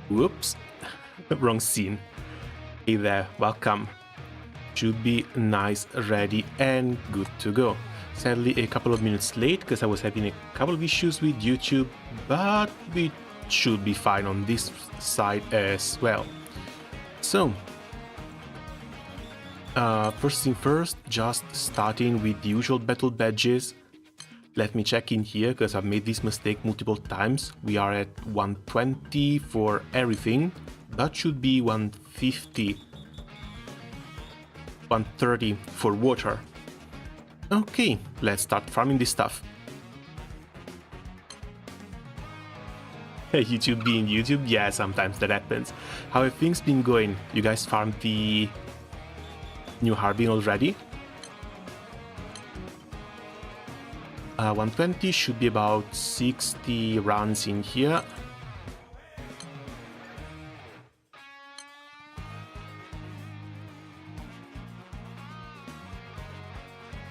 Whoops, wrong scene. Hey there, welcome. Should be nice, ready, and good to go. Sadly, a couple of minutes late because I was having a couple of issues with YouTube, but we should be fine on this side as well. So, first thing first, just starting with the usual battle badges. Let me check in here because I've made this mistake multiple times. We are at 120 for everything. That should be 150. 130 for water. Okay, let's start farming this stuff. YouTube being YouTube, yeah, sometimes that happens. How have things been going? You guys farmed the new Harbin already? 120 should be about 60 runs in here.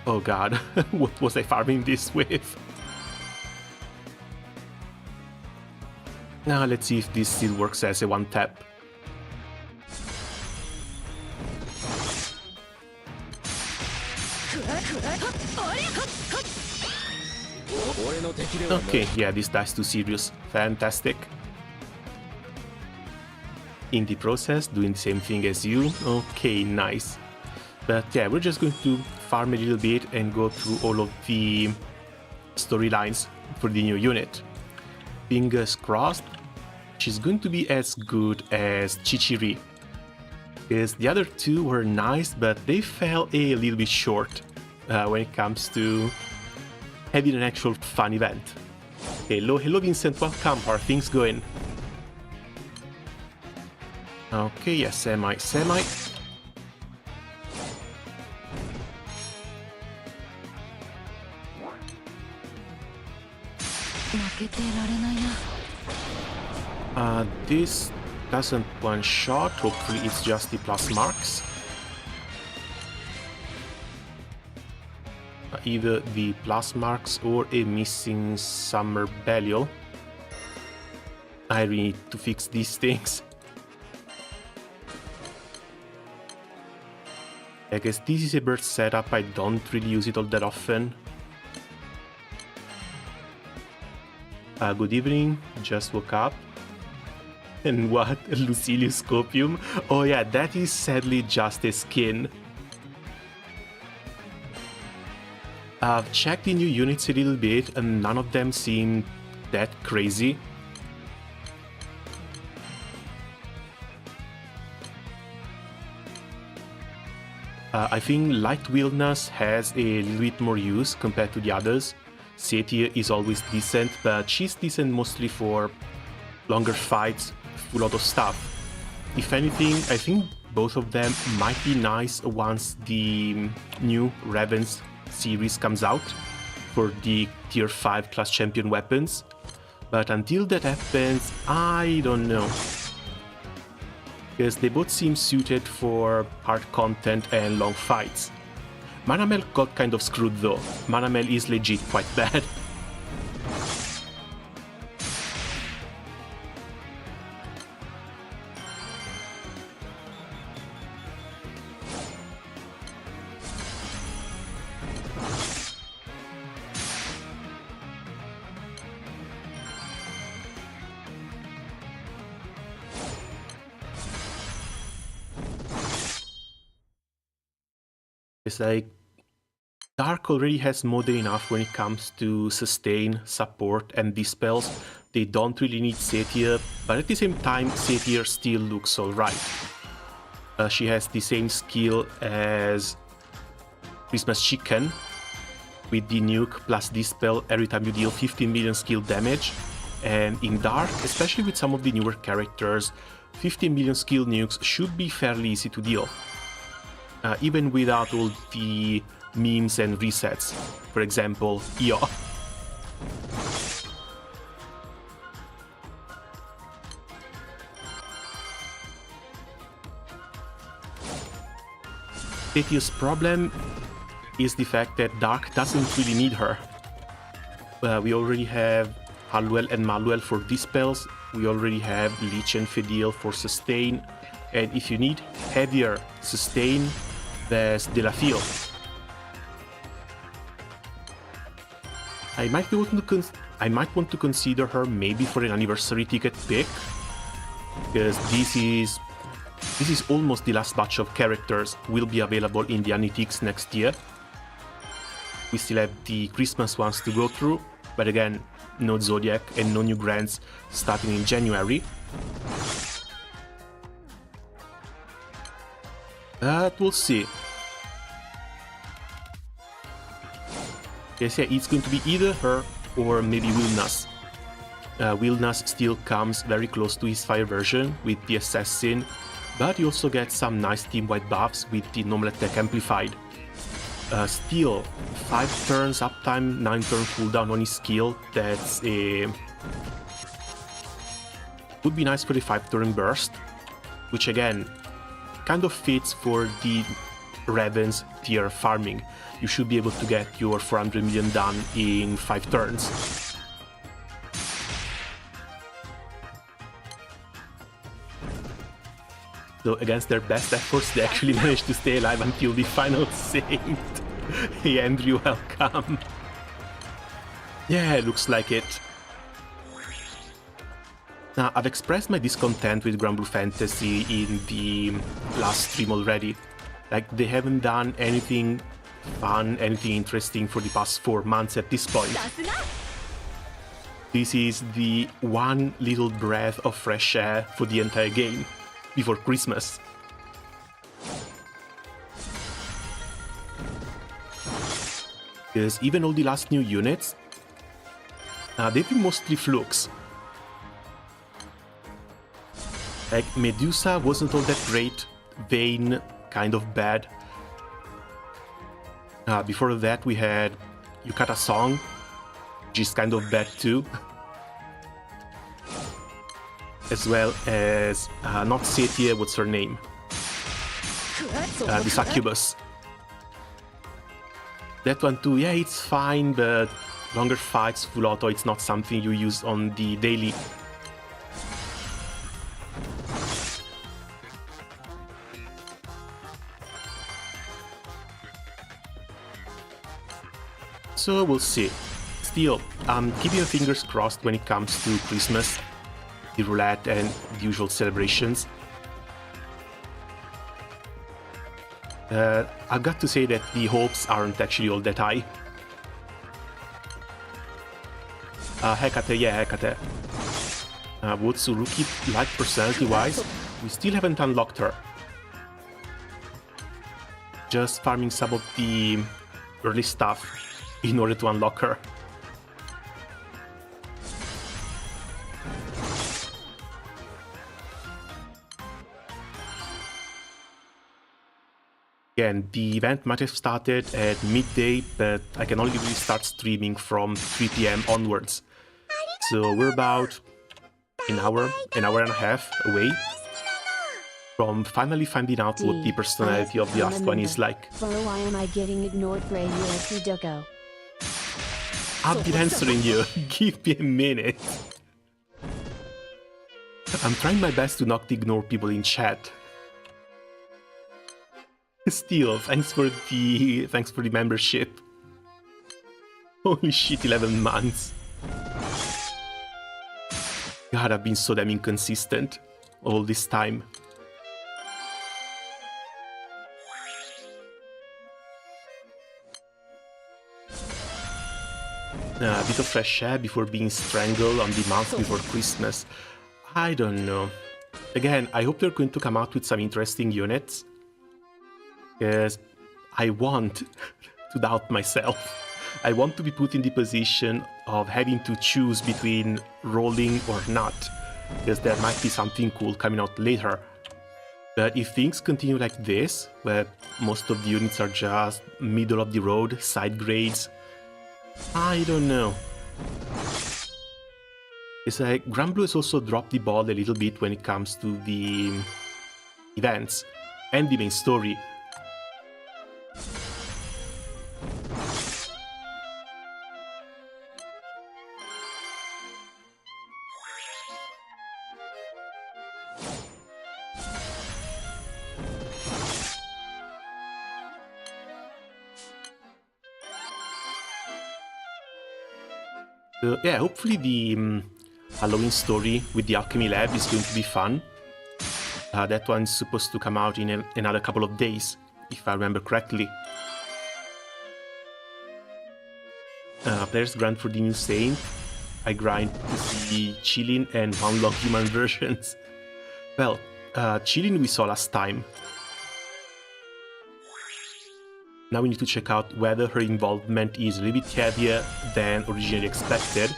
Oh god, what was I farming this with? Now let's see if this still works as a one tap. Okay, yeah, this dies too serious. Fantastic. In the process, doing the same thing as you. Okay, nice. But yeah, we're just going to farm a little bit and go through all of the storylines for the new unit. Fingers crossed, she's going to be as good as Chichiri. Because the other two were nice, but they fell a little bit short when it comes to having an actual fun event. Hello, hello Vincent, welcome, how are things going? Okay, yeah, semi. This doesn't one-shot, hopefully it's just the plus marks. Either the plus marks or a missing summer Belial. I really need to fix these things. I guess this is a bird setup, I don't really use it all that often. Good evening, just woke up. And what? Lucilius Scopium? Oh yeah, that is sadly just a skin. I've checked the new units a little bit and none of them seem that crazy. I think Light Wilderness has a little bit more use compared to the others. Satyr is always decent, but she's decent mostly for longer fights, full lot of stuff. If anything, I think both of them might be nice once the new Ravens series comes out for the tier 5 class champion weapons. But until that happens, I don't know. Because they both seem suited for hard content and long fights. Manamel got kind of screwed though. Manamel is legit quite bad. It's like Dark already has more than enough when it comes to sustain, support, and dispels. They don't really need Satyr, but at the same time, Satyr still looks alright. She has the same skill as Christmas Chicken, with the nuke plus dispel every time you deal 15 million skill damage. And in Dark, especially with some of the newer characters, 15 million skill nukes should be fairly easy to deal. Even without all the memes and resets. For example, Io. Satyr's problem is the fact that Dark doesn't really need her. We already have Halwell and Malwell for dispels. We already have Leech and Fedil for sustain. And if you need heavier sustain, there's Delafil. I might want to consider her maybe for an anniversary ticket pick, because this is almost the last batch of characters will be available in the Anitics next year. We still have the Christmas ones to go through, but again, no Zodiac and no new grants starting in January. But we'll see. Yes, yeah, it's going to be either her or maybe Wilnas. Wilnas still comes very close to his fire version with the Assassin, but you also get some nice team-wide buffs with the normal attack amplified. Still, 5 turns uptime, 9 turn cooldown on his skill, that's a... would be nice for the 5 turn burst, which again, kind of fits for the Raven's tier farming. You should be able to get your 400 million done in 5 turns. So against their best efforts, they actually managed to stay alive until the final Saint. Hey Andrew, welcome. Yeah, looks like it. Now, I've expressed my discontent with Granblue Fantasy in the last stream already. Like, they haven't done anything fun, anything interesting for the past 4 months at this point. This is the one little breath of fresh air for the entire game before Christmas. Because even all the last new units, they've been mostly flukes. Like, Medusa wasn't all that great, Vayne kind of bad. Before that we had Yukata Song, which is kind of bad too. As well as, not Setia, what's her name? The Succubus. That one too, yeah, it's fine, but longer fights, full auto, it's not something you use on the daily. So we'll see. Still, keep your fingers crossed when it comes to Christmas, the roulette and the usual celebrations. I've got to say that the hopes aren't actually all that high. Hecate, yeah, Hecate. Wotsuruki, like personality-wise, we still haven't unlocked her. Just farming some of the early stuff in order to unlock her. Again, the event might have started at midday, but I can only really start streaming from 3 PM onwards. So we're about an hour and a half away from finally finding out what the personality of the last one is like. Why am I getting ignored for a UFC Doko? I've been answering you. Give me a minute. I'm trying my best to not ignore people in chat. Still, thanks for the membership. Holy shit, 11 months. God, I've been so damn inconsistent all this time. A bit of fresh air before being strangled on the month before Christmas. I don't know. Again, I hope they're going to come out with some interesting units. Because I want to doubt myself. I want to be put in the position of having to choose between rolling or not. Because there might be something cool coming out later. But if things continue like this, where most of the units are just middle of the road, side grades, I don't know. It's like Granblue has also dropped the ball a little bit when it comes to the events and the main story. Yeah, hopefully the Halloween story with the Alchemy Lab is going to be fun. That one's supposed to come out in another couple of days, if I remember correctly. Players grind for the new Saint. I grind to see Chillin and unlock human versions. Well, Chillin we saw last time. Now we need to check out whether her involvement is a little bit heavier than originally expected,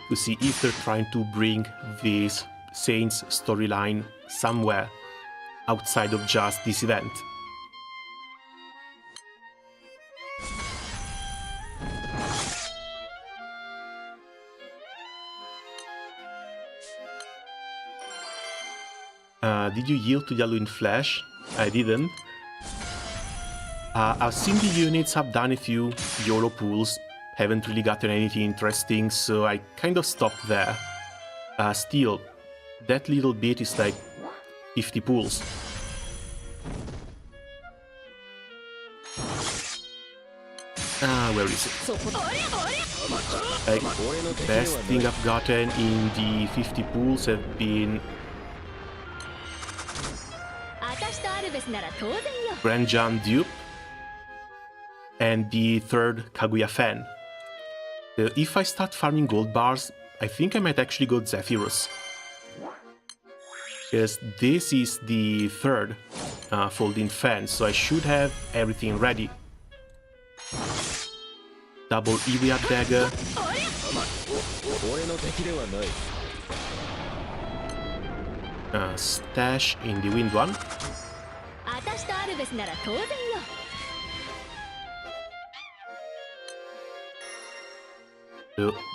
to see if they're trying to bring this Saints storyline somewhere outside of just this event. Did you yield to the Halloween Flash? I didn't. I've seen the units, have done a few YOLO pulls, haven't really gotten anything interesting, so I kind of stopped there. Still, that little bit is like 50 pulls. Where is it? Like, best thing I've gotten in the 50 pulls have been Grand Jam dupe and the third Kaguya fan. If I start farming gold bars, I think I might actually go Zephyrus, because this is the third folding fan, so I should have everything ready. Double Iwia dagger. Stash in the wind one.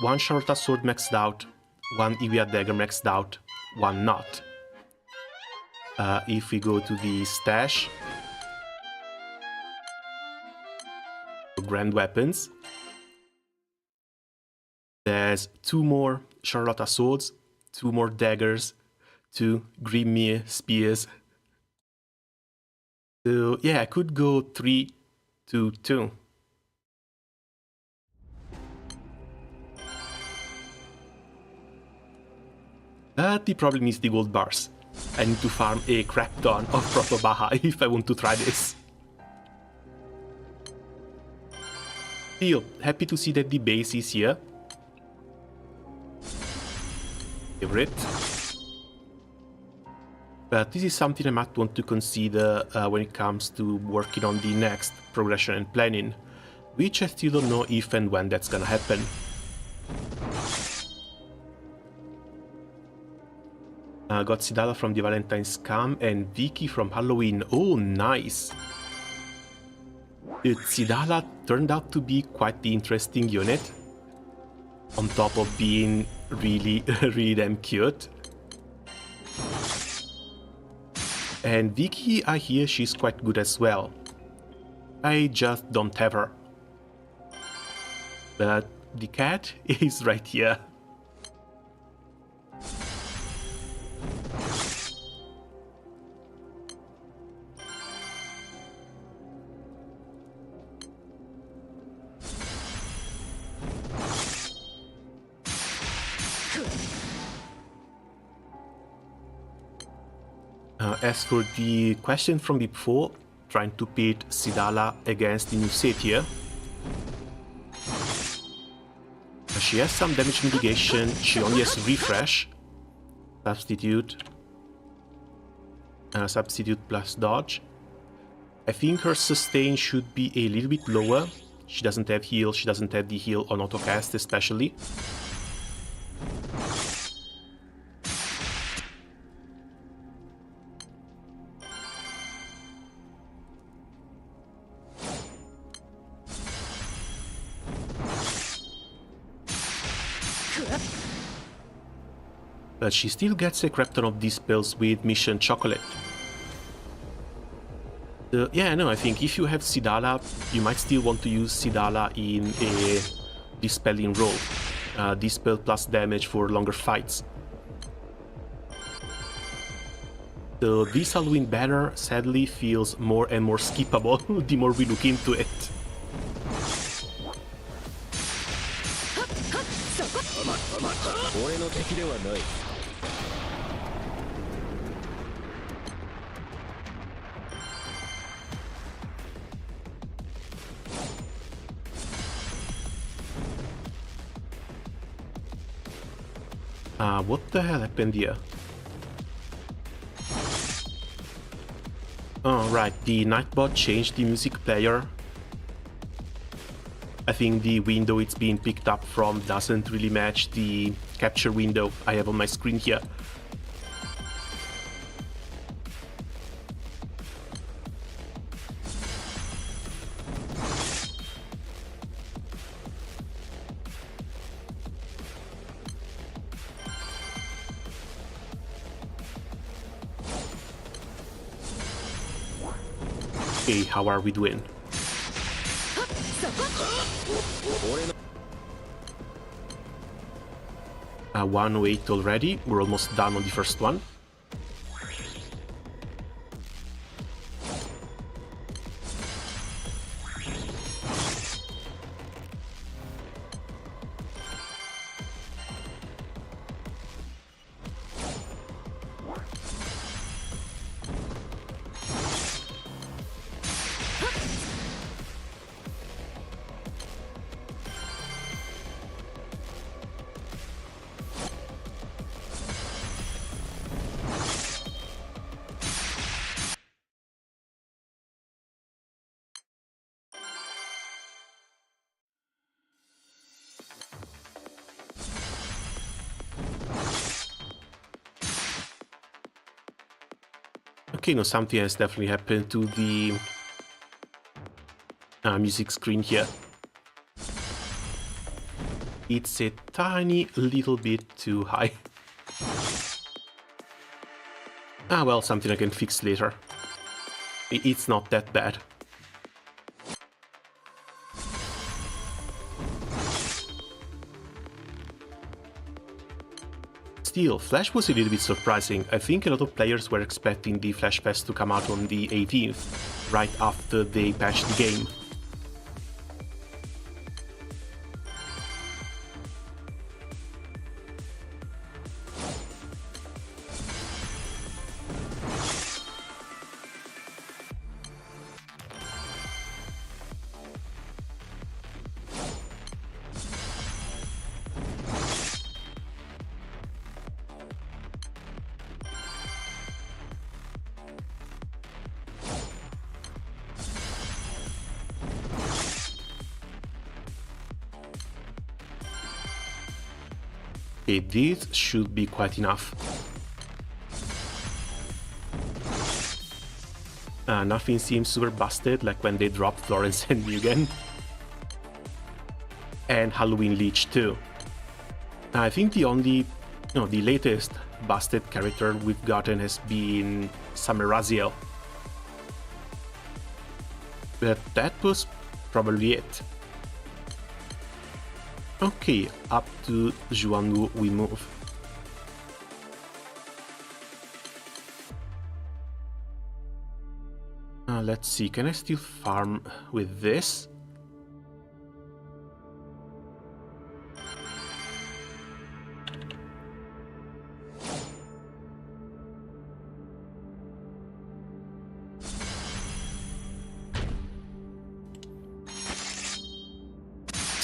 One Charlotta sword maxed out, one Iwia dagger maxed out, one not. If we go to the stash, grand weapons, there's 2 more Charlotta swords, 2 more daggers, 2 Grimmie spears. So yeah, I could go 3 to 2. But the problem is the gold bars. I need to farm a crap ton of Proto Baja if I want to try this. Still, happy to see that the base is here. Favorite. But this is something I might want to consider when it comes to working on the next progression and planning, which I still don't know if and when that's gonna happen. Got Sidala from the Valentine's Scam and Vicky from Halloween. Oh, nice! Dude, Sidala turned out to be quite the interesting unit, on top of being really, really damn cute. And Vicky, I hear she's quite good as well. I just don't have her. But the cat is right here. As for the question from before, trying to pit Sidala against the new Satyr, she has some damage mitigation, she only has refresh, substitute plus dodge. I think her sustain should be a little bit lower. She doesn't have heal, she doesn't have the heal on autocast especially. But she still gets a crap ton of these spells with Mission Chocolate. Yeah, no, I think if you have Sidala, you might still want to use Sidala in a Dispelling role. Dispel plus damage for longer fights. So this Halloween banner sadly feels more and more skippable the more we look into it. What the hell happened here? Oh, right, the Nightbot changed the music player. I think the window it's being picked up from doesn't really match the capture window I have on my screen here. Okay, how are we doing? One wait already, we're almost done on the first one. Okay, no, something has definitely happened to the music screen here. It's a tiny little bit too high. Well, something I can fix later. It's not that bad. Still, Flash was a little bit surprising. I think a lot of players were expecting the Flash Pass to come out on the 18th, right after they patched the game. Okay, this should be quite enough. Nothing seems super busted, like when they dropped Florence and Mugen. And Halloween Leech too. I think the latest busted character we've gotten has been Summer Raziel. But that was probably it. Okay, up to Zhuangwu we move. Let's see, can I still farm with this?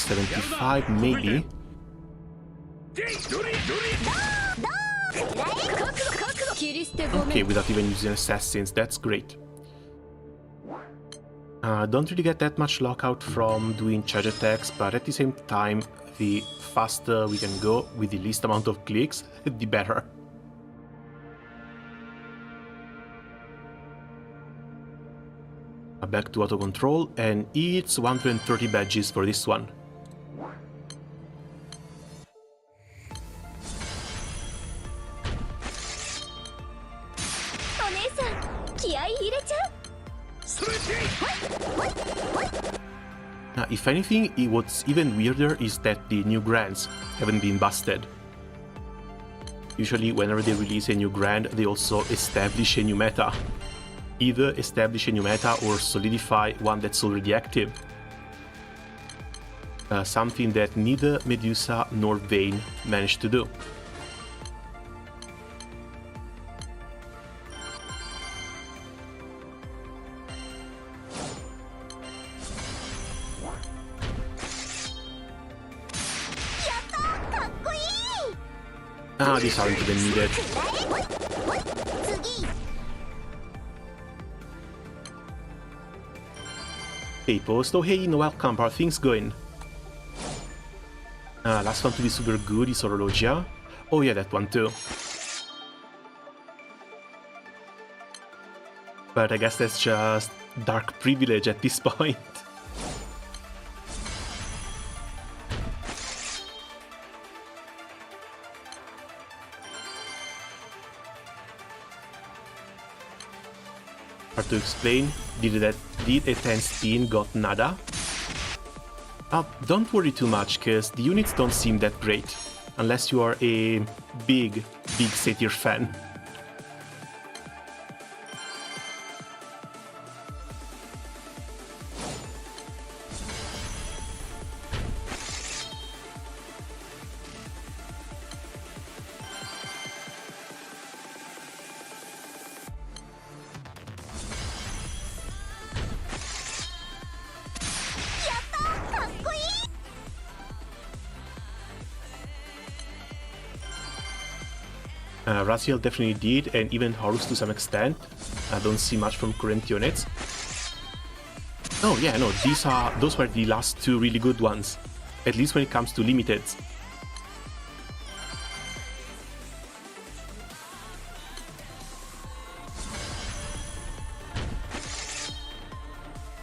$75 maybe. Okay, without even using assassins, that's great. Don't really get that much lockout from doing charge attacks, but at the same time, the faster we can go with the least amount of clicks, the better. Back to auto control, and it's 130 badges for this one. If anything, what's even weirder is that the new grands haven't been busted. Usually, whenever they release a new grand, they also establish a new meta. Either establish a new meta or solidify one that's already active. Something that neither Medusa nor Vayne managed to do. Nah, these aren't even needed. Hey, Post. Oh, hey, welcome. How are things going? Last one to be super good is Orologia. Oh yeah, that one too. But I guess that's just dark privilege at this point. Hard to explain. Did a 10-spin got nada? Don't worry too much, cause the units don't seem that great. Unless you are a big Satyr fan. Raziel definitely did, and even Horus to some extent. I don't see much from current units. Oh yeah, no, those were the last two really good ones. At least when it comes to limited.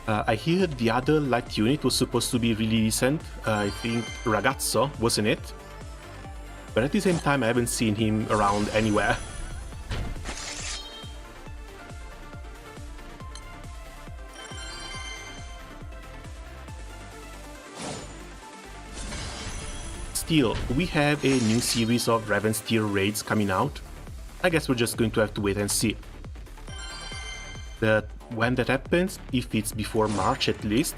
I hear the other light unit was supposed to be really decent. I think Ragazzo, wasn't it? But at the same time, I haven't seen him around anywhere. Still, we have a new series of Raven's tier raids coming out. I guess we're just going to have to wait and see. But when that happens, if it's before March at least,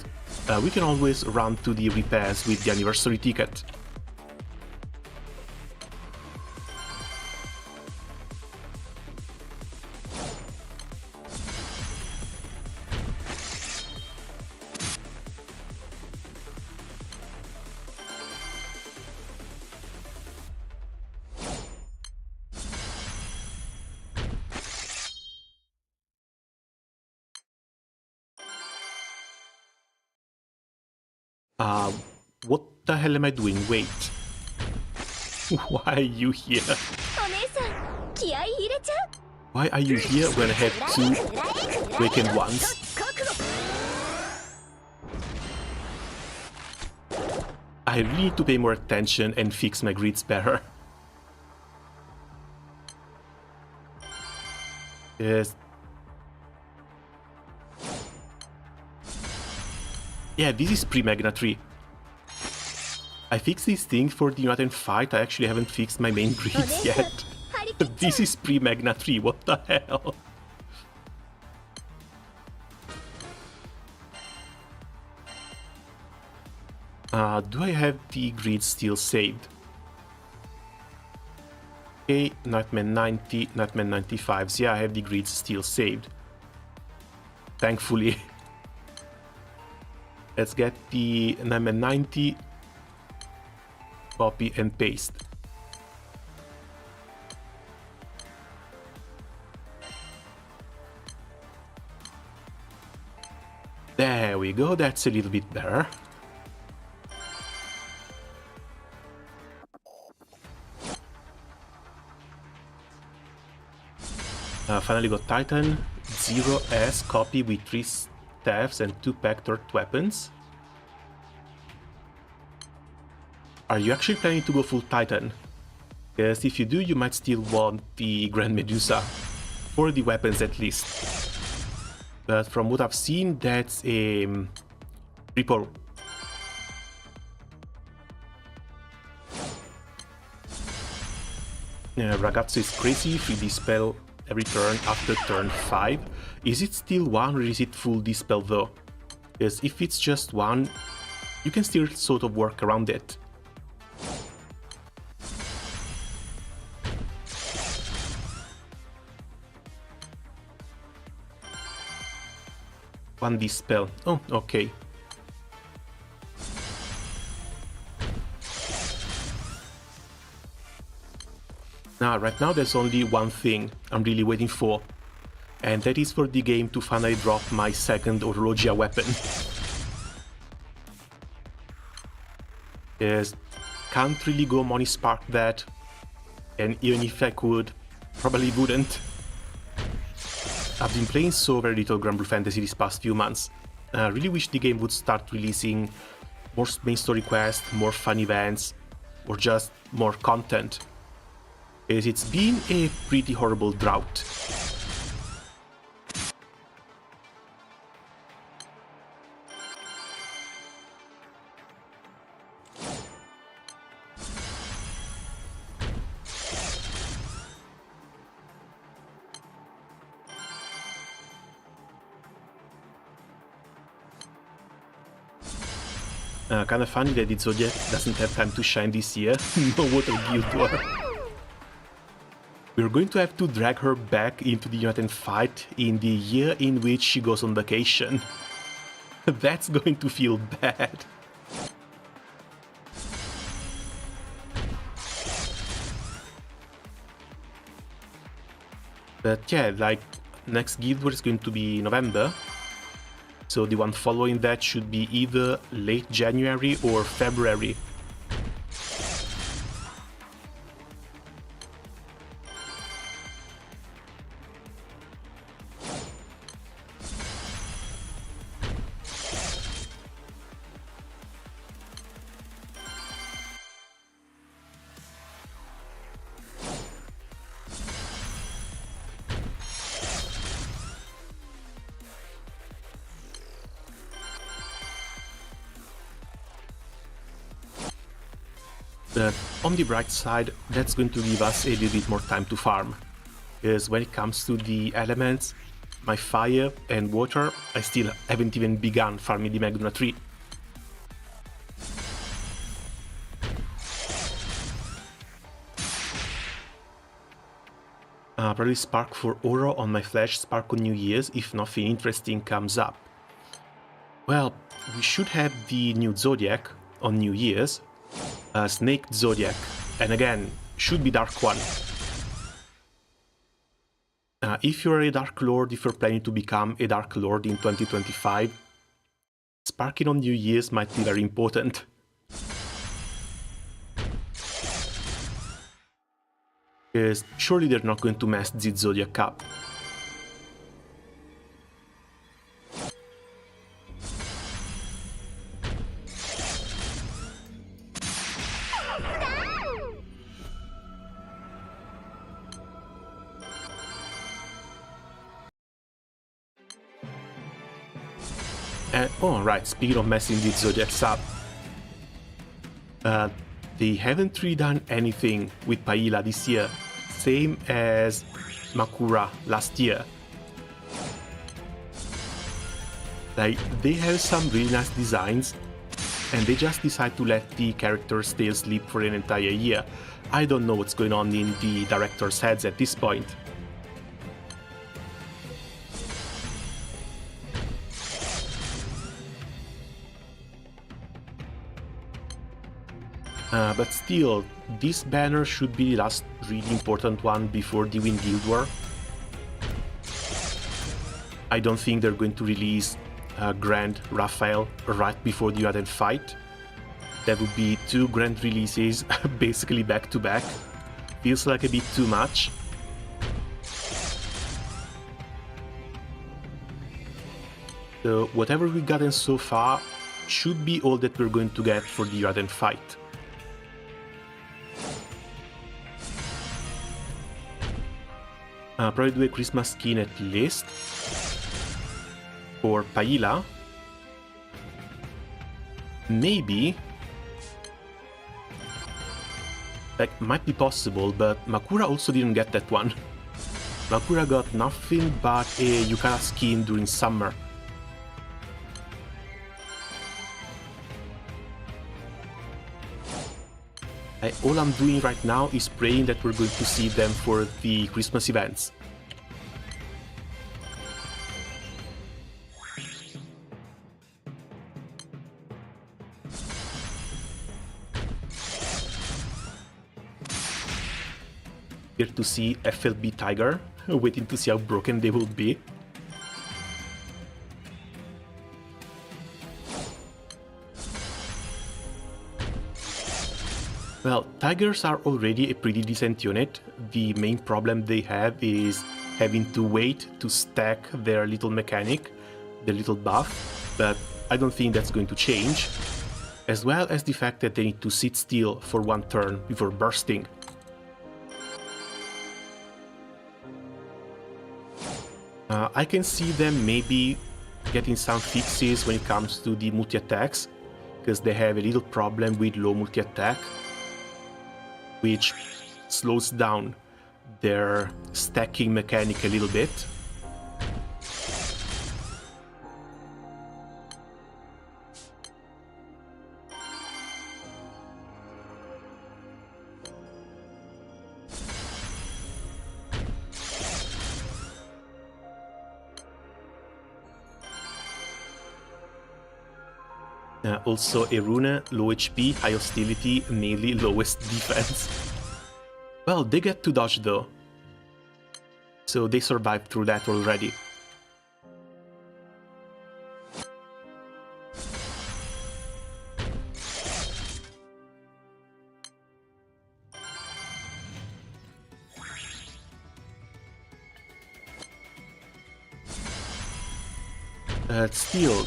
we can always run to the repairs with the anniversary ticket. What the hell am I doing? Wait. Why are you here? Why are you here when I have two weakened ones? I really need to pay more attention and fix my grids better. Yes. Yeah, this is pre-Magna 3. I fixed these things for the United fight, I actually haven't fixed my main grids yet. This is pre-Magna 3, what the hell? Do I have the grids still saved? Okay, Nightmare 90, Nightmare 95s, yeah, I have the grids still saved. Thankfully. Let's get the Nightmare 90, copy and paste. There we go, that's a little bit better. Finally got Titan, 0S copy with 3 staffs and 2 pectoral weapons. Are you actually planning to go full Titan? Because if you do, you might still want the Grand Medusa, for the weapons at least. But from what I've seen, that's a Reaper. Ragazzo is crazy, free dispel every turn after turn 5. Is it still 1 or is it full dispel though? Because if it's just 1, you can still sort of work around it. One dispel. Oh, okay. Right now there's only one thing I'm really waiting for, and that is for the game to finally drop my second Orologia weapon. Yes, can't really go money spark that, and even if I could, probably wouldn't. I've been playing so very little Granblue Fantasy these past few months. I really wish the game would start releasing more main story quests, more fun events, or just more content. As it's been a pretty horrible drought. Kinda funny that the Zodiac doesn't have time to shine this year. No Water Guild War. We're going to have to drag her back into the United fight in the year in which she goes on vacation. That's going to feel bad. But yeah, like, next Guild War is going to be November. So the one following that should be either late January or February. But on the bright side, that's going to give us a little bit more time to farm. Because when it comes to the elements, my fire and water, I still haven't even begun farming the Magna tree. Probably Spark for Oro on my Flash, Spark on New Year's if nothing interesting comes up. Well, we should have the new Zodiac on New Year's. Snake Zodiac, and again, should be Dark One. If you're a Dark Lord, if you're planning to become a Dark Lord in 2025, sparking on New Year's might be very important. Because surely they're not going to mess the Zodiac up. Oh right, speaking of messing the Zodiacs up, they haven't really done anything with Paila this year, same as Makura last year. Like, they have some really nice designs, and they just decide to let the characters stay asleep for an entire year. I don't know what's going on in the director's heads at this point. But still, this banner should be the last really important one before the Win Guild War. I don't think they're going to release Grand Raphael right before the United fight. That would be 2 grand releases basically back to back. Feels like a bit too much. So whatever we've gotten so far should be all that we're going to get for the United fight. Probably do a Christmas skin at least. For Paila. Maybe. That might be possible, but Makura also didn't get that one. Makura got nothing but a Yukara skin during summer. All I'm doing right now is praying that we're going to see them for the Christmas events. Here to see FLB Tiger, waiting to see how broken they will be. Well, Tigers are already a pretty decent unit. The main problem they have is having to wait to stack their little mechanic, their little buff, but I don't think that's going to change. As well as the fact that they need to sit still for one turn before bursting. I can see them maybe getting some fixes when it comes to the multi-attacks, because they have a little problem with low multi-attack, which slows down their stacking mechanic a little bit. Also a rune, low HP, high hostility, mainly lowest defense. Well, they get to dodge though, so they survived through that already. Still,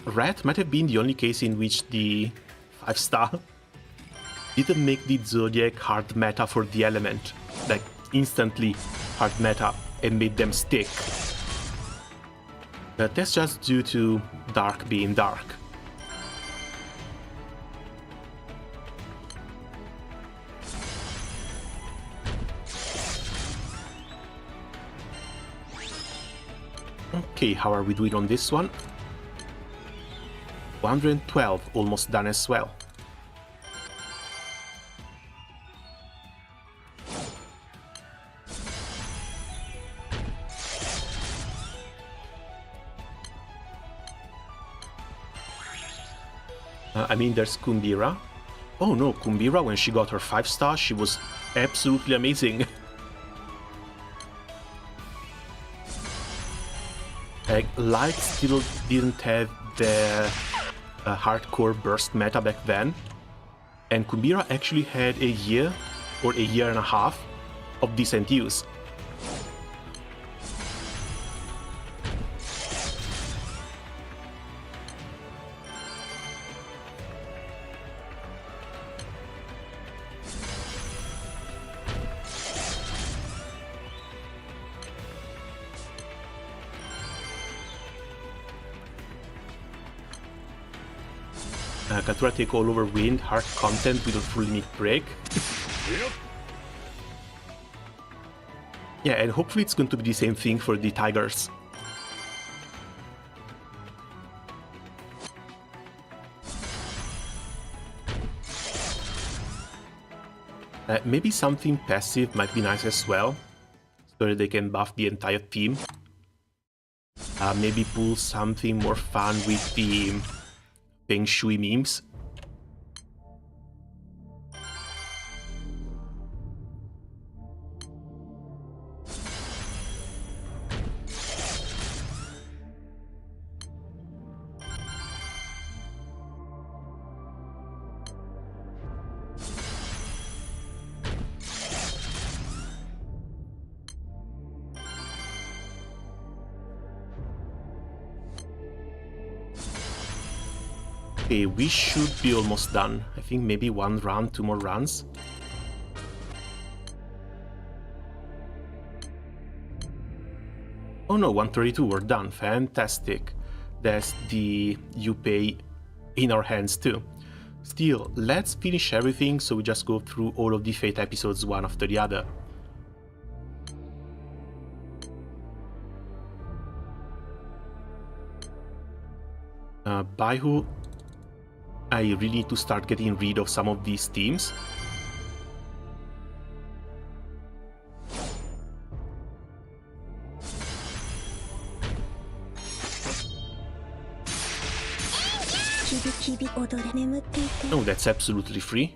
Rat might have been the only case in which the 5-star didn't make the Zodiac hard meta for the element, like instantly hard meta, and made them stick. But that's just due to Dark being Dark. Okay, how are we doing on this one? 112, almost done as well. I mean, there's Kumbira. Oh no, Kumbira, when she got her 5-star, she was absolutely amazing. Like, Light still didn't have the hardcore burst meta back then, and Kumbira actually had a year or a year and a half of decent use. Katura take all over wind, hard content with a full limit break. Yeah, and hopefully it's going to be the same thing for the Tigers. Maybe something passive might be nice as well, so that they can buff the entire team. Maybe pull something more fun with the Feng Shui memes. Okay, we should be almost done. I think maybe one round, 2 more runs. Oh no, 132, we're done. Fantastic. That's the Yupei in our hands too. Still, let's finish everything, so we just go through all of the Fate episodes one after the other. Baihu, I really need to start getting rid of some of these teams. Oh, that's absolutely free.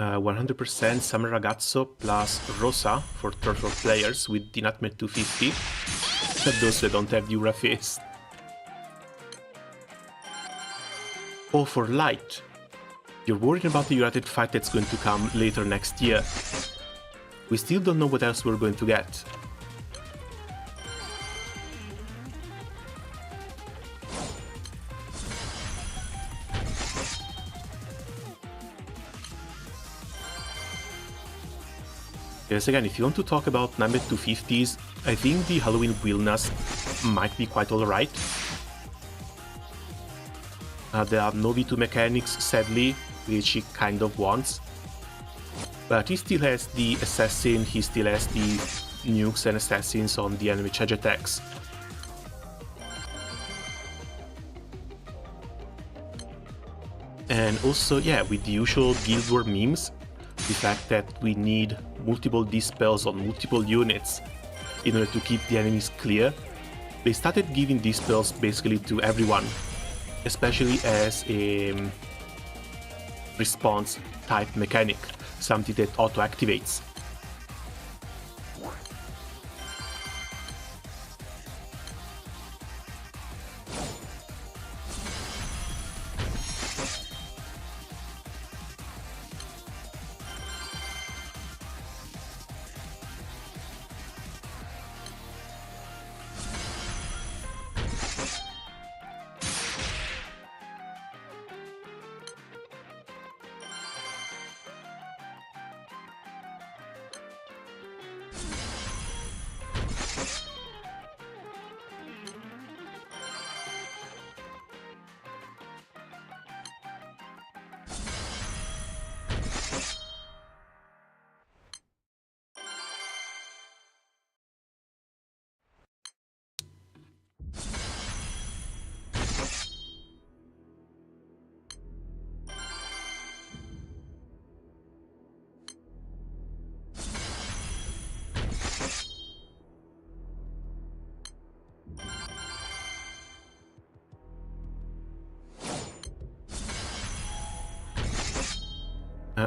100% Summer Ragazzo plus Rosa for turtle players with the Nutmeg 250. Those that don't have the Ura face. Oh, for Light. You're worried about the United fight that's going to come later next year. We still don't know what else we're going to get. Yes, again, if you want to talk about Nutmeg 250s, I think the Halloween Wilderness might be quite alright. There are no V2 mechanics, sadly, which he kind of wants. But he still has the Assassin, he still has the nukes and assassins on the enemy charge attacks. And also, yeah, with the usual Guild War memes, the fact that we need multiple dispels on multiple units in order to keep the enemies clear, they started giving dispels basically to everyone, especially as a response type mechanic, something that auto-activates.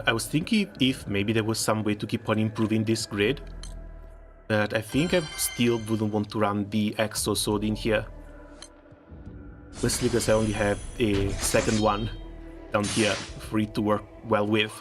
I was thinking if maybe there was some way to keep on improving this grid, but I think I still wouldn't want to run the Exo Sword in here. Mostly because I only have a second one down here for it to work well with.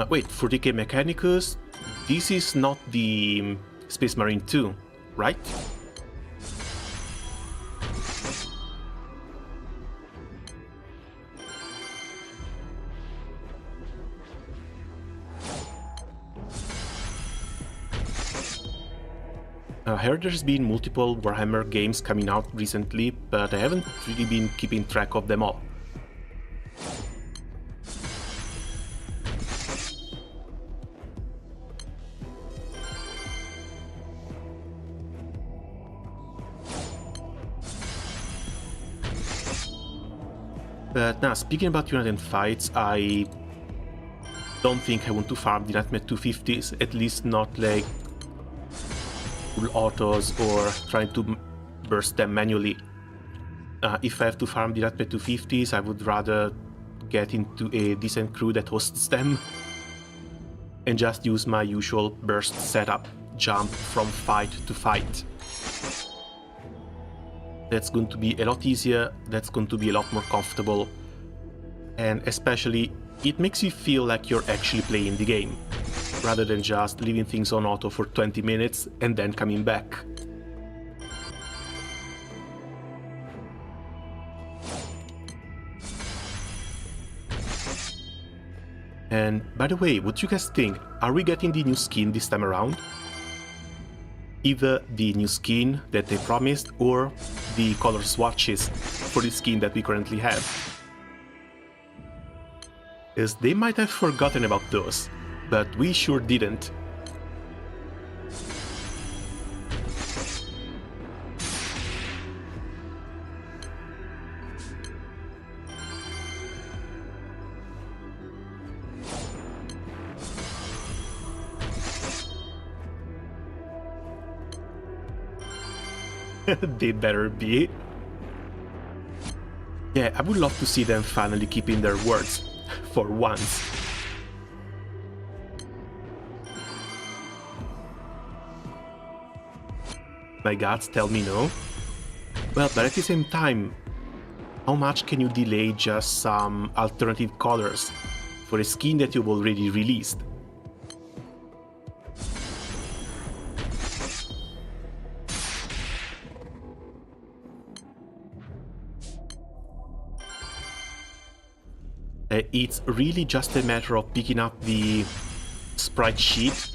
Wait, for DK Mechanicus, this is not the Space Marine 2, right? I heard there's been multiple Warhammer games coming out recently, but I haven't really been keeping track of them all. But now, speaking about United fights, I don't think I want to farm the Nutmeg 250s, at least not like full autos or trying to burst them manually. If I have to farm the Nutmeg 250s, I would rather get into a decent crew that hosts them and just use my usual burst setup, jump from fight to fight. That's going to be a lot easier, that's going to be a lot more comfortable, and especially it makes you feel like you're actually playing the game, rather than just leaving things on auto for 20 minutes and then coming back. And by the way, what do you guys think? Are we getting the new skin this time around? Either the new skin that they promised or the color swatches for the skin that we currently have. is they might have forgotten about those, but we sure didn't. They better be. Yeah, I would love to see them finally keeping their words, for once. My guts tell me no. Well, but at the same time, how much can you delay just some alternative colors for a skin that you've already released? It's really just a matter of picking up the sprite sheet,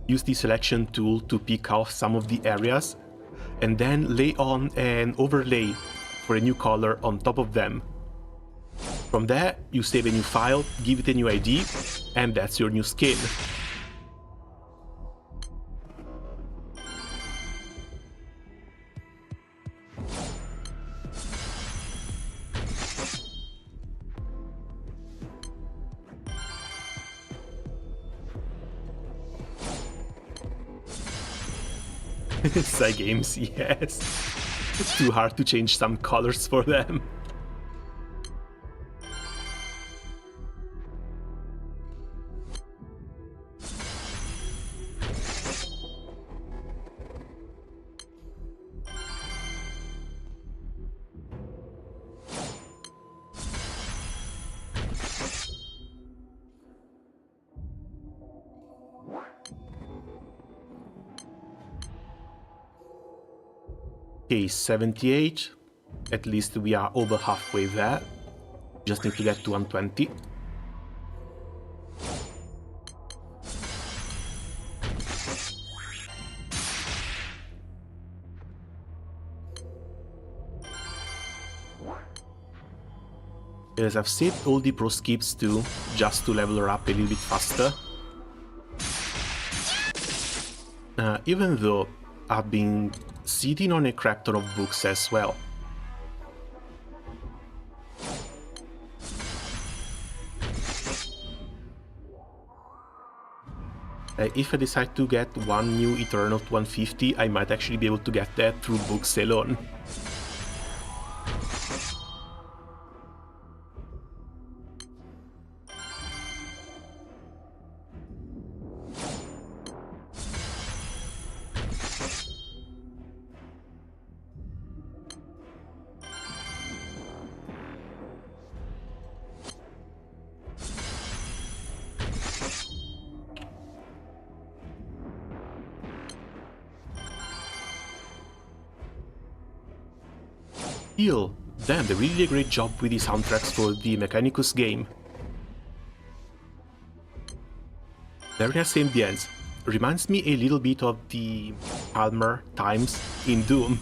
use the selection tool to pick off some of the areas, and then lay on an overlay for a new color on top of them. From there, you save a new file, give it a new ID, and that's your new skin. Psy games, yes. It's too hard to change some colors for them. Okay, 78. At least we are over halfway there. Just need to get to 120. Yes, I've saved all the pro skips too, just to level her up a little bit faster. Even though I've been sitting on a crap ton of books as well. If I decide to get one new Eternal to 150, I might actually be able to get that through books alone. Damn, they really did a great job with the soundtracks for the Mechanicus game. Very nice ambience. Reminds me a little bit of the Palmer times in Doom.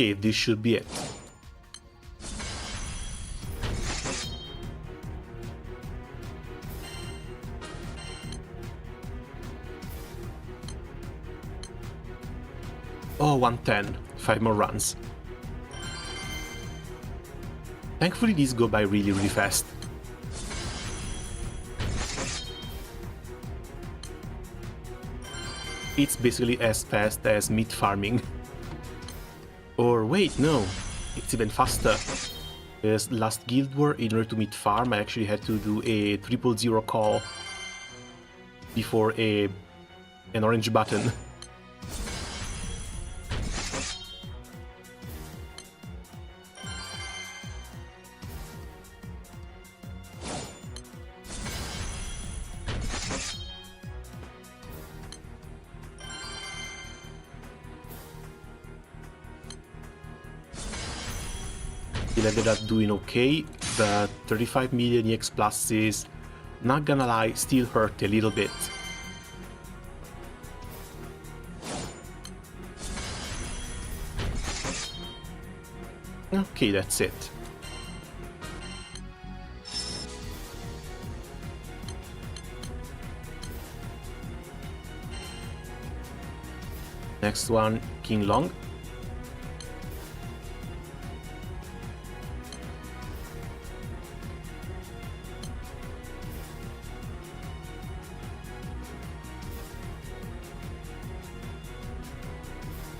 Okay, this should be it. Oh, 110. 5 more runs. Thankfully, these go by really, really fast. It's basically as fast as meat farming. Or wait, no, it's even faster. Because last Guild War, in order to meat farm, I actually had to do a 000 call before an orange button. Still ended up doing okay, but 35 million EX pluses, not gonna lie, still hurt a little bit. Okay, that's it. Next one, King Long.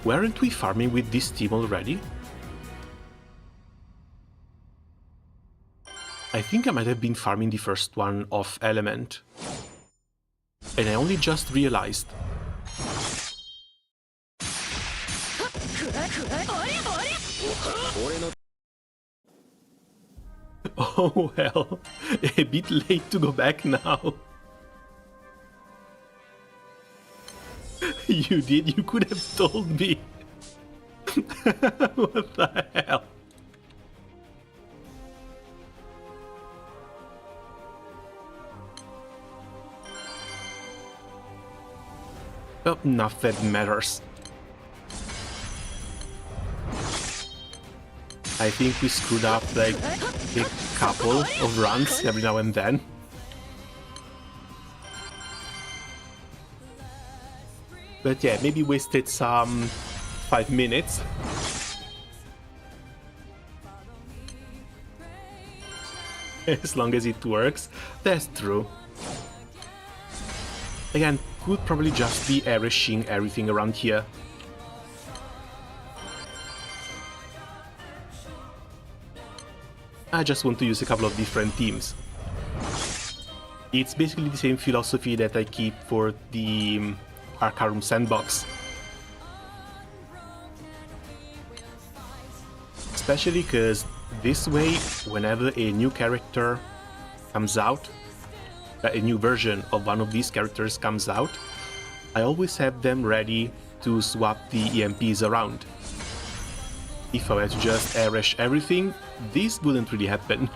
Weren't we farming with this team already? I think I might have been farming the first one off Element. And I only just realized. Oh well, a bit late to go back now. You did? You could have told me. What the hell? Well, enough that matters. I think we screwed up like a couple of runs every now and then. But yeah, maybe wasted some 5 minutes. As long as it works, that's true. Again, could probably just be airishing everything around here. I just want to use a couple of different teams. It's basically the same philosophy that I keep for the Arcarum sandbox. Especially because this way, whenever a new character comes out, a new version of one of these characters comes out, I always have them ready to swap the EMPs around. If I were to just airish everything, this wouldn't really happen.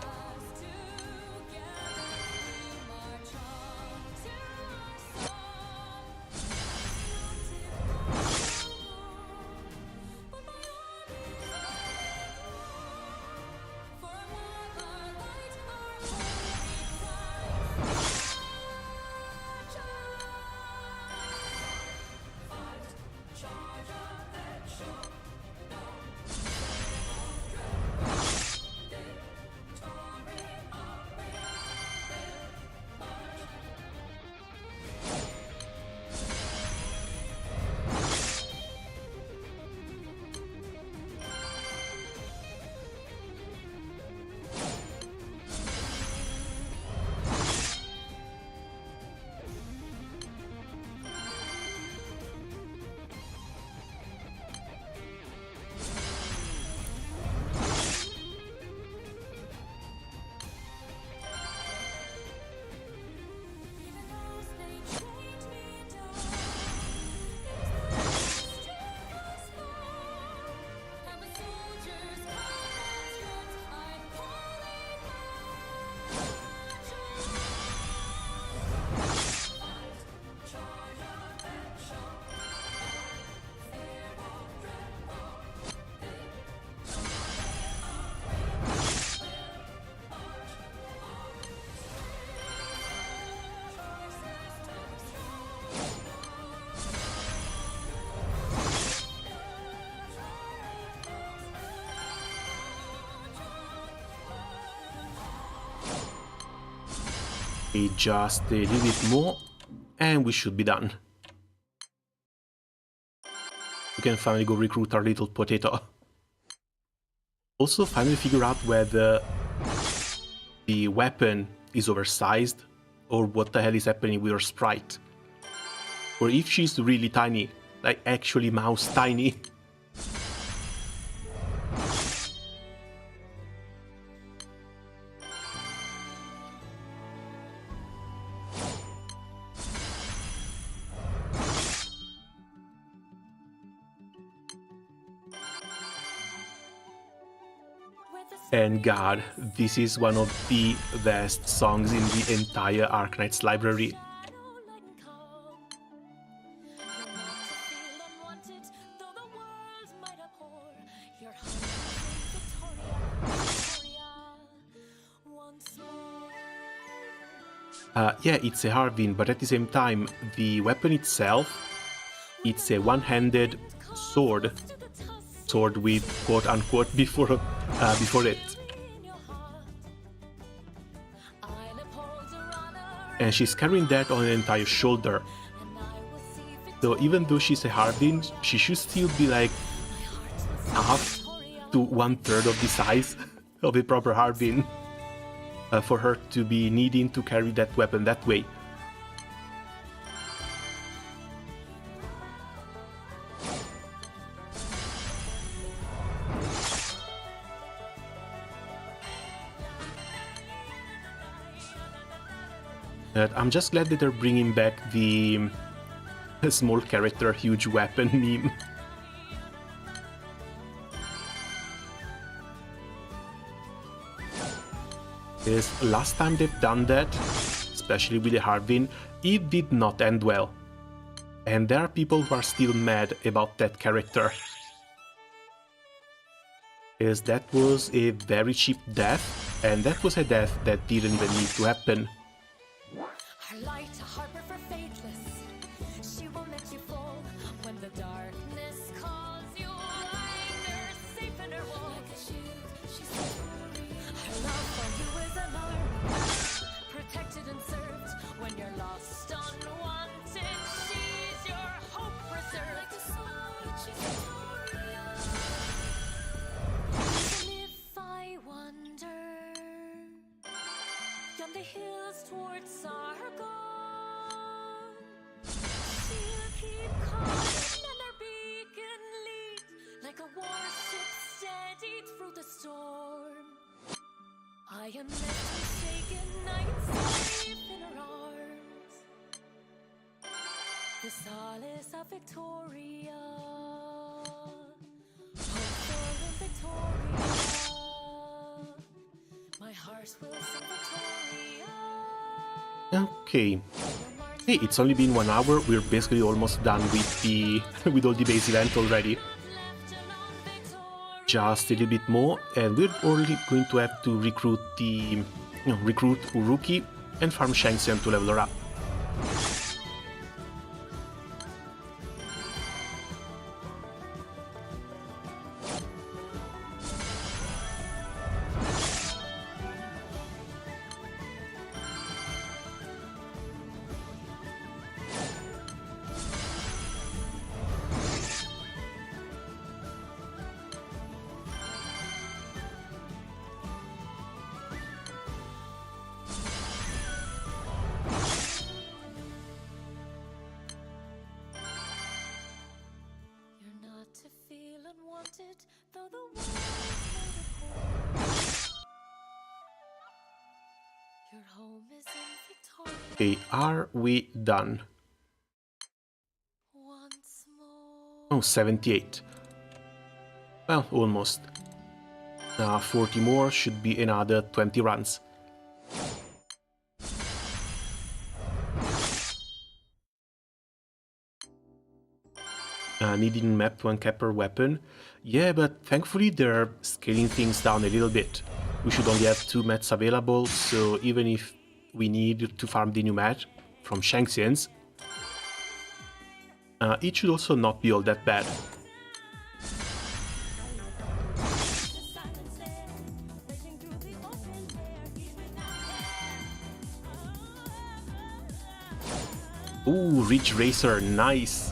Okay, just a little bit more, and we should be done. We can finally go recruit our little potato. Also, finally figure out whether the weapon is oversized, or what the hell is happening with her sprite. Or if she's really tiny, like actually mouse tiny. And god, this is one of the best songs in the entire Arknight's library. Yeah, it's a Harvin, but at the same time, the weapon itself, it's a one-handed sword with quote-unquote before it. And she's carrying that on an entire shoulder. So even though she's a Harvin, she should still be like half to 1/3 of the size of a proper Harvin for her to be needing to carry that weapon that way. I'm just glad that they're bringing back the small character, huge weapon meme. Because last time they've done that, especially with the Harvin, it did not end well. And there are people who are still mad about that character. Because that was a very cheap death, and that was a death that didn't even need to happen. Her light, a harbor for faithless. She won't let you fall when the darkness calls you. You're safe in her wall. Like a shield, she's her love for you is an arm, protected and served when you're lost, unwanted. She's your hope preserved. Like a sword, she's victorious. Even if I wander beyond the hills towards Sargon, she'll keep calm and her beacon lead like a warship steady through the storm. I am left forsaken, night safe in her arms, the solace of Victoria, hopeful in Victoria. My heart will sing Victoria. Okay. Hey, it's only been 1 hour, we're basically almost done with the with all the base event already. Just a little bit more, and we're only going to have to recruit recruit Uruki and farm Shangxian to level her up. Though the world made a cold. Your home is in Victoria. Okay, are we done? Once more. Oh, 78. Well, almost. 40 more should be another 20 runs. Needing map to uncap her weapon. Yeah, but thankfully they're scaling things down a little bit. We should only have 2 mats available, so even if we need to farm the new mat from Shangxian's, it should also not be all that bad. Ooh, Ridge Racer, nice.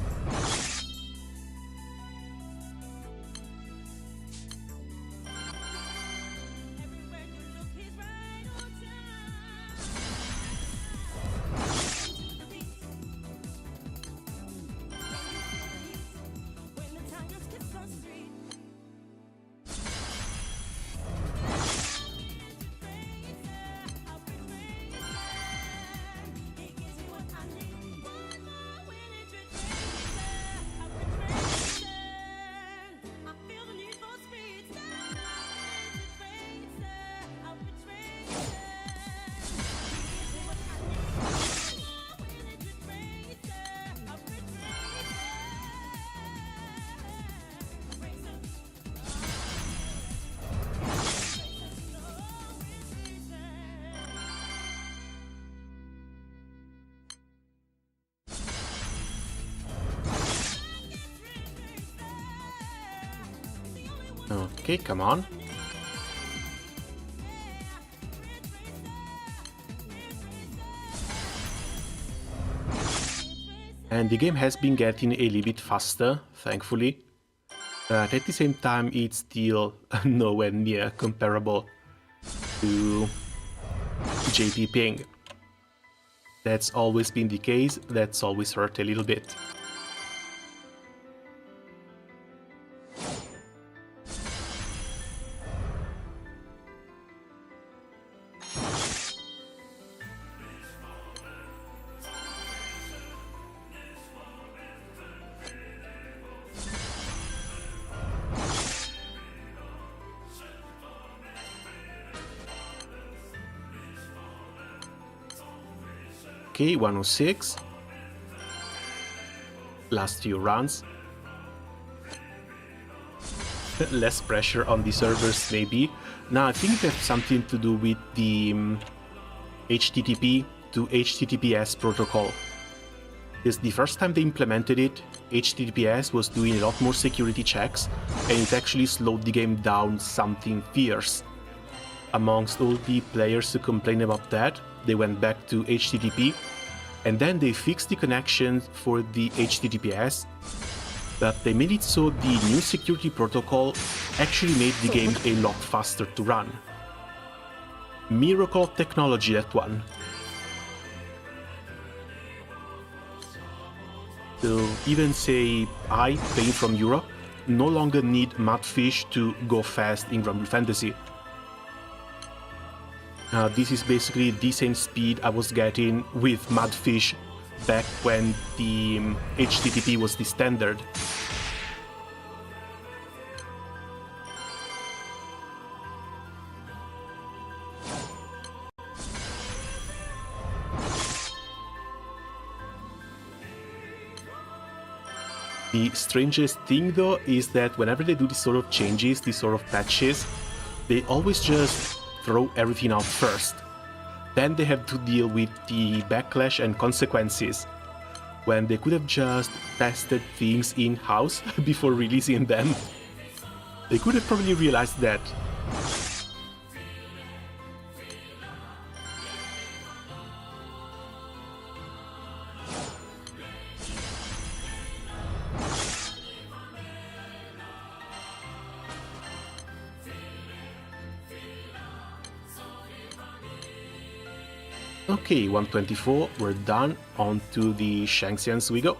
Okay, come on. And the game has been getting a little bit faster, thankfully. But at the same time, it's still nowhere near comparable to JP Ping. That's always been the case, that's always hurt a little bit. Okay, 106. Last few rounds. Less pressure on the servers, maybe. Now, I think it has something to do with the HTTP to HTTPS protocol. Because the first time they implemented it, HTTPS was doing a lot more security checks, and it actually slowed the game down something fierce. Amongst all the players who complained about that, they went back to HTTP, and then they fixed the connection for the HTTPS, but they made it so the new security protocol actually made the game a lot faster to run. Miracle of technology, that one. So even say I, playing from Europe, no longer need Mudfish to go fast in Granblue Fantasy. This is basically the same speed I was getting with Mudfish back when the HTTP was the standard. The strangest thing though is that whenever they do these sort of changes, these sort of patches, they always just throw everything out first. Then they have to deal with the backlash and consequences, when they could have just tested things in-house before releasing them. They could have probably realized that. Okay, 124, we're done. On to the Shanxians we go.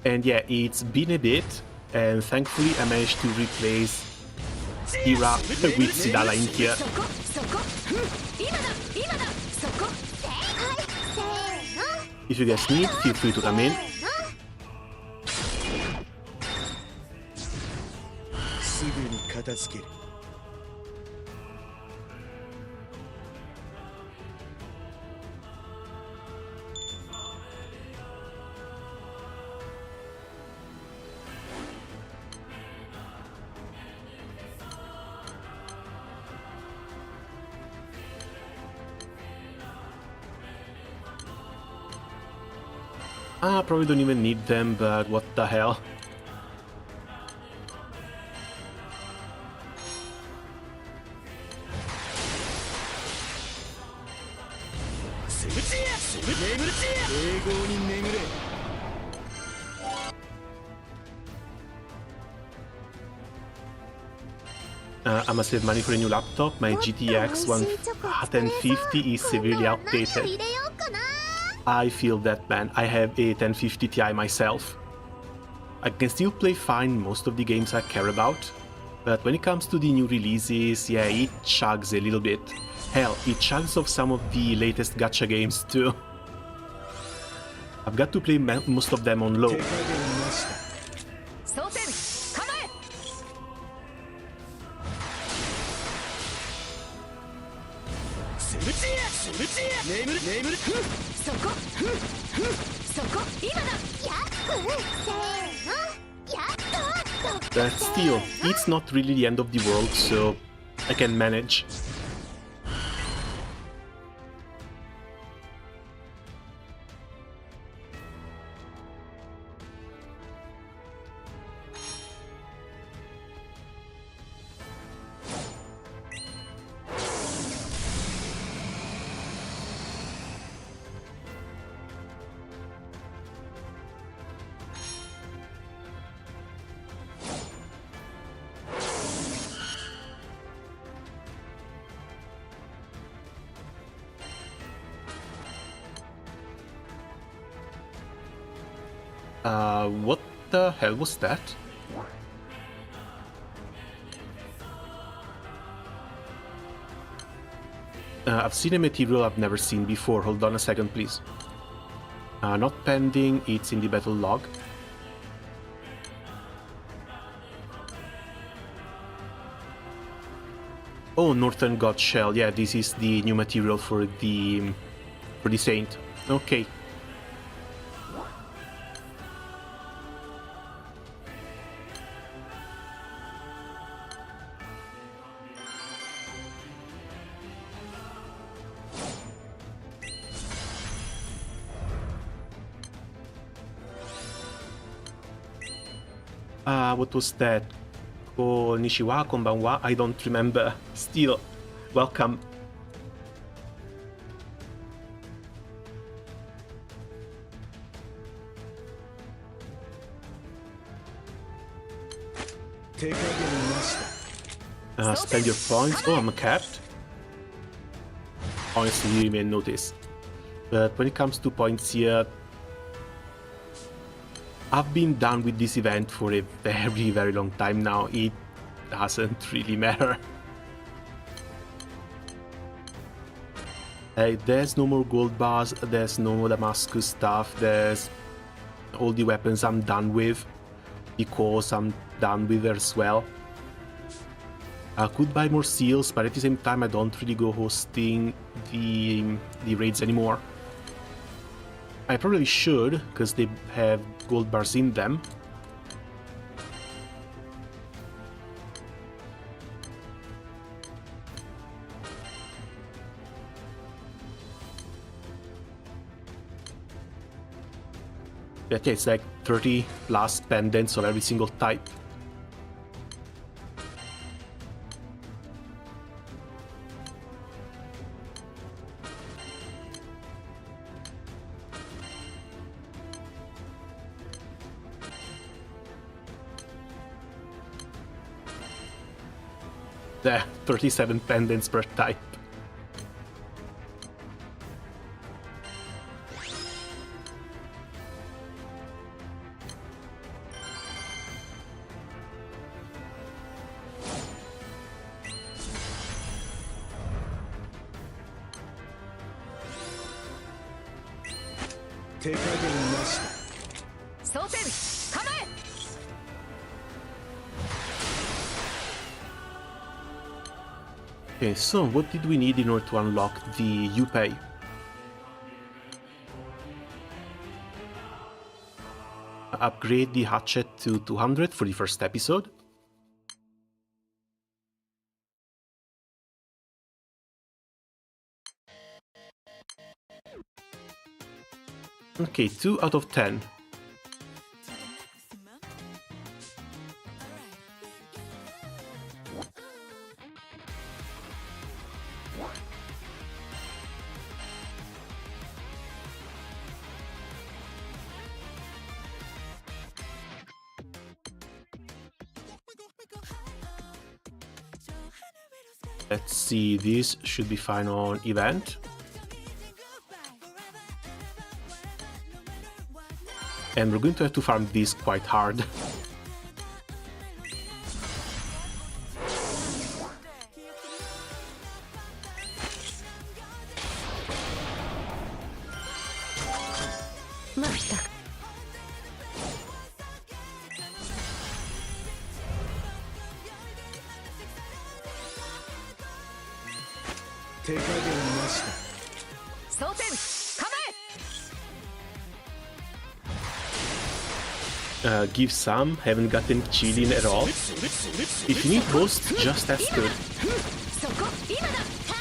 And yeah, it's been a bit, and thankfully I managed to replace Ira with Sidala in here. If you guys need, feel free to come in. 片付ける。 Probably don't even need them, but what the hell. I must save money for a new laptop. My GTX 1050 is severely outdated. I feel that, man. I have a 1050 Ti myself. I can still play fine most of the games I care about, but when it comes to the new releases, yeah, it chugs a little bit. Hell, it chugs off some of the latest gacha games too. I've got to play most of them on low. But still, it's not really the end of the world, so I can manage. What the hell was that? I've seen a material I've never seen before. Hold on a second, please. Not pending, it's in the battle log. Oh, Northern God Shell. Yeah, this is the new material for the Saint. Okay. What was that? Konnichiwa, konbanwa, I don't remember. Still, welcome. Spend your points. Oh, I'm capped. Honestly, you may notice. But when it comes to points here, I've been done with this event for a very, very long time now. It doesn't really matter. Hey, there's no more gold bars, there's no more Damascus stuff, there's all the weapons I'm done with, because I'm done with it as well. I could buy more seals, but at the same time I don't really go hosting the raids anymore. I probably should, because they have gold bars in them. But yeah, it's like 30 plus pendants of every single type. There, 37 pendants per type. Okay, so what did we need in order to unlock the UPay? Upgrade the hatchet to 200 for the first episode. Okay, 2 out of 10. Let's see, this should be fine on event. And we're going to have to farm this quite hard. Give some, haven't gotten chilling at all. If you need hosts, just as good.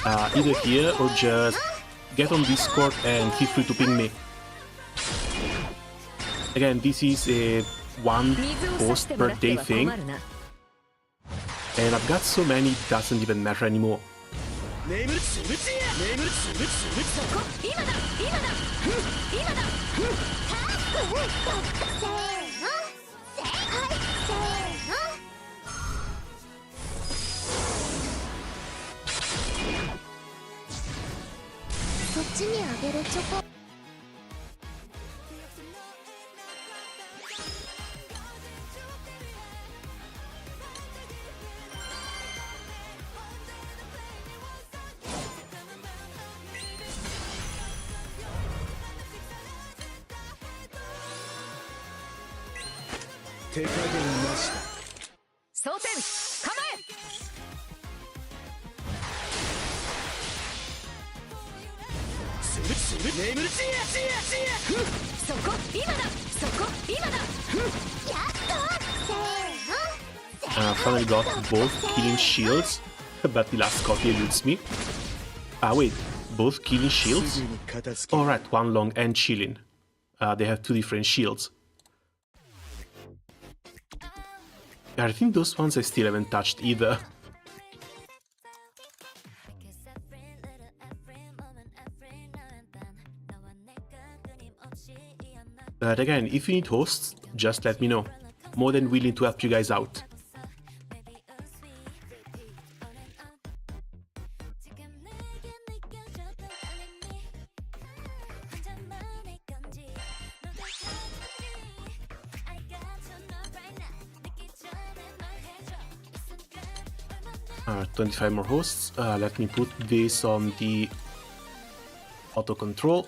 Either here or just get on Discord and feel free to ping me. Again, this is a one host per day thing. And I've got so many, it doesn't even matter anymore. Finally got both killing shields, but the last copy eludes me. Wait, both killing shields? Alright, one long and chilling. They have two different shields. I think those ones I still haven't touched either. But again, if you need hosts, just let me know. More than willing to help you guys out. Alright, 25 more hosts. Let me put this on the auto control.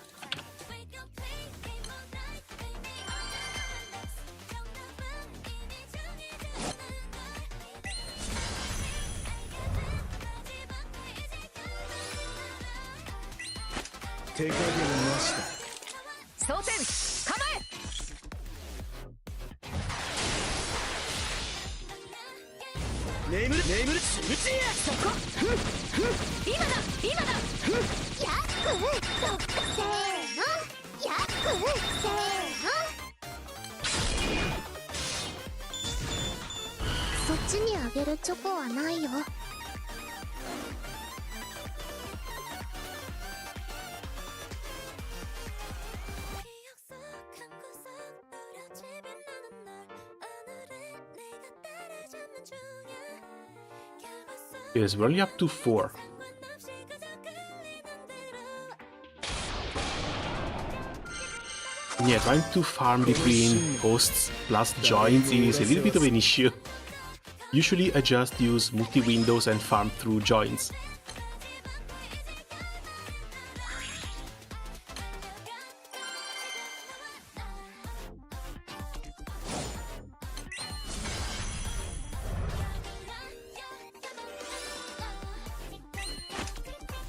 Yes, we're only up to 4. Yeah, trying to farm between hosts plus joins is a little bit of an issue. Usually I just use multi-windows and farm through joins.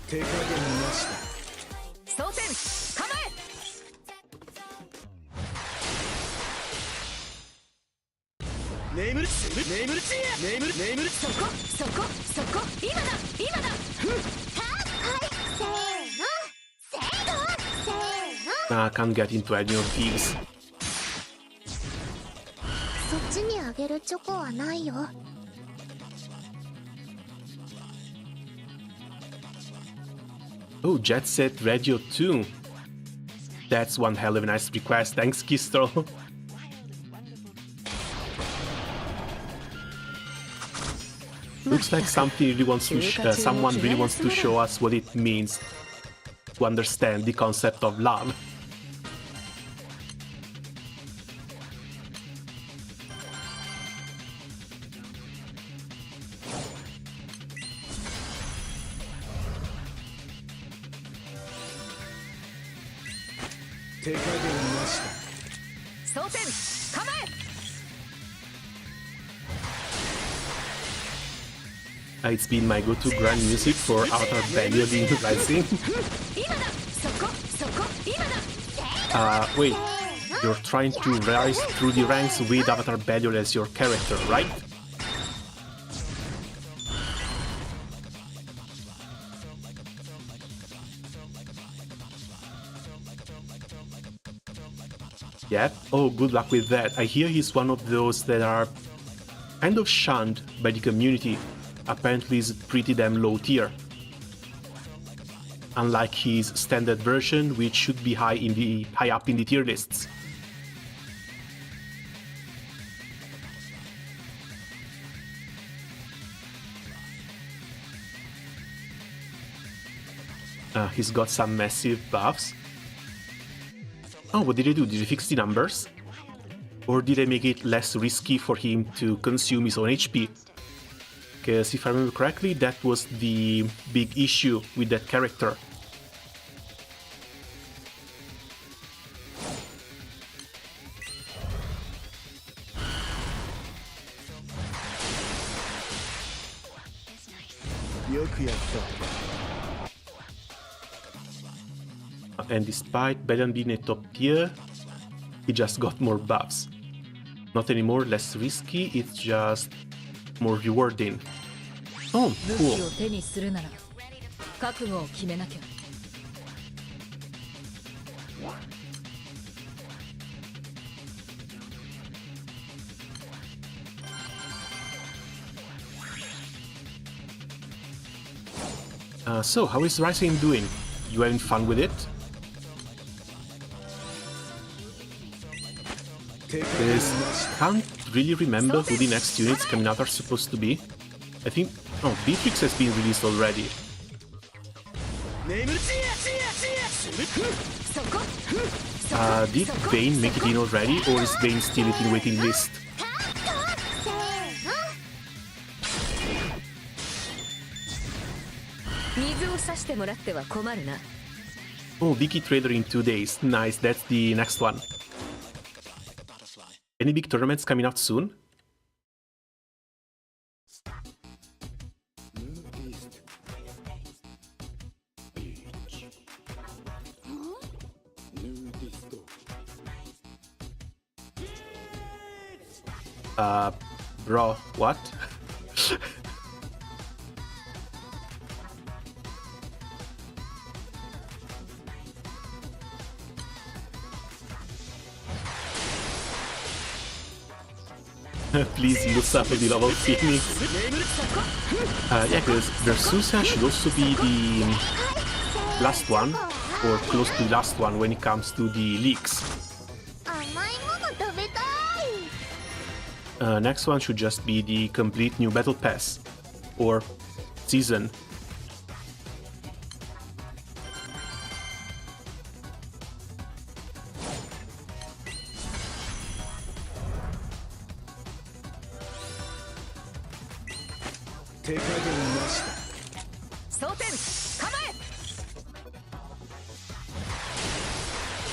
装填構えそこ今だI can't get into any of these. そっちにあげるチョコはないよ。Oh, Jet Set Radio 2. That's one hell of a nice request. Thanks, Kistro. Looks like something really wants to someone really wants to show us what it means to understand the concept of love. It's been my go-to grind music for Outer Value Rising. Wait, you're trying to rise through the ranks with Avatar Value as your character, right? Yeah? Oh, good luck with that. I hear he's one of those that are kind of shunned by the community. Apparently he's pretty damn low tier. Unlike his standard version, which should be high up in the tier lists. He's got some massive buffs. Oh, what did they do? Did they fix the numbers? Or did they make it less risky for him to consume his own HP? Because if I remember correctly, that was the big issue with that character. And despite Belen being a top tier, he just got more buffs. Not anymore less risky, it's just more rewarding. Oh, cool. So, how is Rising doing? You having fun with it? Because can't really remember who the next units coming out are supposed to be. I think... oh, Beatrix has been released already. Did Vayne make it in already, or is Vayne still in waiting list? Oh, Wiki Trader in 2 days. Nice, that's the next one. Any big tournaments coming out soon? Bro, what? Please use up the level Phoenix. Yeah, because Versusa should also be the last one, or close to the last one when it comes to the leaks. Next one should just be the complete new battle pass, or season.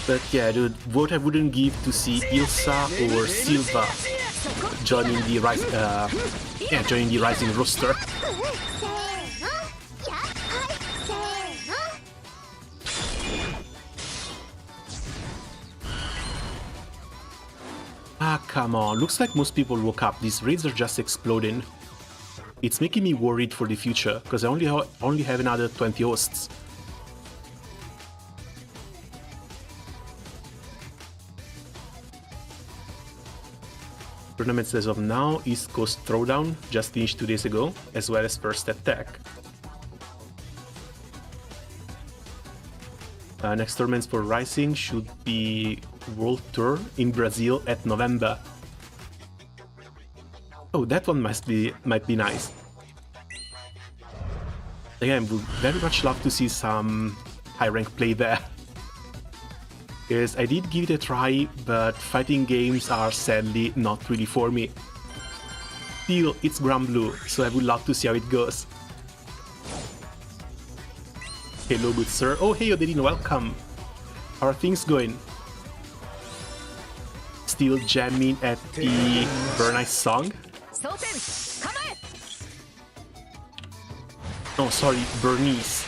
But yeah, dude, what I wouldn't give to see Ilsa or Silva joining the Rising roster. come on. Looks like most people woke up. These raids are just exploding. It's making me worried for the future, because I only have another 20 hosts. Tournaments as of now, East Coast Throwdown, just finished 2 days ago, as well as First Attack. Next tournaments for Rising should be World Tour in Brazil at November. Oh, that one might be nice. Again, would very much love to see some high rank play there. Because I did give it a try, but fighting games are sadly not really for me. Still, it's Granblue, so I would love to see how it goes. Hello, good sir. Oh, hey, Odin, welcome. How are things going? Still jamming at the Burnice song? Oh, sorry, Bernice.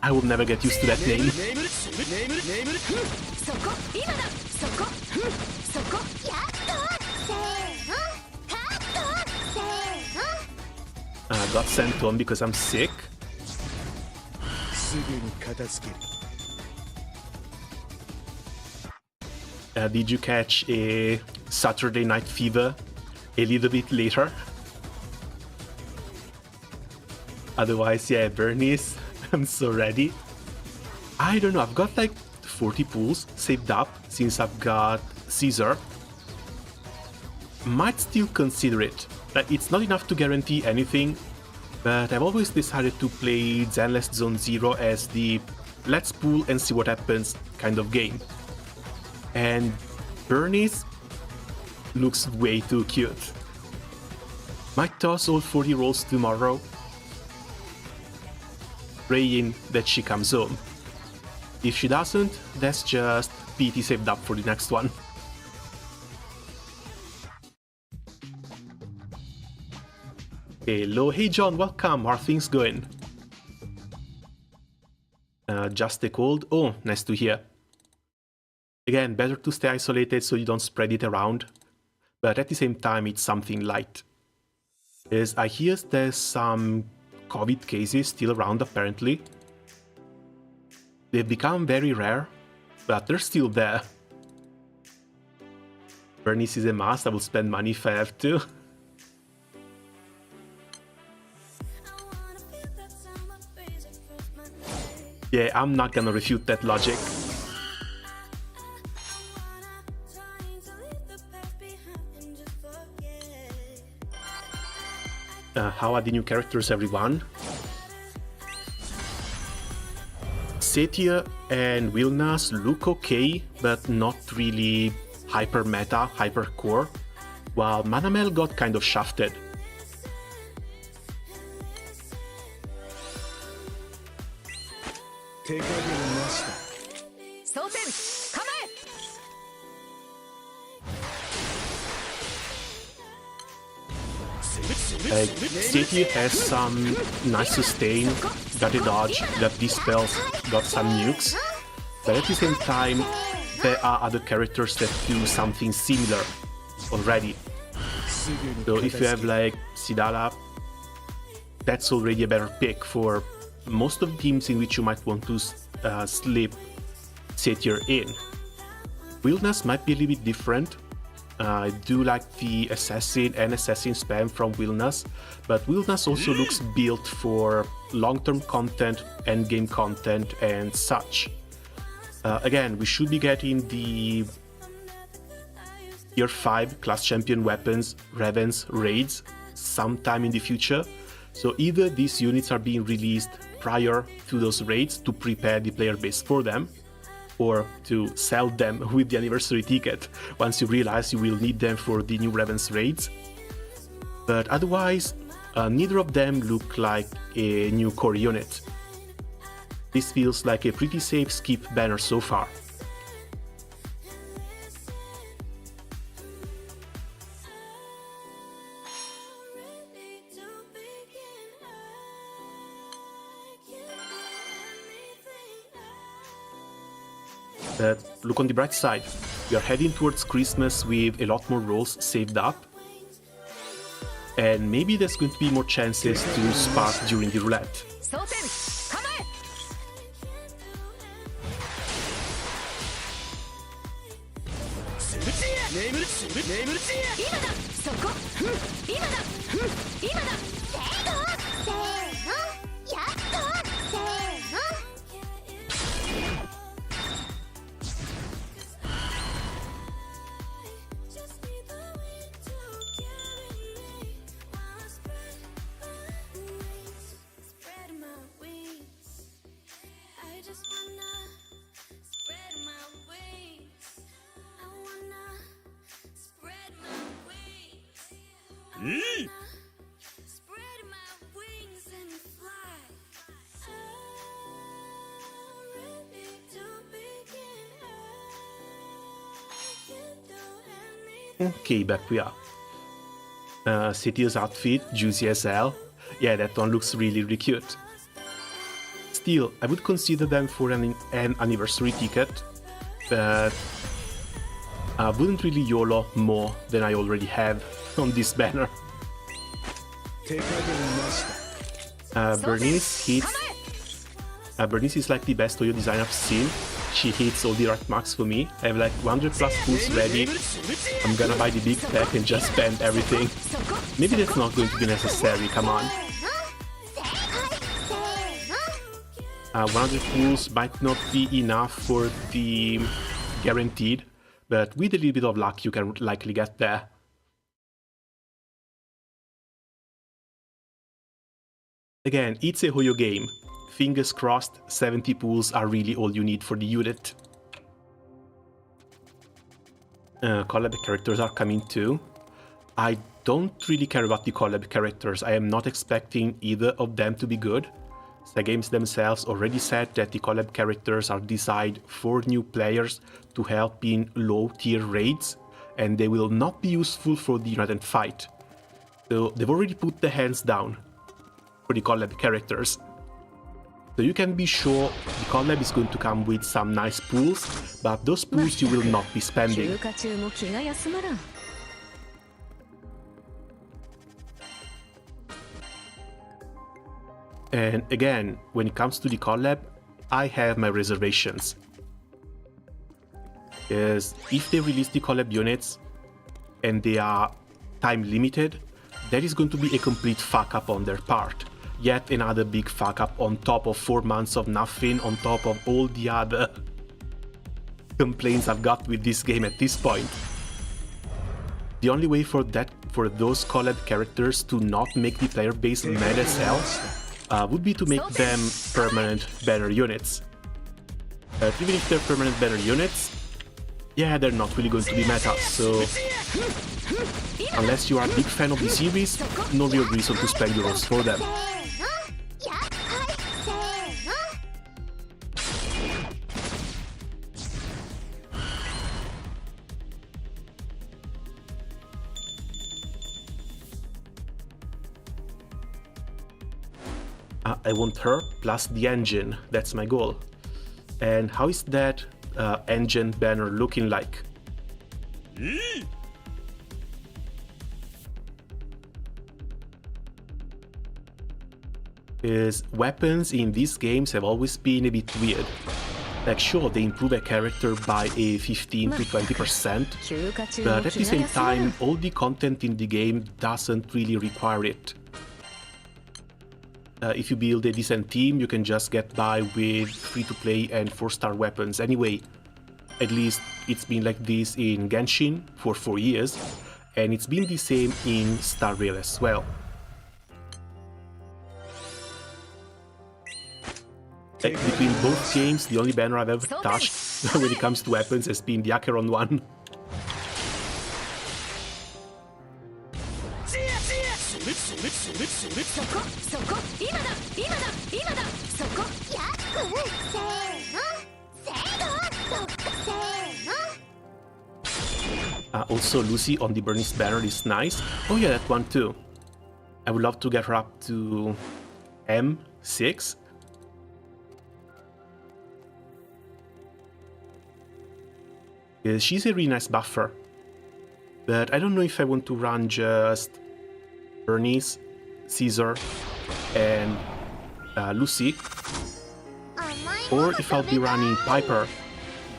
I will never get used to that name. I got sent home because I'm sick. Did you catch a Saturday Night Fever a little bit later? Otherwise, yeah, Bernice, I'm so ready. I don't know, I've got like 40 pools saved up since I've got Caesar. Might still consider it. Like, it's not enough to guarantee anything, but I've always decided to play Zenless Zone Zero as the let's pool and see what happens kind of game. And Bernice looks way too cute. Might toss all 40 rolls tomorrow, praying that she comes home. If she doesn't, that's just PT saved up for the next one. Hello, hey John, welcome, how are things going? Just a cold? Oh, nice to hear. Again, better to stay isolated so you don't spread it around, but at the same time it's something light. As I hear there's some COVID cases still around apparently. They've become very rare, but they're still there. Bernice is a must, I will spend money if I have to. Yeah, I'm not gonna refute that logic. How are the new characters, everyone? Satyr and Wilnas look okay, but not really hyper meta, hyper core, while Manamel got kind of shafted. Satyr has some nice sustain, got a dodge, got these spells, got some nukes, but at the same time there are other characters that do something similar already. So if you have like Sidala, that's already a better pick for most of the teams in which you might want to slip Satyr in. Wilnas might be a little bit different. I do like the Assassin and Assassin spam from Wilnas, but Wilnas also looks built for long-term content, endgame content and such. Again, we should be getting the Tier 5 class champion weapons, Ravens raids sometime in the future, so either these units are being released prior to those raids to prepare the player base for them, or to sell them with the anniversary ticket once you realize you will need them for the new Ravens raids. But otherwise, neither of them look like a new core unit. This feels like a pretty safe skip banner so far. But look on the bright side. We are heading towards Christmas with a lot more rolls saved up. And maybe there's going to be more chances to spark during the roulette. 装填構え 今だそこふん今だふん今だせーのやっとせーの Okay, back we are. Satyr's outfit, juicy as hell. Yeah, that one looks really, really cute. Still, I would consider them for an anniversary ticket, but I wouldn't really YOLO more than I already have on this banner. Bernice hits. Bernice is like the best Toyo design I've seen. She hits all the right marks for me. I have like 100 plus pulls ready. I'm gonna buy the big pack and just spend everything. Maybe that's not going to be necessary, come on. 100 pulls might not be enough for the guaranteed, but with a little bit of luck you can likely get there. Again, it's a Hoyo game. Fingers crossed, 70 pulls are really all you need for the unit. Collab characters are coming too. I don't really care about the collab characters. I am not expecting either of them to be good. The games themselves already said that the collab characters are designed for new players to help in low tier raids, and they will not be useful for the United fight. So they've already put their hands down for the collab characters. So you can be sure the collab is going to come with some nice pools, but those pools you will not be spending. 休暇中も気が休まらん And again, when it comes to the collab, I have my reservations. Because if they release the collab units and they are time limited, that is going to be a complete fuck up on their part. Yet another big fuck up on top of 4 months of nothing, on top of all the other complaints I've got with this game at this point. The only way for those collab characters to not make the player base mad as hell would be to make them permanent banner units. But even if they're permanent banner units, yeah, they're not really going to be meta, so unless you are a big fan of the series, no real reason to spend euros for them. I want her plus the engine, that's my goal. And how is that engine banner looking like? Because weapons in these games have always been a bit weird. Like sure, they improve a character by a 15 to 20%, but at the same time, all the content in the game doesn't really require it. If you build a decent team, you can just get by with free-to-play and 4-star weapons anyway. At least it's been like this in Genshin for 4 years, and it's been the same in Star Rail as well. Between both games, the only banner I've ever touched when it comes to weapons has been the Acheron one. Also, Lucy on the Bernice banner is nice. Oh yeah, that one too. I would love to get her up to M6. She's a really nice buffer. But I don't know if I want to run just Bernice, Caesar, and Lucy, or if I'll be running Piper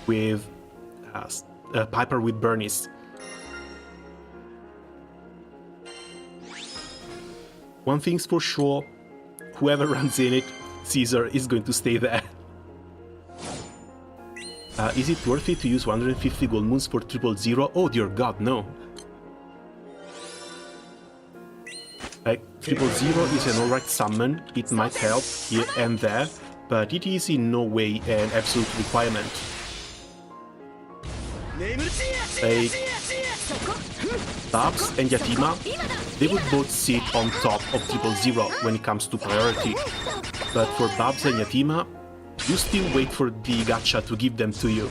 with Bernice. One thing's for sure, whoever runs in it, Caesar is going to stay there. Is it worth it to use 150 gold moons for 000? Oh dear god, no. Like, 000 is an alright summon, it might help here and there, but it is in no way an absolute requirement. Like, Babs and Yatima, they would both sit on top of 000 when it comes to priority. But for Babs and Yatima, you still wait for the gacha to give them to you.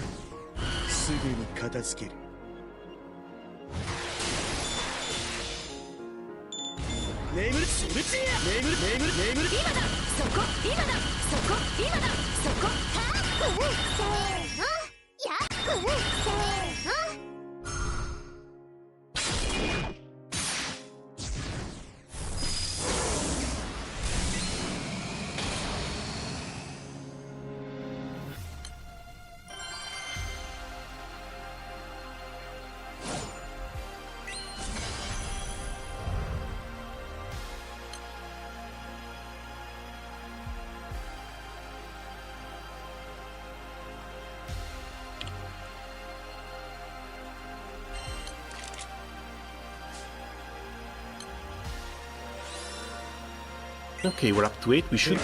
Okay, we're up to 8. We should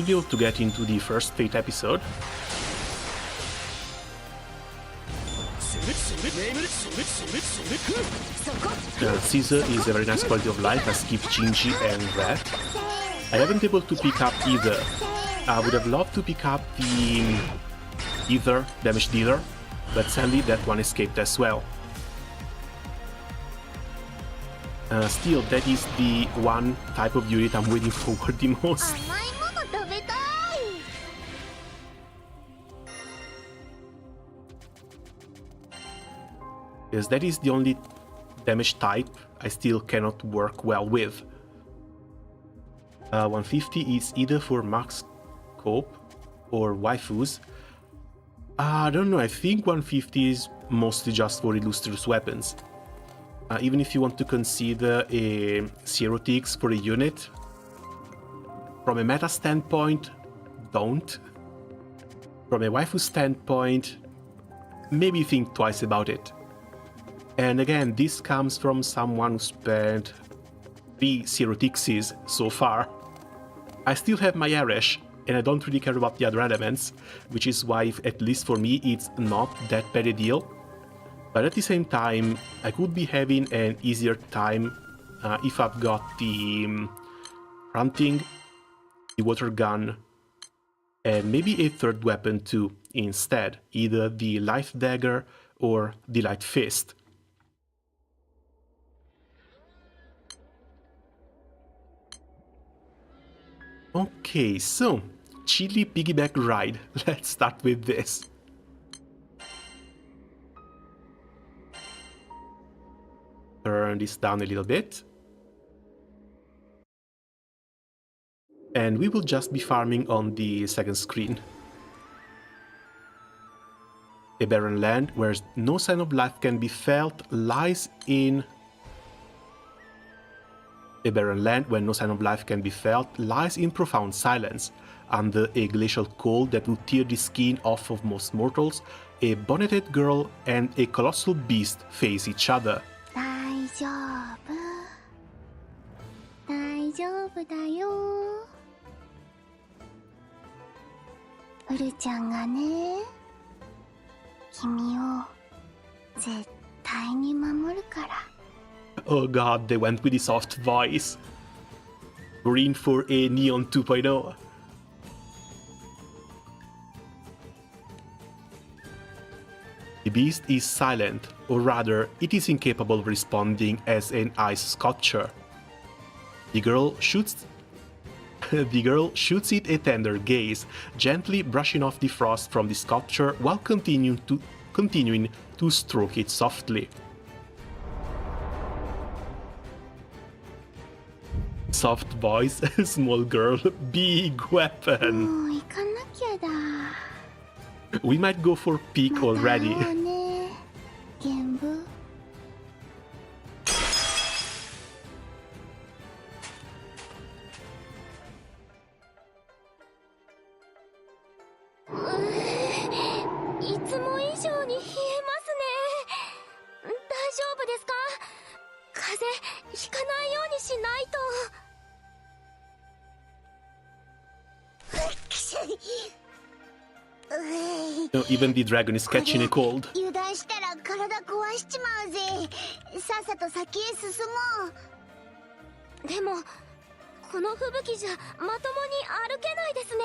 be able to get into the first Fate episode. Caesar is a very nice quality of life, as Skip, Shinji and Rat. I haven't been able to pick up either. I would have loved to pick up the Ether, Damage Dealer, but sadly that one escaped as well. Still, that is the one type of unit I'm waiting forward the most. Yes, that is the only damage type I still cannot work well with. 150 is either for max scope or waifus. I don't know, I think 150 is mostly just for illustrious weapons. Even if you want to consider a Zerotix for a unit, from a meta standpoint, don't. From a waifu standpoint, maybe think twice about it. And again, this comes from someone who spent 3 Zerotixes so far. I still have my Aresh, and I don't really care about the other elements, which is why, at least for me, it's not that bad a deal. But at the same time, I could be having an easier time if I've got the hunting, the water gun, and maybe a third weapon too instead, either the light dagger or the light fist. Okay, so Chili piggyback ride. Let's start with this. Turn this down a little bit. And we will just be farming on the second screen. A barren land where no sign of life can be felt lies in... A barren land where no sign of life can be felt lies in profound silence. Under a glacial cold that would tear the skin off of most mortals, a bonneted girl and a colossal beast face each other. 大丈夫だよ。ウルちゃんがね、君を絶対に守るから。Oh god, they went with the soft voice. We're in for a Neon 2.0. The beast is silent, or rather, it is incapable of responding as an ice sculpture. The girl shoots... The girl shoots it a tender gaze, gently brushing off the frost from the sculpture while continuing to stroke it softly. Soft voice, small girl, big weapon. もう行かなきゃだ。 We might go for peak また会お already. うね、ゲンブ。いつも以上に冷えますね。大丈夫ですか？風邪ひかないようにしないと。 No, even the dragon is catching a cold. 油断したら体壊しちまうぜ。さっさと先へ進もう。でもこの吹雪じゃまともに歩けないですね。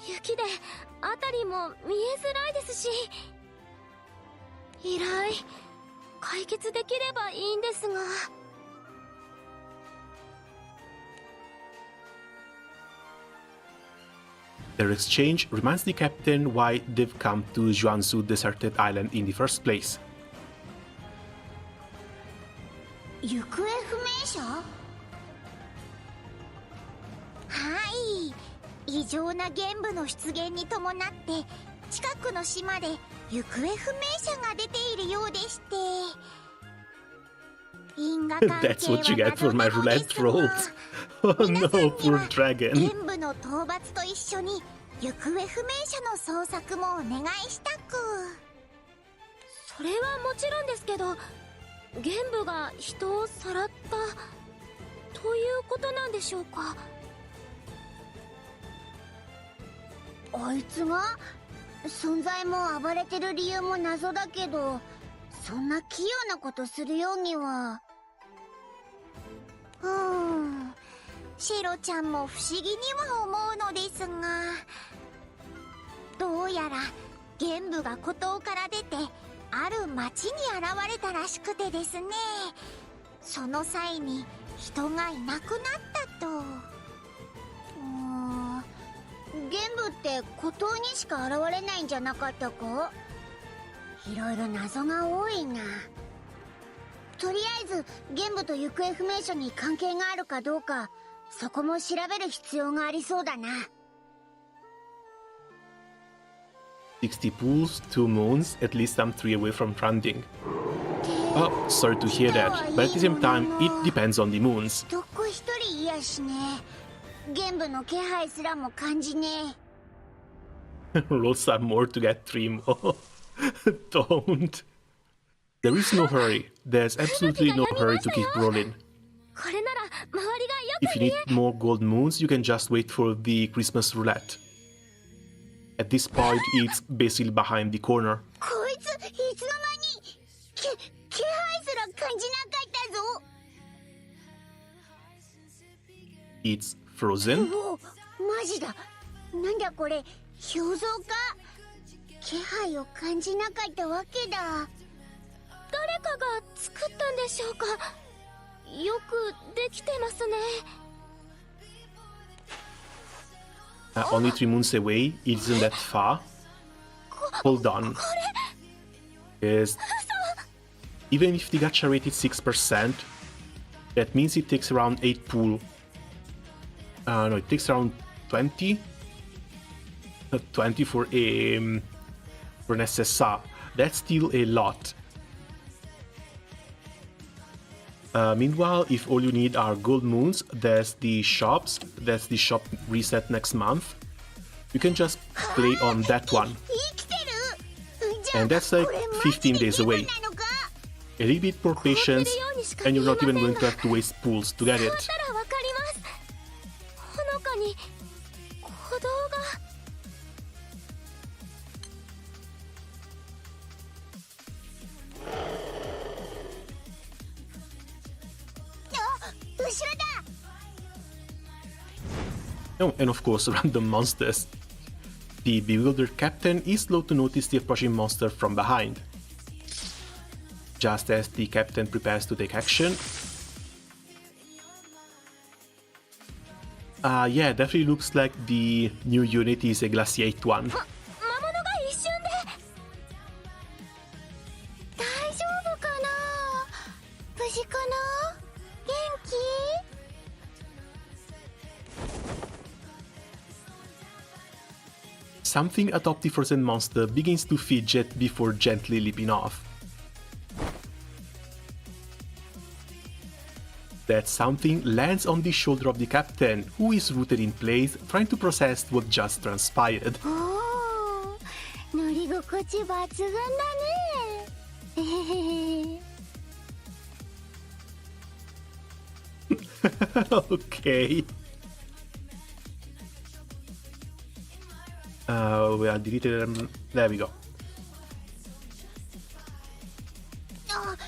雪で辺りも見えづらいですし。依頼解決できればいいんですが。 Their exchange reminds the captain why they've come to Zhuangzu deserted island in the first place. 行方不明者？はい。異常な玄武の出現に伴って近くの島で行方不明者が出ているようでして。因果関係は That's what you get for my roulette rolls. Oh no, poor dragon. 玄武の討伐と一緒に行方不明者の捜索もお願いしたく。それはもちろんですけど、玄武が人をさらったということなんでしょうか。あいつが存在も暴れてる理由も謎だけど、そんな器用なことするようには。シロちゃんも不思議には思うのですが、どうやら玄武が孤島から出てある町に現れたらしくてですね、その際に人がいなくなったと。玄武って孤島にしか現れないんじゃなかったか？いろいろ謎が多いな。とりあえず玄武と行方不明者に関係があるかどうか、そこも調べる必要がありそうだな。60 pools, 2 moons, at least I'm 3 away from trending. Oh, sorry to hear that, but at the same time, it depends on the moons. どっこ一人いやしね。玄武の気配すらも感じね。Roll some more to get 3 more. Don't. There is no hurry. There's absolutely no hurry to keep rolling. これなら周りがよ If you need more gold moons, you can just wait for the Christmas roulette. At this point, it's basically behind the corner. こいついつの間に気配すら感じなかったぞ。It's frozen. おお、マジだ。なんだこれ、表像か。気配を感じなかったわけだ。誰かが作ったんでしょうか。よくできてますね。Only 3 moons away, it isn't that far. Hold on. Yes. Even if the gacha rate is 6%, that means it takes around 8 pool. No, it takes around 20? 20 for an SSR. That's still a lot. Meanwhile, if all you need are gold moons, there's the shops. That's the shop reset next month. You can just play on that one. 生きてる。じゃあ And that's like これマジ15で days ゲブ away. なのか？ A little bit more patience, and you're not even going to have to waste pools to get だ it. ったらわかります。ほのかに鼓動が。後ろだ。 Oh, and of course, random monsters. The bewildered captain is slow to notice the approaching monster from behind. Just as the captain prepares to take action, Yeah, definitely looks like the new unit is a Glaciate one. 魔物が一瞬で。大丈夫かな？無事かな？元気？ Something atop the frozen monster begins to fidget before gently leaping off. That something lands on the shoulder of the captain, who is rooted in place, trying to process what just transpired. おー、乗り心地抜群だね。えへへ。 Okay. We are deleted them. There we go. あ、なんだ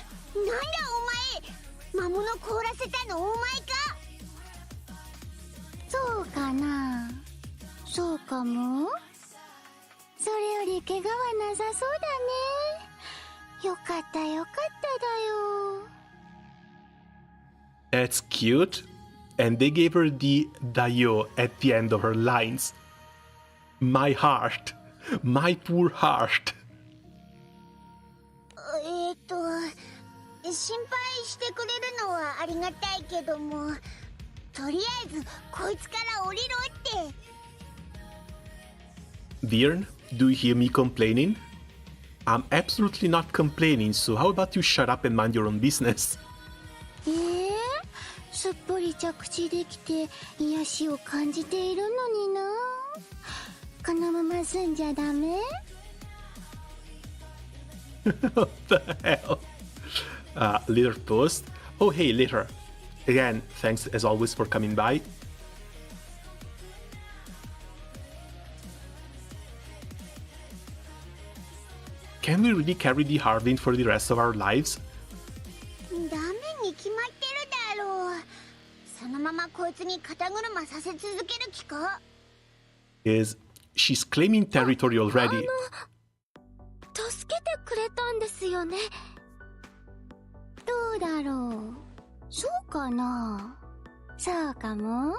お前。魔物凍らせたのお前か。そうかな。そうかも。それより怪我はなさそうだね。よかったよかっただよ。 That's cute. And they gave her the Dayo at the end of her lines. My heart. My poor heart. 心配してくれるのはありがたいけども、とりあえずこいつから降りろって。 Dear, do you hear me complaining? I'm absolutely not complaining, so how about you shut up and mind your own business? すっぽり着地できて癒しを感じているのにな。このまま済んじゃダメ？ What the hell? Litter post. Oh, hey, Litter. Again, thanks as always for coming by. Can we really carry the Harvin for the rest of our lives? ダメに決まってるだろう。そのままこいつに肩車させ続ける気か？ Is she's claiming territory already? 助けてくれたんですよね。どうだろう。そうかな。そうかも。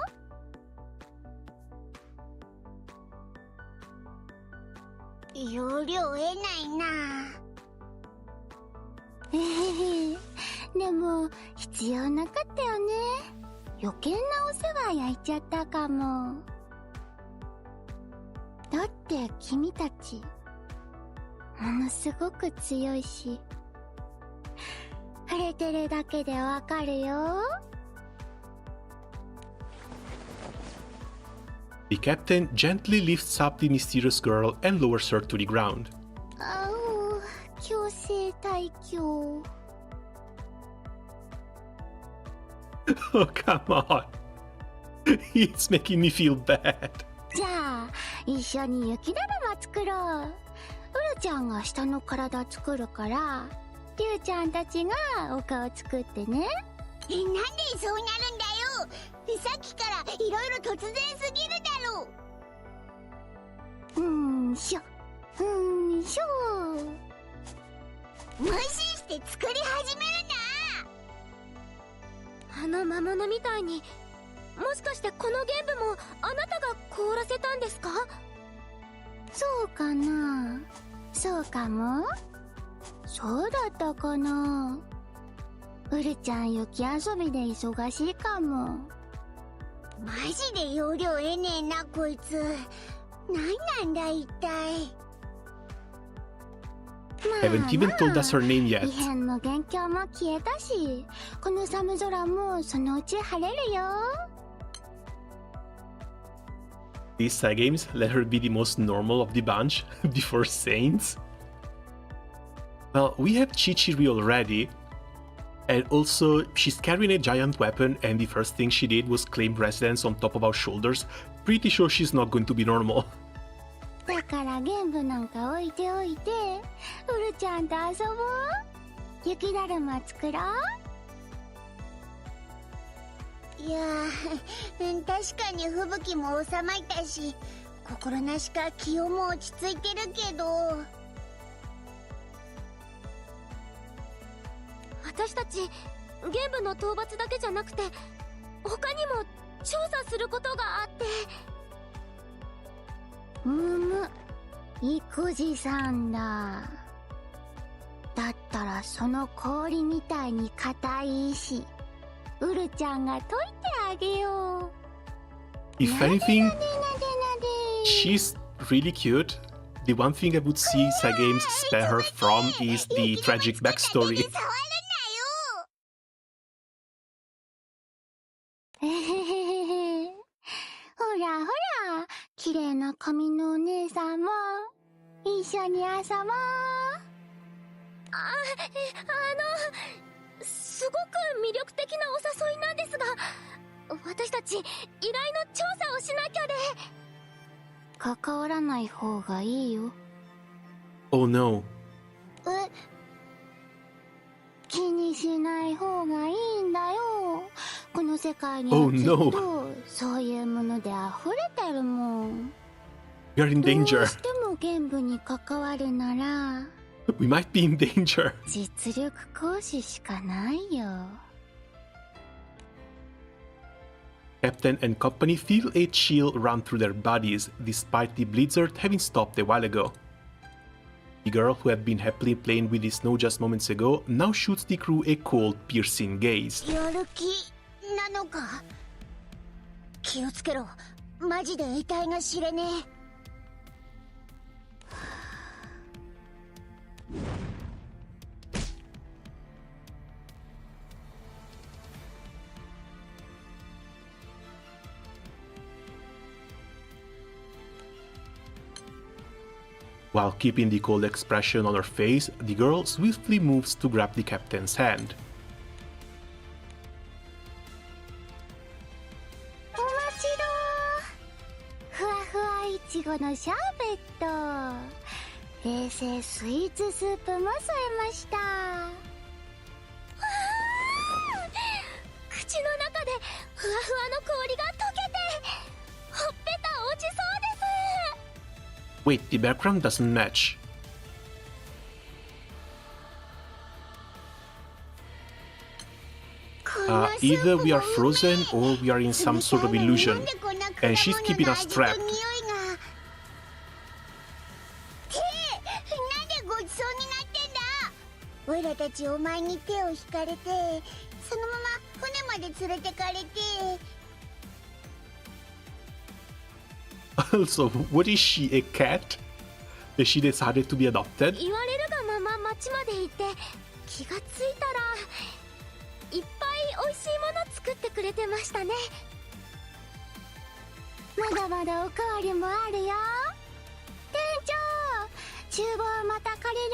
要領得ないな。でも必要なかったよね。余計なお世話焼いちゃったかも。だって君たちものすごく強いし、触れてるだけでわかるよ。 The captain gently lifts up the mysterious girl and lowers her to the ground. あう、強制退去。 Oh, come on. It's making me feel bad. じゃあ一緒に雪だるま作ろう。ウルちゃんが下の体作るから、リュウちゃんたちがお顔作ってね。なんでそうなるんだよ。さっきからいろいろ突然すぎるだろう。しょしょ。無視して作り始めるな。あの魔物みたいに、もしかしてこのゲームもあなたが凍らせたんですか？そうかな。そうかも。そうだったかな。ウルちゃん雪遊びで忙しいかも。マジで要領得ねえなこいつ。なんなんだ一体。Haven't even told us her name yet. 異変の元凶も消えたし、この寒空もそのうち晴れるよ。 These side games let her be the most normal of the bunch before Saints. Well, we have Chichiri already. And also, she's carrying a giant weapon, and the first thing she did was claim residence on top of our shoulders. Pretty sure she's not going to be normal. だからゲームなんか置いておいて、ウルちゃんと遊ぼう。雪だるま作ろう。いやー、確かに吹雪も収まったし、心なしか気温も落ち着いてるけど。私たちゲームの討伐だけじゃなくて他にも調査すすることがあって。育児さんだ。だったらその氷みたいに硬い石、ウルちゃんが解いてあげよう。 If anything, なでなでなで。 she's really cute. The one thing I would see Sagames spare her from is the tragic backstory. 触るなよ。えへへへへ。ほらほら、綺麗な髪のお姉さんも一緒に遊ぼう。すごく魅力的なお誘いなんですが、私たち依頼の調査をしなきゃで。関わらない方がいいよ。 Oh no. 気にしない方がいいんだよ。この世界には Oh きっ no. とそういうもので溢れてるもん。 We are in どう danger. してもゲームに関わるなら We might be in danger. 実力行使しかないよ。 Captain and company feel a chill run through their bodies, despite the blizzard having stopped a while ago. The girl who had been happily playing with the snow just moments ago now shoots the crew a cold, piercing gaze. やる気なのか。気をつけろ。マジで得体が知れねえ。 While keeping the cold expression on her face, the girl swiftly moves to grab the captain's hand. お待ちどー。ふわふわいちごのシャーベット、冷製スイーツスープも添えました。口の中でふわふわの氷が溶けて、ほっぺた落ちそうです。 Wait, the background doesn't match. Either we are frozen or we are in some sort of illusion, and she's keeping us trapped. なんでごちそうになってんだ。おいらたちお前に手を引かれて、そのまま船まで連れてかれて。 Also, what is she, a cat? That she decided to be adopted? 言われるがまま町まで行って、気がついたらいっぱい美味しいもの作ってくれてましたね。まだまだおかわりもあるよ。店長、厨房また借り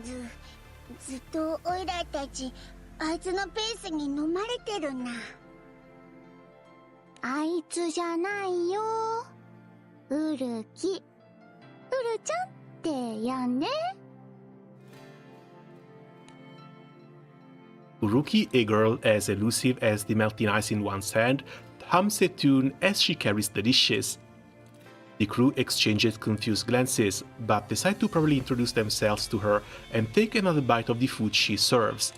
るね。ずっとオイラたちあいつのペースに飲まれてるな。あいつじゃないよ。ウルキ、ウルちゃんって呼んで。 Uruki, a girl as elusive as the melting ice in one's hand, hums a tune as she carries the dishes. The crew exchanges confused glances, but decide to properly introduce themselves to her and take another bite of the food she serves.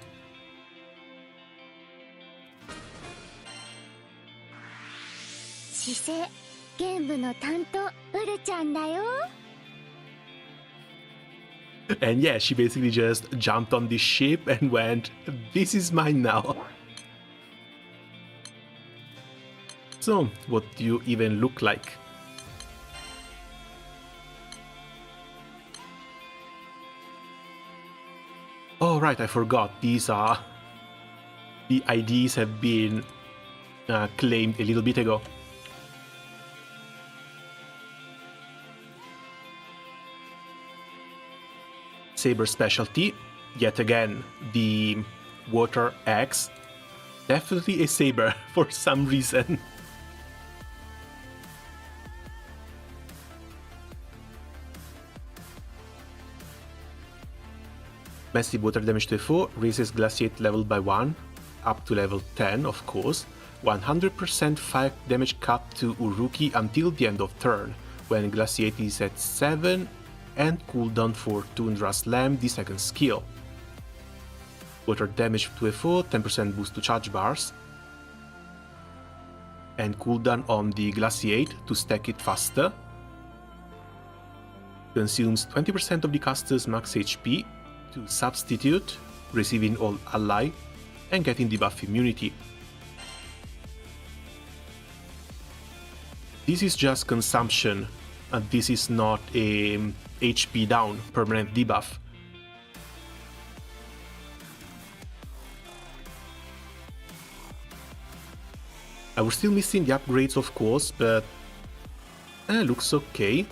姿勢、ゲームの担当、ウルちゃんだよ。 And yeah, she basically just jumped on this ship and went, "This is mine now." So, what do you even look like? Oh right, I forgot. These are... the IDs have been claimed a little bit ago. Saber specialty, yet again, the water axe. Definitely a saber for some reason. Massive water damage to a foe, raises Glaciate level by 1, up to level 10 of course, 100% fire damage cap to Uruki until the end of turn. When Glaciate is at 7, and cooldown for Tundra Slam, the second skill. Water damage to FO, 10% boost to charge bars, and cooldown on the Glaciate to stack it faster. Consumes 20% of the caster's max HP to substitute, receiving all ally, and getting debuff immunity. This is just consumption, and this is not a HP down permanent debuff. I was still missing the upgrades, of course, but looks okay.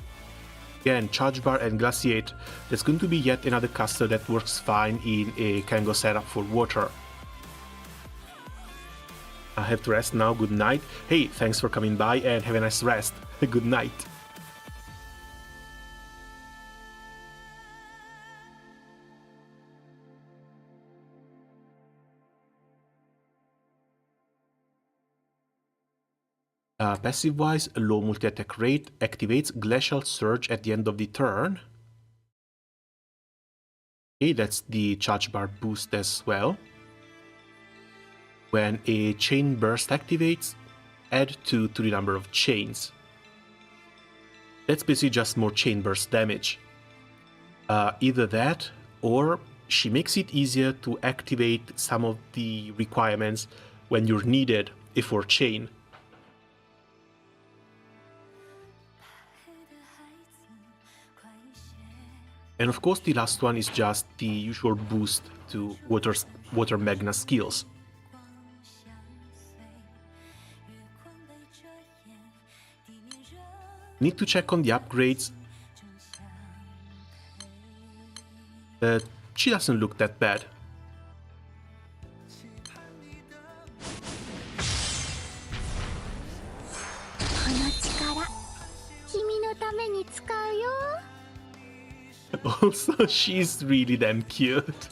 Again, Charge Bar and Glaciate, there's going to be yet another caster that works fine in a Kango setup for water. I have to rest now, good night. Hey, thanks for coming by and have a nice rest. Good night. Passive-wise, low multi-attack rate activates Glacial Surge at the end of the turn. Okay, that's the Charge Bar boost as well. When a Chain Burst activates, add 2 to the number of chains. That's basically just more Chain Burst damage. Either that, or she makes it easier to activate some of the requirements when you're needed for Chain. And of course the last one is just the usual boost to Water Magna skills. Need to check on the upgrades. She doesn't look that bad. Also, she's really damn cute.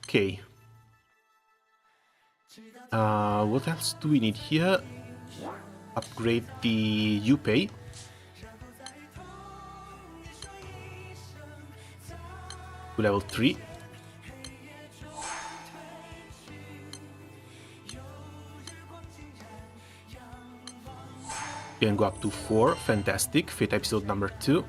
Okay. What else do we need here? Upgrade the Yupei. To level 3. You can go up to 4. Fantastic. Fate episode number 2.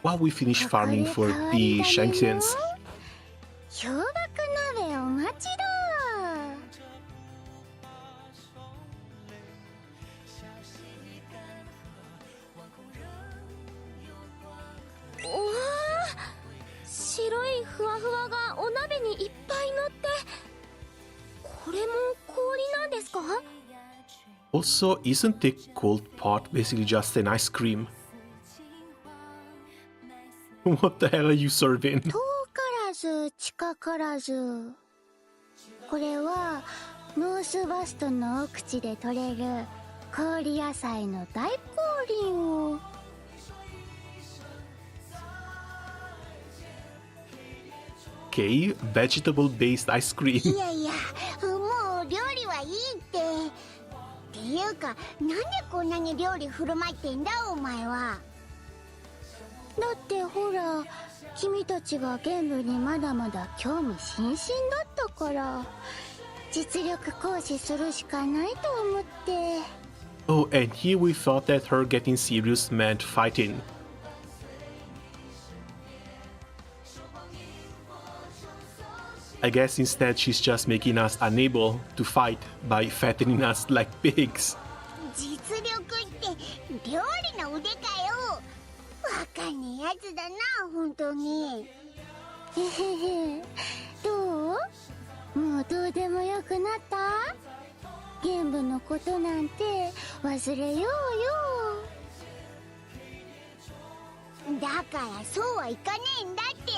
While we finish farming for the Shanxians. Also, isn't a cold pot basically just an ice cream? What the hell are you serving? 遠からず近からず。これはノースバストの奥地で採れる氷野菜の大降臨を。Okay, vegetable-based ice cream. いやいや、もう料理はいいって。っていうか、なんでこんなに料理振る舞ってんだお前は。だってほら、君たちがゲームにまだまだ興味津々だったから、実力行使するしかないと思って。Oh, and here we thought that her getting serious meant fighting. I guess instead she's just making us unable to fight by fattening us like pigs. 実力って料理の腕かよ。わかんねえやつだな、本当に。へへへ、どう？もうどうでもよくなった？ゲームのことなんて忘れようよ。だからそうはいかねえんだって。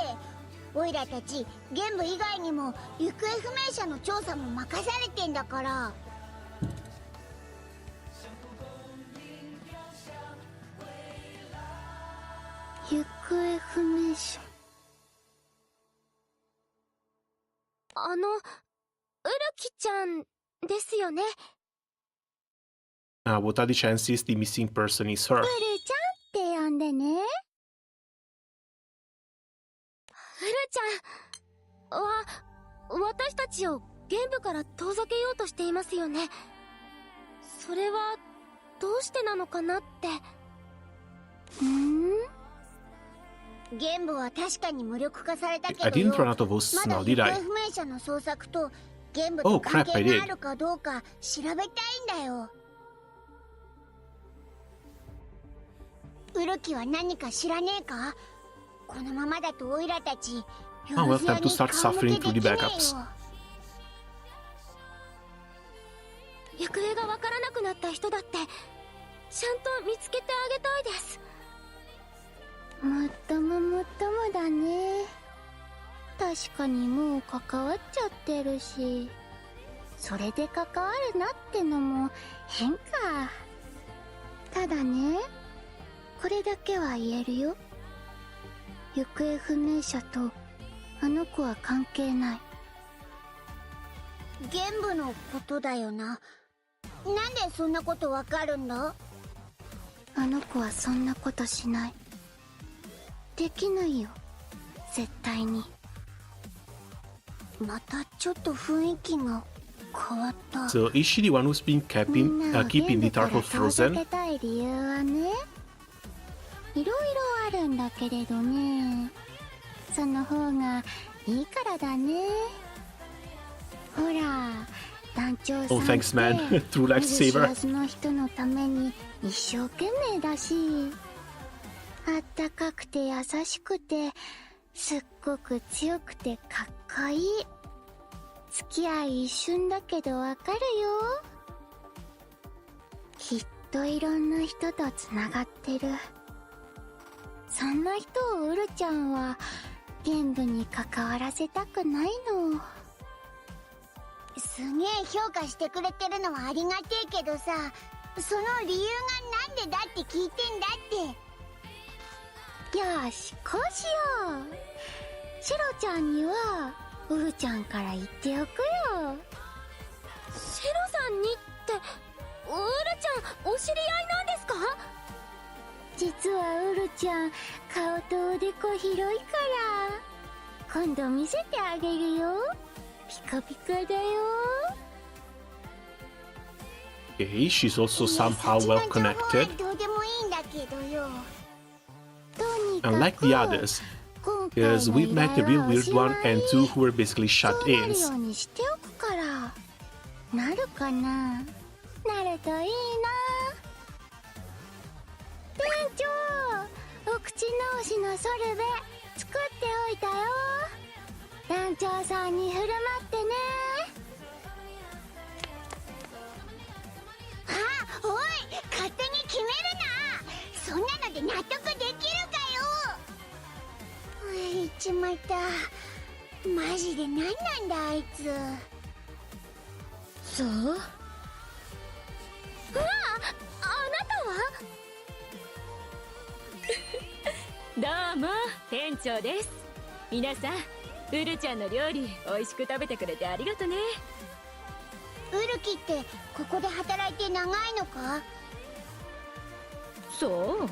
オイラたちゲーム以外にも行方不明者の調査も任されてんだから。行方不明者。ウルキちゃんですよね。What are the chances the missing person is her? ウルちゃんって呼んでね。ウルちゃんは、私たちをゲームから遠ざけようとしていますよね。それは、どうしてなのかなって。ゲームは確かに無力化されたけ I どよ、 didn't run out of hosts まだ now, 行 did 方 I? 不明者の捜索とゲーム Oh, と関 crap, I 係 did. があるかどうか調べたいんだよ。ウルキは何か知らねえか？このままだとオイラたち Oh, well, time to start suffering through the backups. 行方がわからなくなった人だって、ちゃんと見つけてあげたいです。もっとももっともだね。確かにもう関わっちゃってるし、それで関わるなってのも変か。ただね、これだけは言えるよ。行方不明者とあの子は関係ない。ゲームのことだよな。なんでそんなことわかるんだ？あの子はそんなことしない。できないよ、絶対に。またちょっと雰囲気が変わった。 So is she the one who's been keeping the turtle frozen? 遠ざけたい理由はね、いろいろあるんだけれどね、その方がいいからだね。ほら、団長さんって Oh, thanks, man. True 見ず知 lifesaver. らずの人のために一生懸命だし、あったかくて優しくてすっごく強くてかっこいい。付き合い一瞬だけどわかるよ。きっといろんな人とつながってる。そんな人をウルちゃんはゲームに関わらせたくないの。すげえ評価してくれてるのはありがてえけどさ、その理由がなんでだって聞いてんだって。よし、こうしよう。シロちゃんにはウルちゃんから言っておくよ。シロさんにって、ウルちゃんお知り合いなんですか？実はウルちゃん顔とおでこ広いから、今度見せてあげるよ。ピカピカだよ。 Okay, she's also somehow well connected. どうでもいいんだけどよ。 Unlike the others, because we've met the real weird one and two who were basically そうなるよ shut-ins. うにしておくから。なるかな？なるといいな。店長、お口直しのソルベ作っておいたよ。団長さんに振る舞ってね。あ、おい、勝手に決めるな。そんなので納得できるかよ。言っちまった。マジで何なんだあいつ。そう？うわ、あなたは？どうも、店長です。皆さん、ウルちゃんの料理美味しく食べてくれてありがとね。ウルキってここで働いて長いのか？そう？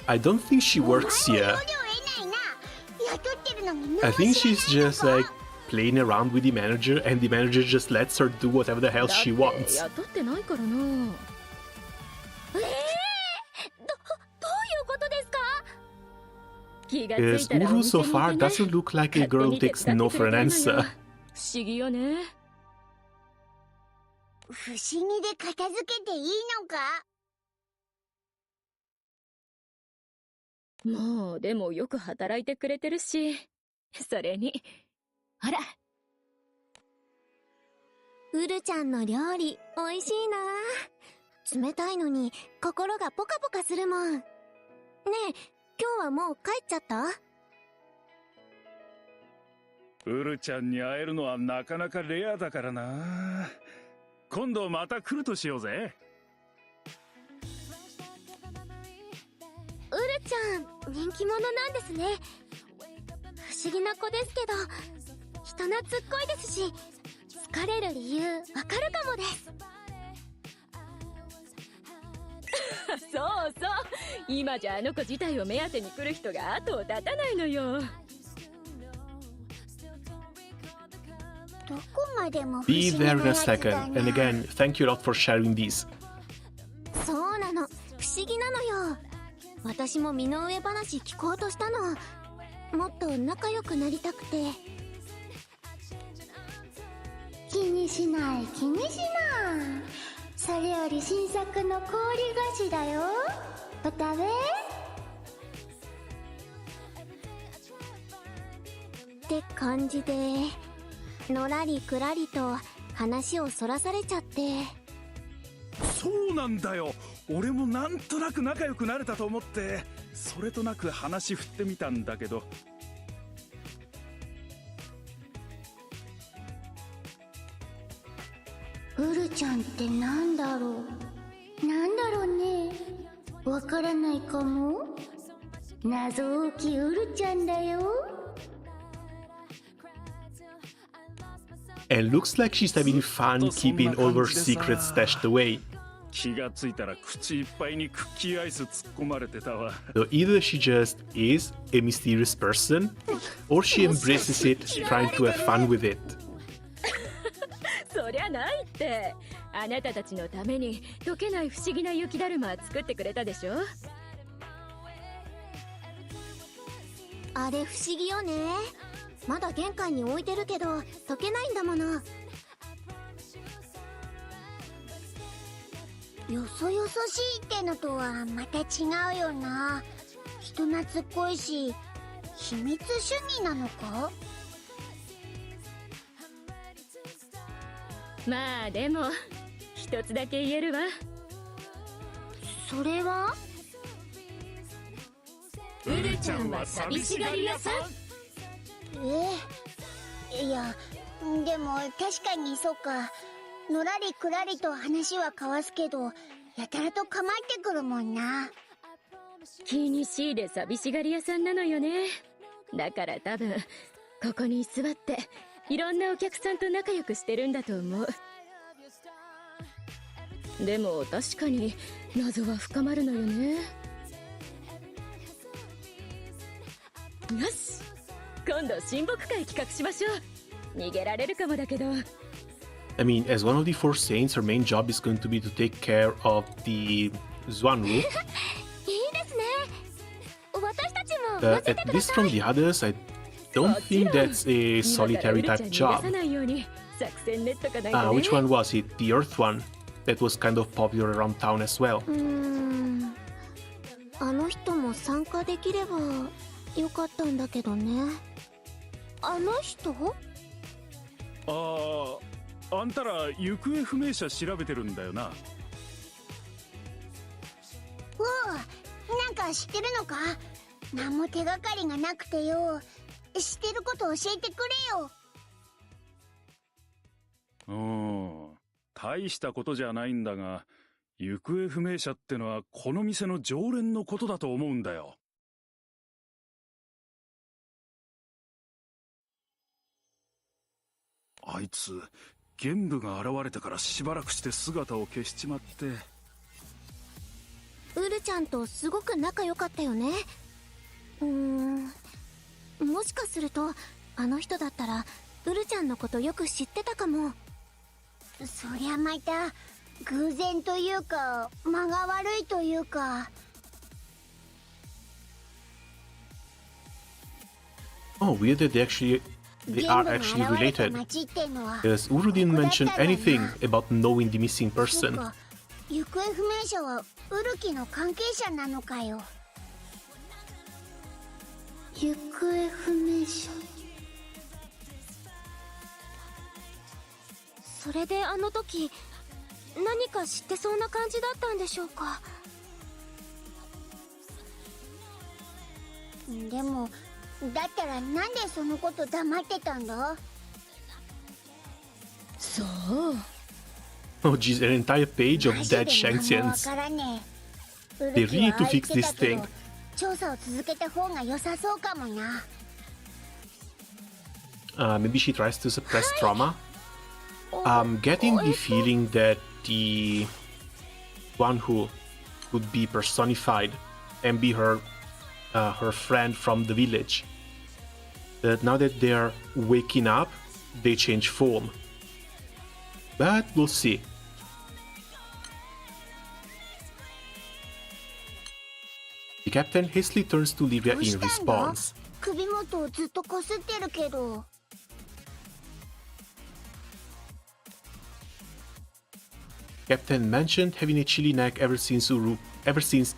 I don't think she works お前 here. も同僚得ないな。雇ってるのに I 何も think 知ら she's ないの just か？ like playing around with the manager, and the manager just lets her do whatever the hell だっ she て wants. 雇ってないからな。どういうことですか？気がつ Because いたらお Uru 店 so にい far てね。 doesn't look like a 勝手 girl に who 手 takes 伝 no ってく for れ an てるのよ。 answer. 不思議よね。不思議で片付けていいのか？もうでもよく働いてくれてるし、それにほら、ウルちゃんの料理美味しいな。冷たいのに心がポカポカするもん。ねえ、今日はもう帰っちゃった？ウルちゃんに会えるのはなかなかレアだからな。今度また来るとしようぜ。ウルちゃん人気者なんですね。不思議な子ですけど人懐っこいですし、好かれる理由わかるかもです。そうそう、今じゃあの子自体を目当てに来る人が後を絶たないのよ。どこまでも不思 Be 議 there な in a やつだ second, and な。 again, thank you a lot for sharing these. そうなの、不思議なのよ。私も身の上話聞こうとしたの。もっと仲良くなりたくて。気にしない気にしない。それより新作の氷菓子だよ。お食べ。って感じでのらりくらりと話をそらされちゃって。そうなんだよ。俺もなんとなく仲良くなれたと思ってそれとなく話振ってみたんだけど。ウルちゃんってなんだろう。なんだろうね。わからないかも。謎多きウルちゃんだよ。And looks like she's having fun keeping all her secrets stashed away. 気がついたら口いっぱいにクッキーアイス突っ込まれてたわ。So either she just is a mysterious person, or she embraces it, trying to have fun with it. そりゃないって。あなたたちのために溶けない不思議な雪だるま作ってくれたでしょ。あれ不思議よね。まだ玄関に置いてるけど溶けないんだもの。よそよそしいってのとはまた違うよな。人懐っこいし秘密主義なのか。まあでも一つだけ言えるわ。それはウルちゃんは寂しがり屋さん。いやでも確かにそうか。のらりくらりと話は交わすけどやたらと構ってくるもんな。気にしいで寂しがり屋さんなのよね。だから多分ここに座っていろんなお客さんと仲良くしてるんだと思う。でも確かに謎は深まるのよね。よし、今度親睦会企画しましょう。逃げられるかもだけど。I mean, as one of the four saints, her main job is going to be to take care of the Zwanru. いいですね。私たちも混ぜて At くだ least さ from い。 the others, I don't think that's a solitary type job. Which one was it? The Earth one? That was kind of popular around town as well. あの人も参加できればよかったんだけどね。あの人？あんたら行方不明者調べてるんだよな。おう、なんか知ってるのか。何も手がかりがなくてよ。知ってること教えてくれよ。大したことじゃないんだが、行方不明者ってのはこの店の常連のことだと思うんだよ。あいつ玄武が現れてからしばらくして姿を消しちまって。ウルちゃんとすごく仲良かったよね。もしかするとあの人だったらウルちゃんのことよく知ってたかも。そりゃまた偶然というか間が悪いというか。Oh, weird that they are actually related. Because Uru didn't mention anything about knowing the missing person. 行方不明者はウルキの関係者なのかよ。行方不明者。それであの時何か知ってそうな感じだったんでしょうか。でもだったらなんでそのこと黙ってたんだ？そう。 Oh geez, an entire page of dead Shanxians. They really need to fix this thing. 調査を続けた方が良さそうかもな。Maybe she tries to suppress trauma. I'm getting the feeling that the one who would be personified and be her friend from the village. That now that they're waking up, they change form. But we'll see. The captain hastily turns to Livia in response. 首元をずっとこすってるけど。Captain mentioned having a chilly neck ever since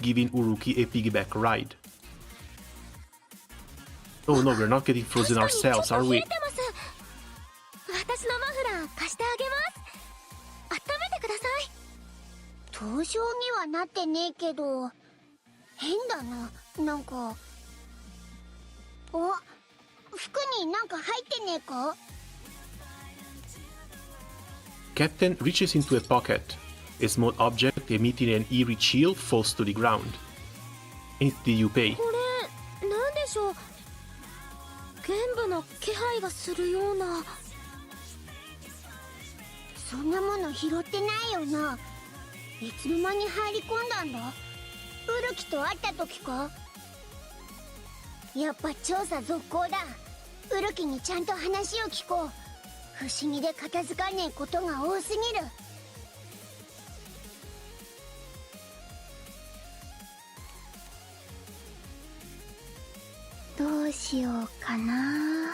giving Uruki a piggyback ride. Oh no, we're not getting frozen ourselves, are we? 私のマフラー貸してあげます。温めてください。凍傷にはなってねえけど変だな。なんか服になんか入ってねえか？ Captain reaches into a pocket. A small object emitting an eerie chill falls to the ground. It's the Yupei. これなんでしょう。玄武の気配がするような。そんなもの拾ってないよな。いつの間に入り込んだんだ？ウルキと会った時か？やっぱ調査続行だ。ウルキにちゃんと話を聞こう。不思議で片付かねえことが多すぎる。どうしようかな。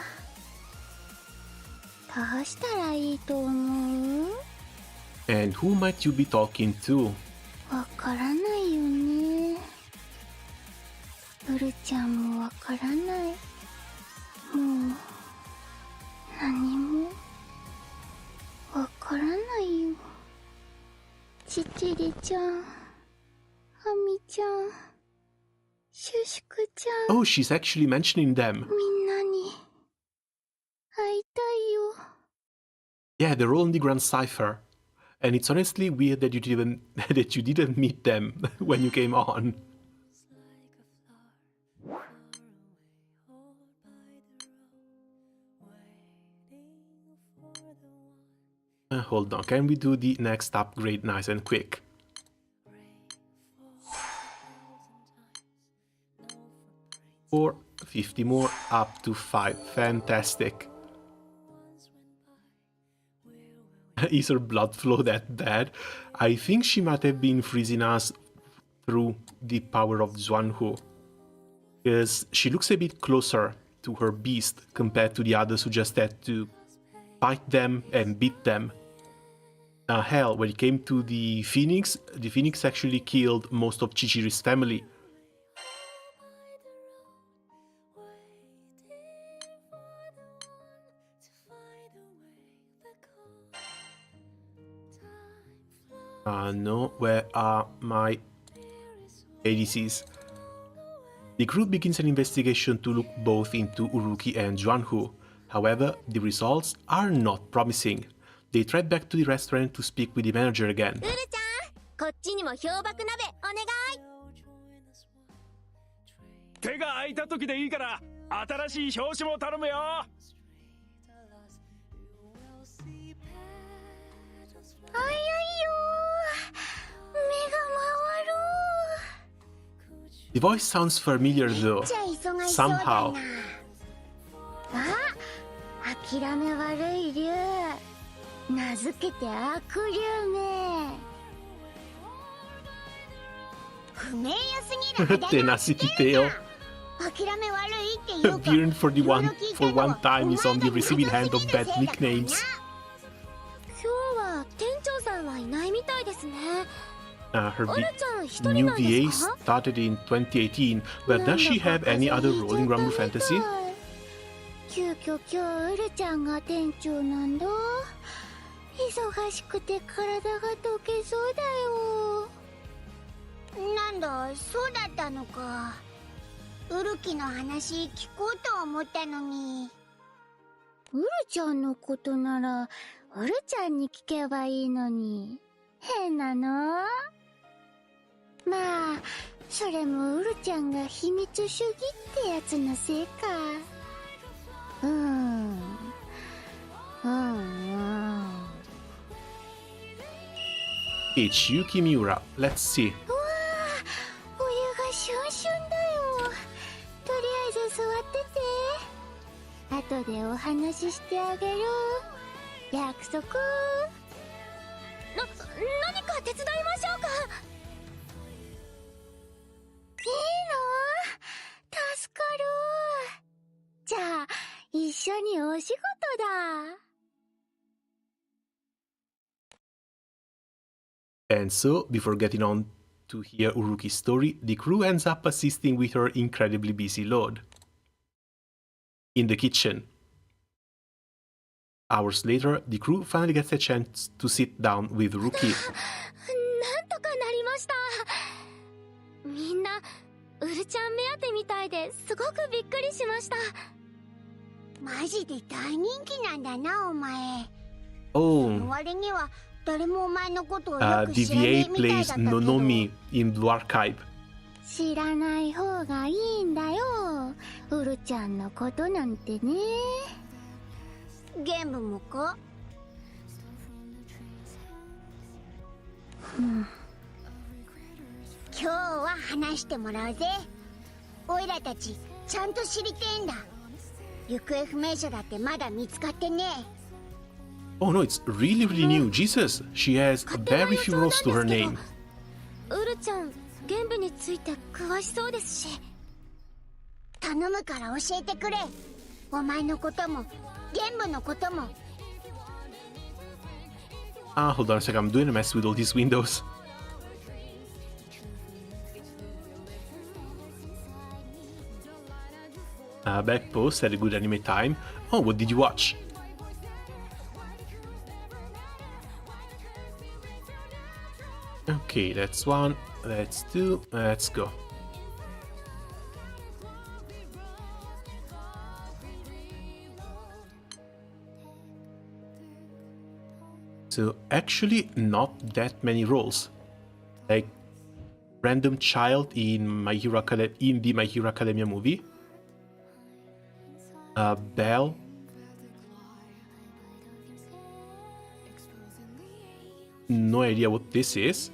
どうしたらいいと思う？ And who might you be talking to? わからないよね。ウルちゃんもわからない。もう何もわからないよ。ちちりちゃん、ハミちゃん、シュシュクちゃん、 Oh, she's actually mentioning them. みんなに会いたいよ。 Yeah, they're all in the Grand Cipher. And it's honestly weird that you didn't meet them when you came on. Hold on, can we do the next upgrade nice and quick? 50 more, up to 5. Fantastic. Is her blood flow that bad? I think she might have been freezing us through the power of Zhuanhu. Because she looks a bit closer to her beast compared to the others who just had to fight them and beat them. Hell, when it came to the Phoenix actually killed most of Chichiri's family. No, where are my ADCs? The group begins an investigation to look both into Uruki and Zhuanhu. However, the results are not promising. They tread back to the restaurant to speak with the manager again. ウルちゃん、こっちにも氷瀑鍋お願い。手が空いた時でいいから新しい表紙も頼むよ。早いよ。目が回る。 The voice sounds familiar though, じゃあ忙しそうだな。 somehow. あ、諦め悪い竜。名付けて悪竜め。不名誉すぎる。手なすぎてよ。諦め悪いっていうか。 Bjorn for one time is on the receiving hand of bad nicknames. 今日は店長さんはいないみたいですね。Her オルちゃん一人 new なんで VA すか？ started in 2018, but does she have any other role in Granblue Fantasy? 急遽今日ウルちゃんが店長なんだ。忙しくて体が溶けそうだよ。なんだ、そうだったのか。ウルキの話聞こうと思ったのに。ウルちゃんのことならウルちゃんに聞けばいいのに。変なの。まあそれもウルちゃんが秘密主義ってやつのせいか。It's Yuki Miura. Let's see. うわあ、お湯がシュンシュンだよ。とりあえず座ってて。後でお話ししてあげる。約束。何か手伝いましょうか。いいの？助かる。じゃあ一緒にお仕事だ。And so, before getting on to hear Uruki's story, the crew ends up assisting with her incredibly busy load. In the kitchen. Hours later, the crew finally gets a chance to sit down with Uruki. なんとかなりました。みんなウルちゃん目当てみたいですごくびっくりしました。マジで大人気なんだな、お前。Oh, 割には誰もお前のことをよく知らね DVA えみたいだ plays ったけど。 Nonomi in Blue Archive. 知らない方がいいんだよ、ウルちゃんのことなんてね。ゲームもか？今日は話してもらうぜ。おいらたちちゃんと知りてえんだ。行方不明者だってまだ見つかってねえ。 Oh no, it's really new. Jesus, she has very few roles to her name. ウルちゃんゲンブについて詳しそうですし。頼むから教えてくれ。お前のこともゲンブのことも。 Hold on a second, I'm doing a mess with all these windows. Back post, had a good anime time. Oh, what did you watch? Okay, that's one, that's two, let's go. So actually not that many roles. Like random child in My Hero in the My Hero Academia movie. Belle. No idea what this is.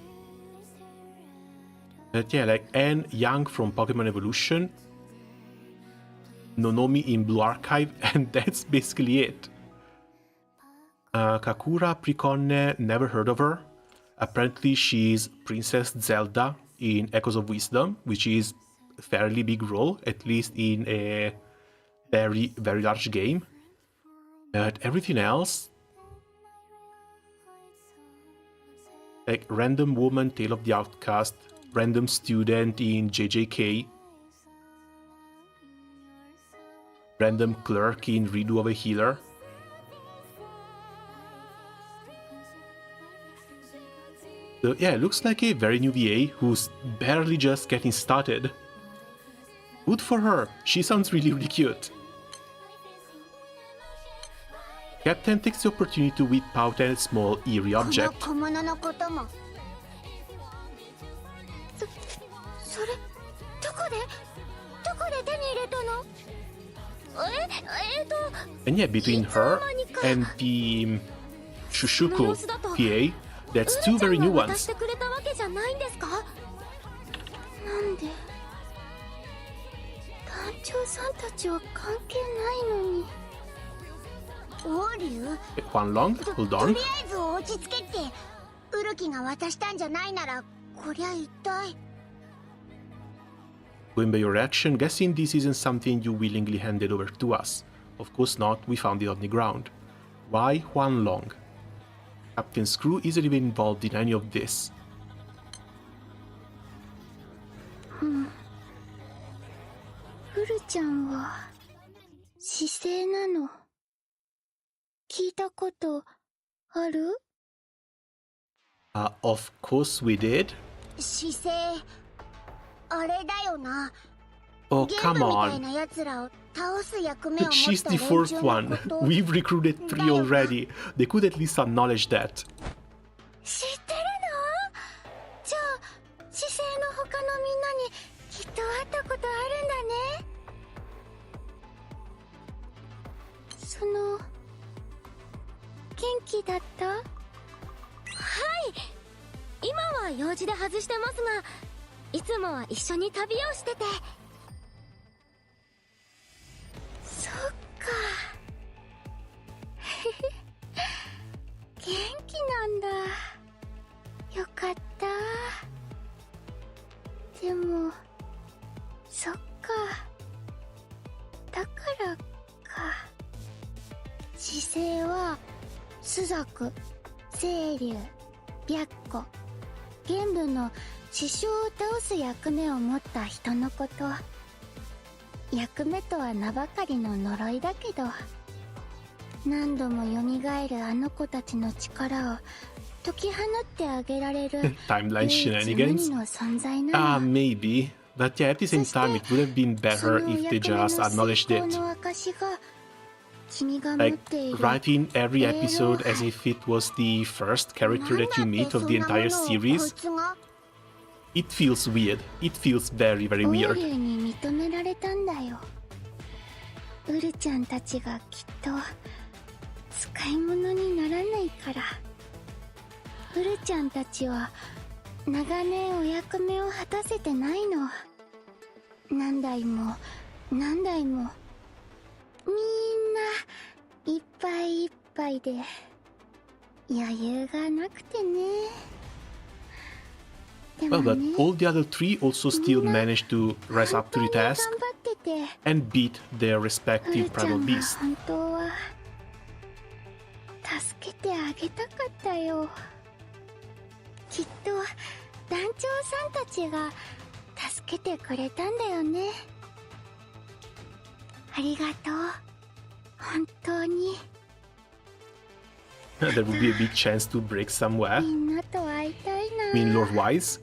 But yeah, like Anne Young from Pokemon Evolution. Nonomi in Blue Archive, and that's basically it. Kakura Prikonne, never heard of her. Apparently she's Princess Zelda in Echoes of Wisdom, which is a fairly big role, at least in a very large game. But everything else, like random woman, Tale of the Outcast, random student in JJK, random clerk in Redo of a Healer. So yeah, it looks like a very new VA who's barely just getting started. Good for her, she sounds really cute. Captain takes the opportunity to whip out a small eerie この object. 小物のことも。それどこで手に入れたの？And yeah, between her and the Shushuko PA, that's two very new 渡 ones. してくれたわけじゃないんですか？なんで団長さんたちは関係ないのに。オウリュウ、 Juan Long, と hold り on. あえず落ち着けって。ウルキが渡したんじゃないならこりゃ一体。 Going by your reaction, guessing this isn't something you willingly handed over to us. Of course not, we found it on the ground. Why Juan Long? Captain's crew isn't even involved in any of this. ウルちゃんは姿勢なの。聞いたことある？ Of course we did. 姿勢あれだよな。Oh, ゲー come ムみたい on. な奴らを倒す役目を But 持 she's った the 連 fourth 中の one. こと We've recruited 3 already. They could at least acknowledge that. 知ってるの？じゃあ姿勢の他のみんなにきっと会ったことあるんだね。その元気だった？はい、今は用事で外してますが、いつもは一緒に旅をしてて。そっか元気なんだ。よかった。でもそっか、だからか。姿勢は朱雀、青龍、白虎、玄武の師匠を倒す役目を持った人のこと。役目とは名ばかりの呪いだけど、何度も蘇るあの子たちの力を解き放ってあげられる Timeline 唯一無 shenanigans? 二の存在なの。 Maybe. But yeah, at the same time, it would have been そ better の if they 役目の just 成 acknowledged 功 it. の証が君が持 Like, っている write in every episode as if it was the first character that you meet of the entire こい series. つが It feels weird. It feels very, very オー weird. リュウに認められたんだよ。ウルちゃんたちがきっと使い物にならないから。ウルちゃんたちは長年お役目を果たせてないの。何代も何代もみんないっぱいいっぱいで余裕がなくてね。でも Well, but ね、 all the other 3 also still managed to rise up to the 本当に頑 task 張ってて、 and beat their ウ respective ルちゃ primal んが beasts. 本当は助けてあげたかったよ。きっと団長さんたちが助けてくれたんだよね。ありがとう、本当に。 There would be a big chance to break somewhere. みんなと会いたいな。 I mean, Lord Wise.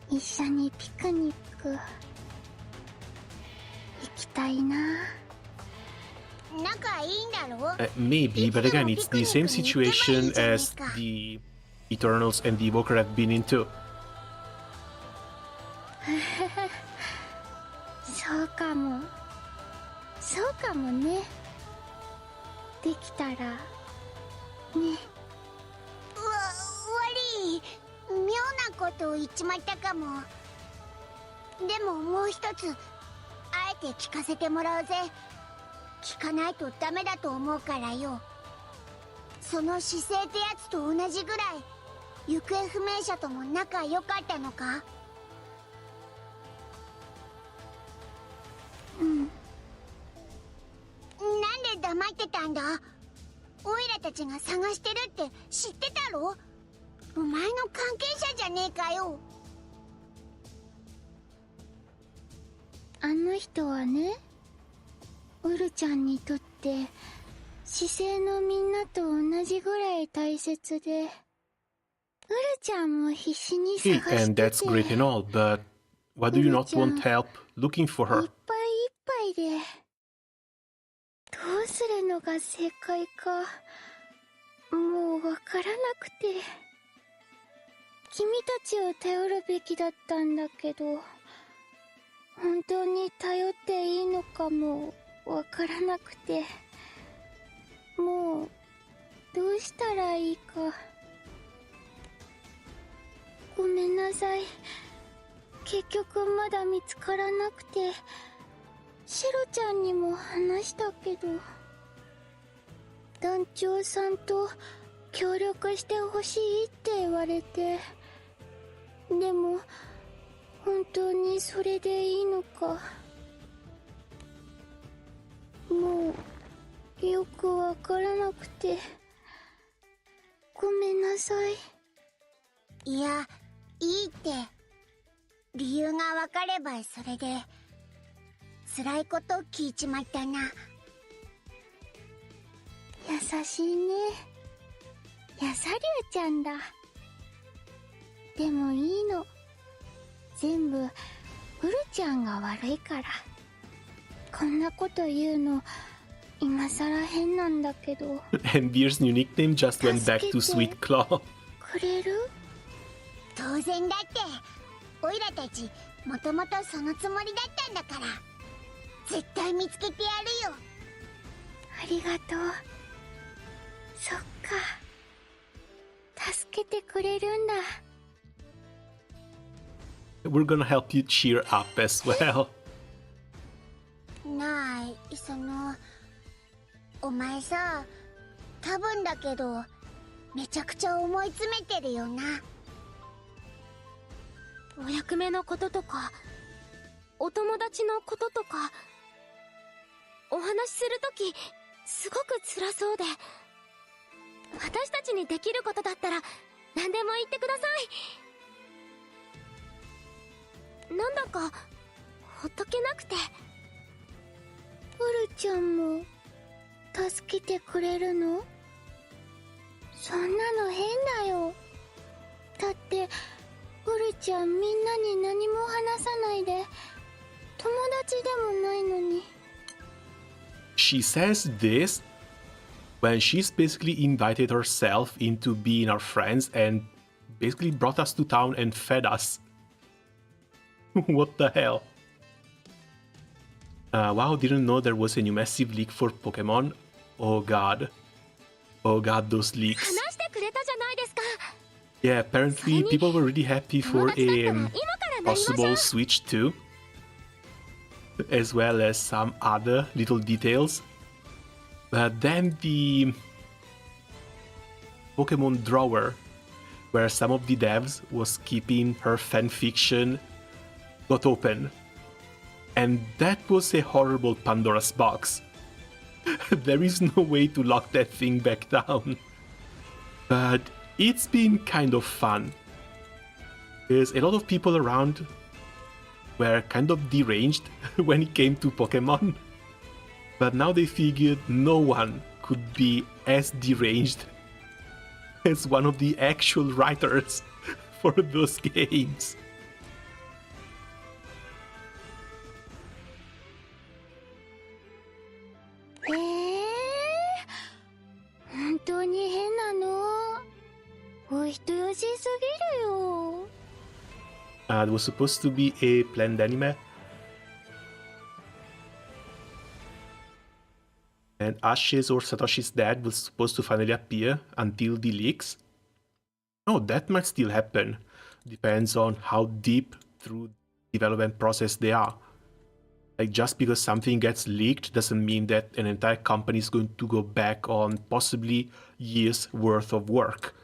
一緒にピクニック行きたいな。仲いいんだろ？ Maybe, but again, it's the same situation as the Eternals and the Evoker have been into. そうかも。そうかもね。できたらね。悪い、妙なことを言っちまったかも。でももう一つあえて聞かせてもらうぜ。聞かないとダメだと思うからよ。その姿勢ってやつと同じぐらい行方不明者とも仲良かったのか？うん。なんで黙ってたんだ？オイラたちが探してるって知ってたろ？お前の関係者じゃねえかよ。あの人はね、ウルちゃんにとって姿勢のみんなと同じぐらい大切で、ウルちゃんも必死に探 Hey, してて、 and that's great and all, but why do you not want help looking for いっ her? ぱいいっぱいで、どうするのが正解かもうわからなくて。君たちを頼るべきだったんだけど、本当に頼っていいのかもわからなくて、もうどうしたらいいか。ごめんなさい。結局まだ見つからなくて、シロちゃんにも話したけど、団長さんと協力してほしいって言われて、でも本当にそれでいいのか、もうよくわからなくて、ごめんなさい。いや、いいって。理由がわかればそれで、辛いこと聞いちまったな。優しいね。やさりゅうちゃんだ。でもいいの。全部ウウルちゃんが悪いから。こんなこと言うの今さら変なんだけど。 And Beer's new nickname just went back to Sweet Claw. くれる？当然だって。オイラたちもともとそのつもりだったんだから。絶対見つけてやるよ。ありがとう。そっか。助けてくれるんだ。We're gonna help you cheer up as well. ない、お前さ、多分だけどめちゃくちゃ思い詰めてるよな。お役目のこととかお友達のこととかお話しするときすごく辛そうで、私たちにできることだったら何でも言ってください。なんだかほっとけなくて。ウルちゃんも助けてくれるの？そんなの変だよ。だってウルちゃんみんなに何も話さないで友達でもないのに。 She says this when she's basically invited herself into being our friends and basically brought us to town and fed us. What the hell? Wow, didn't know there was a new massive leak for Pokemon. Oh god. Oh god, those leaks. 話してくれたじゃないですか。 Yeah, apparently people were really happy for a possible Switch too. As well as some other little details. But then the Pokemon drawer, where some of the devs was keeping her fanfiction, got open. And that was a horrible Pandora's box. There is no way to lock that thing back down. But it's been kind of fun. There's a lot of people around were kind of deranged when it came to Pokemon. But now they figured no one could be as deranged as one of the actual writers for those games. 本当に変なの。お人よしすぎるよ。It was supposed to be a planned anime. And Ash's or Satoshi's dad was supposed to finally appear until the leaks. Oh, that might still happen. Depends on how deep through the development process they are. Like, just because something gets leaked doesn't mean that an entire company is going to go back on possibly years worth of work.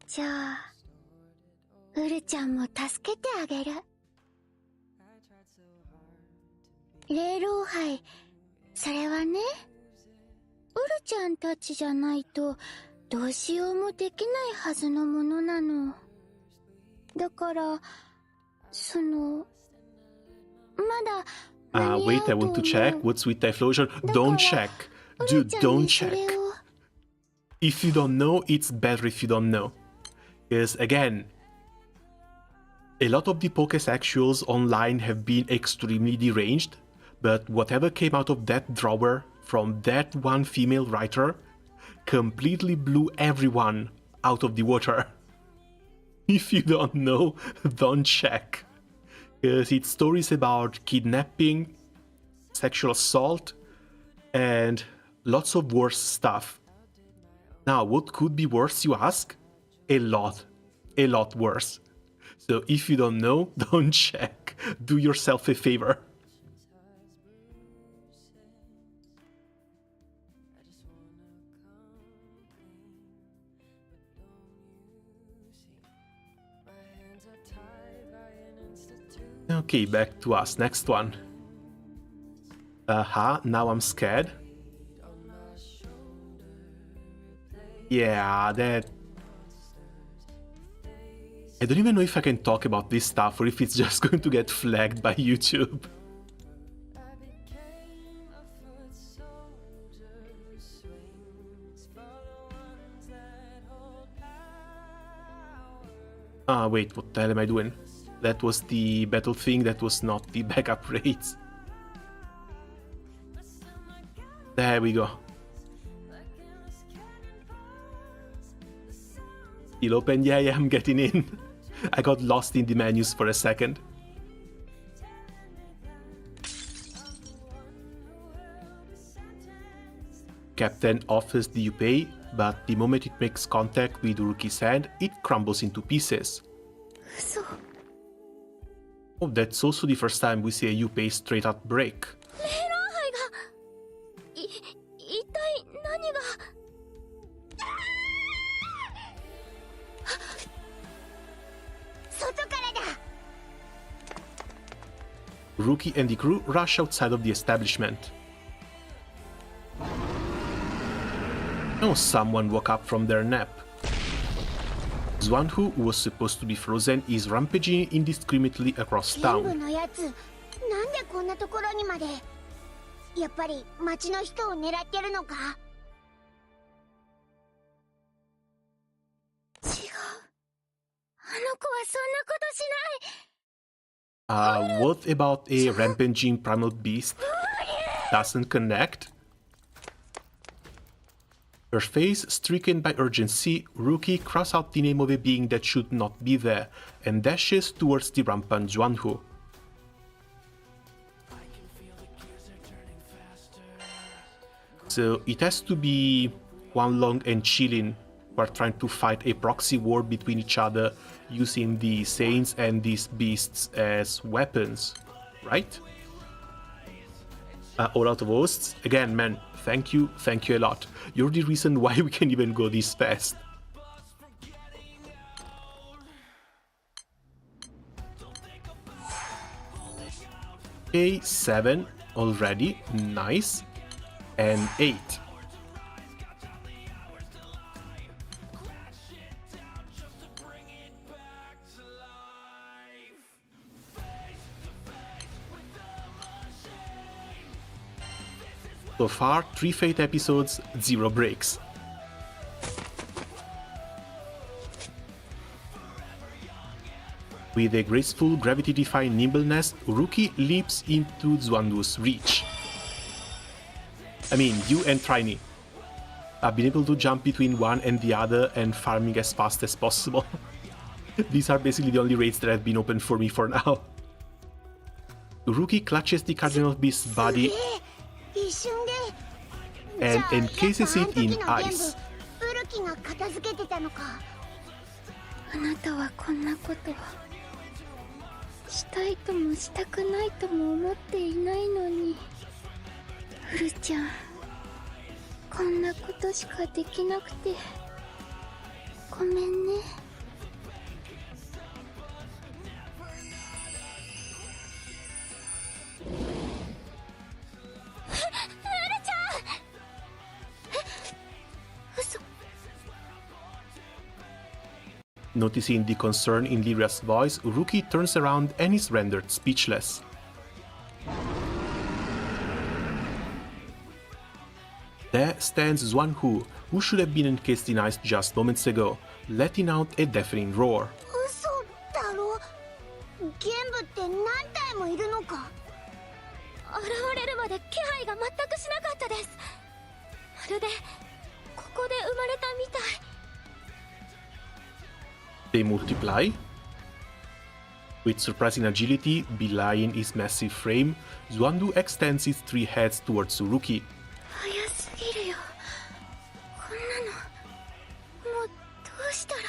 じゃあウルちゃんも助けてあげる。霊老杯、それはね、ウルちゃんたちじゃないとどうしようもできないはずのものなの。だからまだ Wait, I want to check. What's with the explosion? Don't check. Dude, don't check. If you don't know, it's better if you don't know. Because again, a lot of the Pokesexuals online have been extremely deranged, but whatever came out of that drawer from that one female writer completely blew everyone out of the water. If you don't know, don't check. Because it's stories about kidnapping, sexual assault, and lots of worse stuff. Now, what could be worse, you ask? A lot worse. So if you don't know, don't check. Do yourself a favor. Okay, back to us. Next one. Now I'm scared. Yeah, that... I don't even know if I can talk about this stuff or if it's just going to get flagged by YouTube. Ah, wait, what the hell am I doing? That was the battle thing, that was not the backup raids. There we go. Still open? Yeah, I'm getting in. I got lost in the menus for a second. Captain offers the Yupei, but the moment it makes contact with Uruki's hand, it crumbles into pieces. 嘘。 Oh, that's also the first time we see a Yupei straight up break. 霊能杯が一体何が。外からだ。 Uruki and the crew rush outside of the establishment. Oh, someone woke up from their nap. Xuanhu, who was supposed to be frozen, is rampaging indiscriminately across ゲーム town. のやつ、なんでこんなところにまで。やっぱり町の人を狙ってるのか。違う。あの子はそんなことしない。 What about a rampaging primal beast? Doesn't connect? Her face stricken by urgency, Ruki crosses out the name of a being that should not be there and dashes towards the rampant Xuanhu. So it has to be Wanlong and Qilin who are trying to fight a proxy war between each other using the Saints and these beasts as weapons, right? All out of hosts. Again, man, thank you a lot. You're the reason why we can even go this fast. Okay, 7 already, nice. And 8. So far, 3 Fate episodes, 0 breaks. With a graceful, gravity-defying nimbleness, Uruki leaps into Xuandu's reach. I mean, you and Trini. I've been able to jump between one and the other and farming as fast as possible. These are basically the only raids that have been open for me for now. Uruki clutches the Cardinal Beast's body 一瞬で。 and じゃあ encases やっ it ぱあ in ん時の全 ice. 部ウルキが片付けてたのか。あなたはこんなことをしたいともしたくないとも思っていないのに。ウルちゃん、こんなことしかできなくてごめんね。嘘。 Noticing the concern in Lyria's voice, Uruki turns around and is rendered speechless. There stands Xuanhu, who should have been encased in ice just moments ago, letting out a deafening roar. 嘘だろ。ゲンブって何体もいるのか。現れるまで気配が全くしなかったです。まるでここで生まれたみたい。 They multiply. With surprising agility, belying his massive frame, Xuandu extends his 3 heads towards Uruki. 早すぎるよ。こんなのもうどうしたら。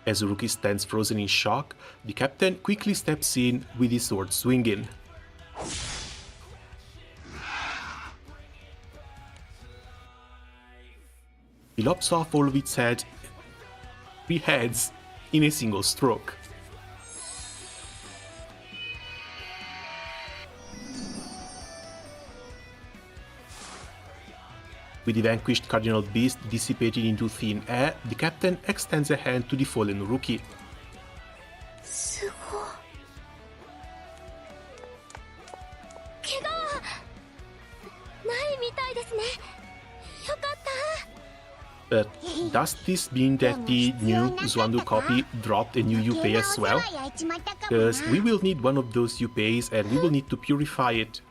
As Uruki stands frozen in shock, the captain quickly steps in with his sword swinging. He lops off all of its heads, 3 heads, in a single stroke. With the vanquished Cardinal Beast dissipating into thin air, the captain extends a hand to the fallen Uruki. すごい。怪我はないみたいですね。よかっ But does this mean that the new Zwandu copy dropped a new Yupei as well? Because we will need one of those Yupeis and we will need to purify it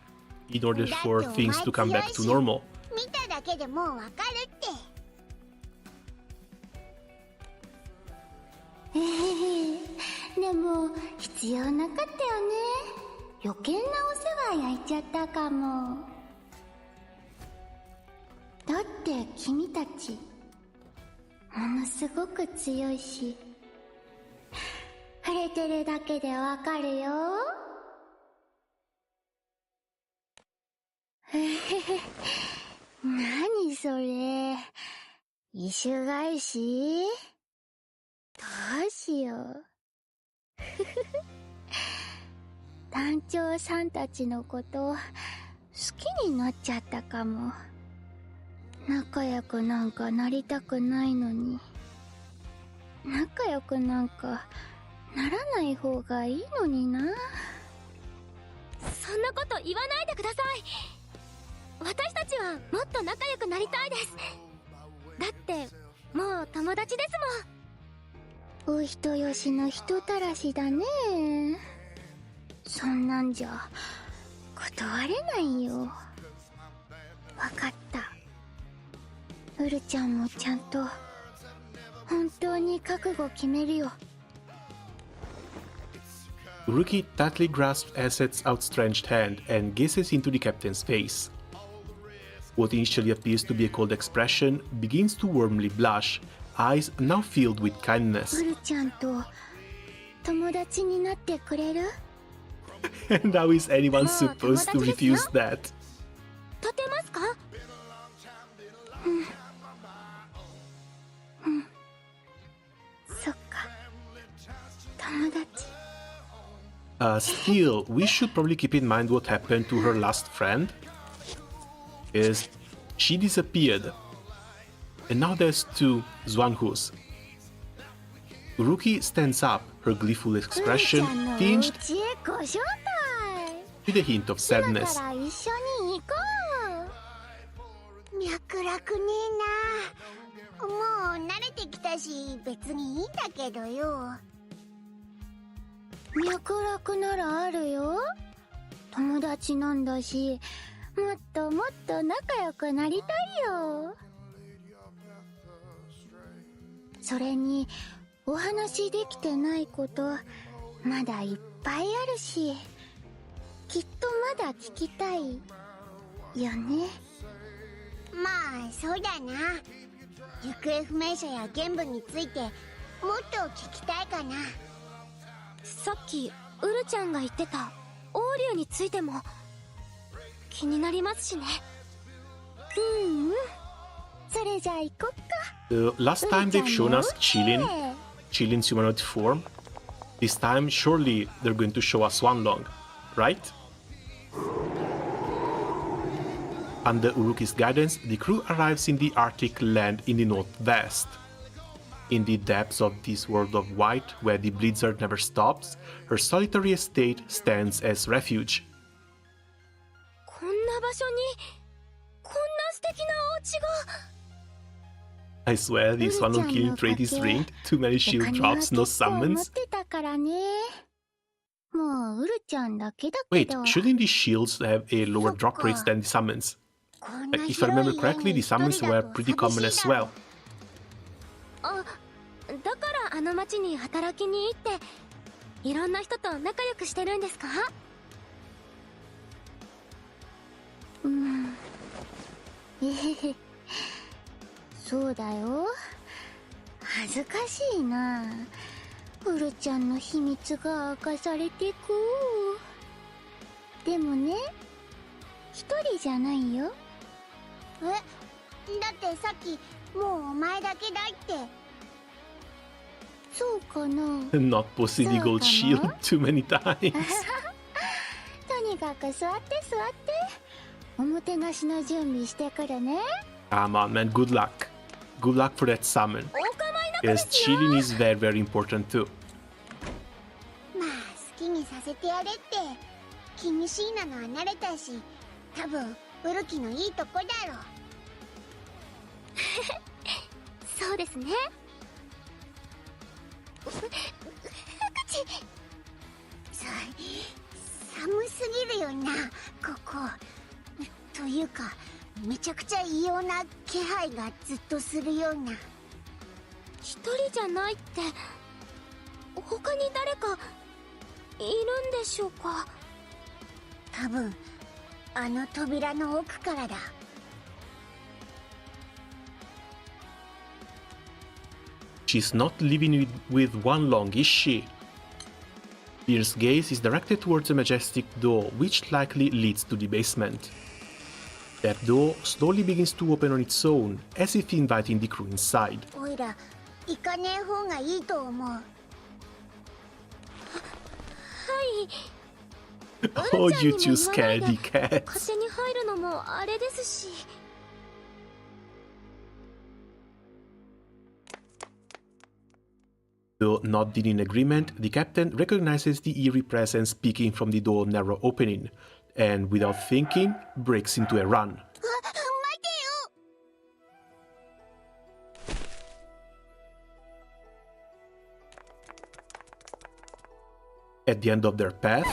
in order for things to come back to normal. 見ただけでもうわかるって。でも必要なかったよね。余計なお世話焼いちゃったかも。だって君たちものすごく強いし、触れてるだけでわかるよ。何それ、異種返し？どうしよう。団長さんたちのこと好きになっちゃったかも。仲良くなんかなりたくないのに。仲良くなんかならない方がいいのにな。そんなこと言わないでください。私たちはもっと仲良くなりたいです。だってもう友達ですもん。お人よしの人たらしだね。そんなんじゃ断れないよ。わかった。ウルちゃんもちゃんと本当に覚悟決めるよ。Uruki tightly grasps Asset's outstretched hand and gazes into the captain's face. What initially appears to be a cold expression begins to warmly blush, eyes now filled with kindness. ウルちゃんと友達になってくれる？ And how is anyone supposed to refuse that? 立てますか？そっか。友達。Still, we should probably keep in mind what happened to her last friend. Is she disappeared. And now there's two Zwanhus. Uruki stands up, her gleeful expression tinged with a hint of sadness. 今から一緒に行こう。脈絡ねえな。もう慣れてきたし別にいいんだけどよ。脈絡ならあるよ。友達なんだし、もっともっと仲良くなりたいよ。それにお話できてないことまだいっぱいあるし、きっとまだ聞きたいよね。まあそうだな。行方不明者や玄武についてもっと聞きたいかな。さっきウルちゃんが言ってた王竜についても気になりますしね。うんうん。それじゃあ行こっか。Last time they've shown us Chilin's humanoid form. This time, surely they're going to show us Swanlong, right? Under Uruki's guidance, the crew arrives in the Arctic land in the northwest. In the depths of this world of white, where the blizzard never stops, her solitary estate stands as refuge. こんな場所にこんな素敵なお家が。I swear this Swanlong killing trait is rigged. Too many shield drops, no summons. もうウルちゃんだけだけ Wait, ど。 shouldn't the shields have a lower drop rates than the summons? If I remember correctly, the summons were pretty common as well. あ、だからあの町に働きに行っていろんな人と仲良くしてるんですか？うん。そうだよ。恥ずかしいな。ウルちゃんの秘密が明かされてく。でもね、一人じゃないよ。え、だってさっきもうお前だけだいって。そうかな。 Not bossy the gold shield too many times. とにかく座って座って。おもてなしの準備してくるね。Come on, man, good luck. Good luck for that summon. Because Chilin is very, very important too. まあ好きにさせてやれって。気にしいなのは慣れたし、多分ウルキのいいとこだろ。そうですね。寒すぎるよな、ここ。というか、めちゃくちゃ異様な気配がずっとするような。一人じゃないって、他に誰かいるんでしょうか。多分あの扉の奥からだ。She's not living with one long, is she? Beer's gaze is directed towards a majestic door, which likely leads to the basement. That door slowly begins to open on its own, as if inviting the crew inside. おいら行かねえ方がいいと思う。はい。 Oh, you two scaredy cats. 勝手に入るのもあれですし。Though nodding in agreement, the captain recognizes the eerie presence peeking from the door narrow opening, and without thinking, breaks into a run. 待てよ。 At the end of their path,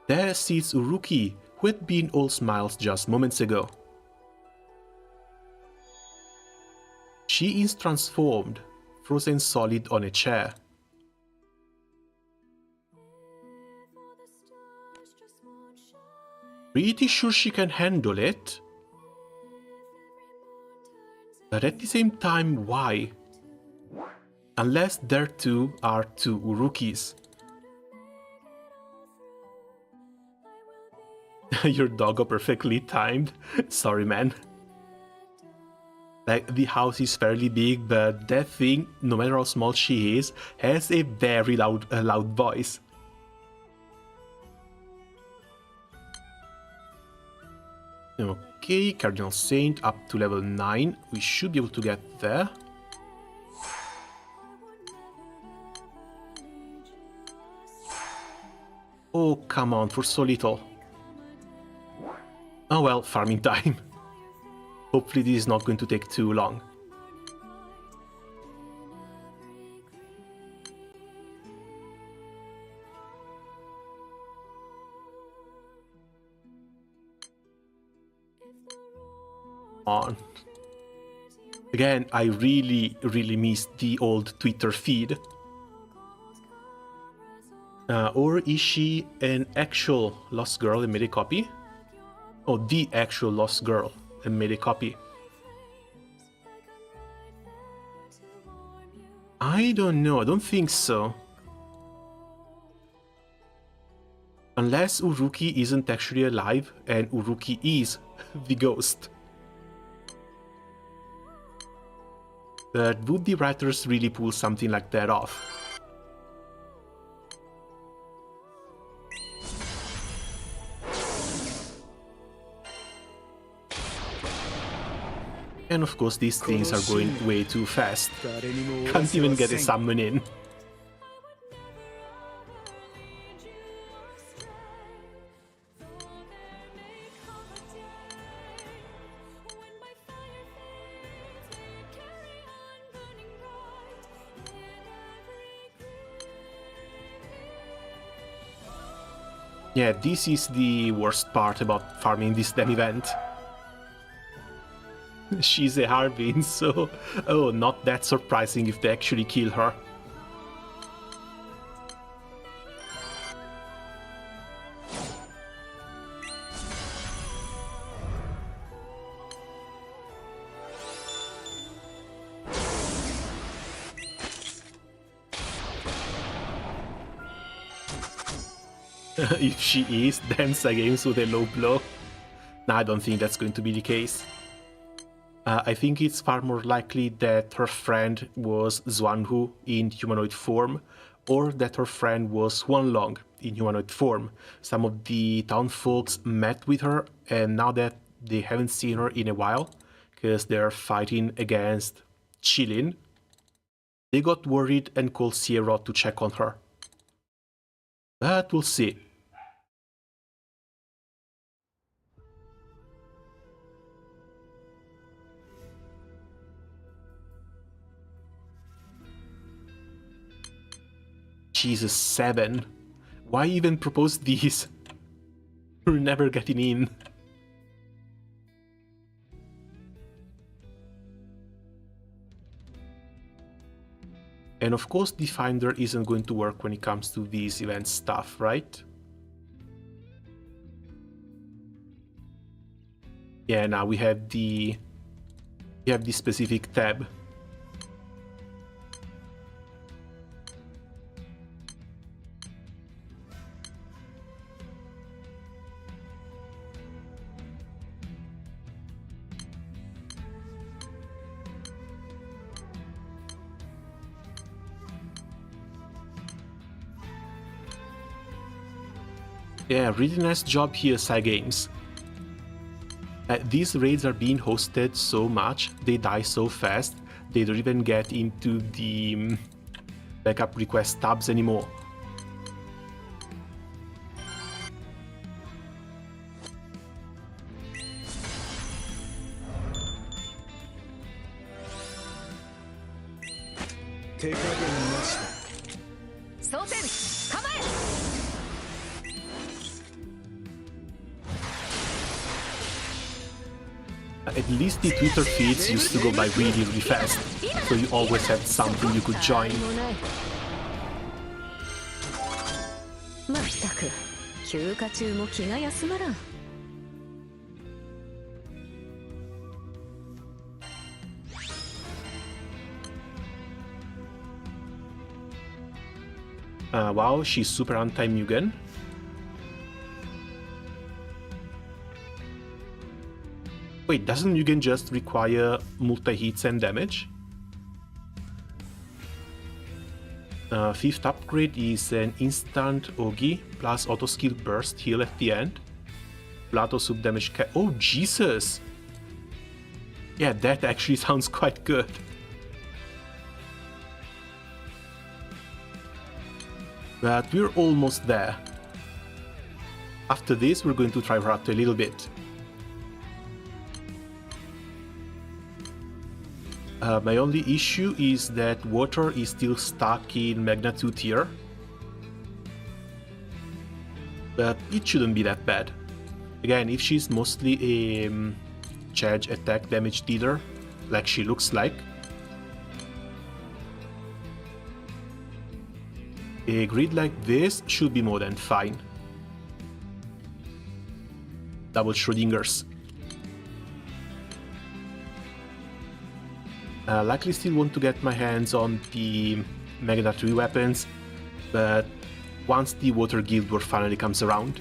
there sits Uruki, who had been all smiles just moments ago. She is transformed, frozen solid on a chair. Pretty sure she can handle it. But at the same time, why? Unless there too are two Urukis. Your doggo perfectly timed. Sorry, man. Like, the house is fairly big, but that thing, no matter how small she is, has a very loud voice. Okay, Cardinal Saint up to level 9. We should be able to get there. Oh, come on, for so little. Oh well, farming time. Hopefully this is not going to take too long. On. Again, I really miss the old Twitter feed. Or is she an actual lost girl and made a copy? Oh, the actual lost girl and made a copy. I don't know, I don't think so. Unless Uruki isn't actually alive and Uruki is the ghost. But would the writers really pull something like that off? And of course these things are going way too fast. Can't even get a summon in. Yeah, this is the worst part about farming this damn event. She's a Harbin, so... oh, not that surprising if they actually kill her. If she is, then Sagames with a low blow. Nah, I don't think that's going to be the case. I think it's far more likely that her friend was Xuanhu in humanoid form, or that her friend was Huanlong in humanoid form. Some of the town folks met with her, and now that they haven't seen her in a while, because they're fighting against Chilin, they got worried and called Sierra to check on her. But we'll see. Jesus, 7. Why even propose these? We're never getting in. And of course the Finder isn't going to work when it comes to these event stuff, right? Yeah, now we have the specific tab. Yeah, really nice job here, Cygames. These raids are being hosted so much, they die so fast, they don't even get into the backup request tabs anymore. At least the Twitter feeds used to go by really fast, so you always had something you could join. Wow, she's super anti-Mugen. Wait, doesn't Mugen just require multi-hits and damage? Fifth upgrade is an instant Ogi plus auto skill burst heal at the end. Plato sub damage oh Jesus! Yeah, that actually sounds quite good. But we're almost there. After this, we're going to try Rato a little bit. My only issue is that water is still stuck in Magna 2 tier. But it shouldn't be that bad. Again, if she's mostly a charge attack damage dealer, like she looks like, a grid like this should be more than fine. Double Schrodinger's. Likely still want to get my hands on the Magna 3 weapons, but once the Water Guild War finally comes around.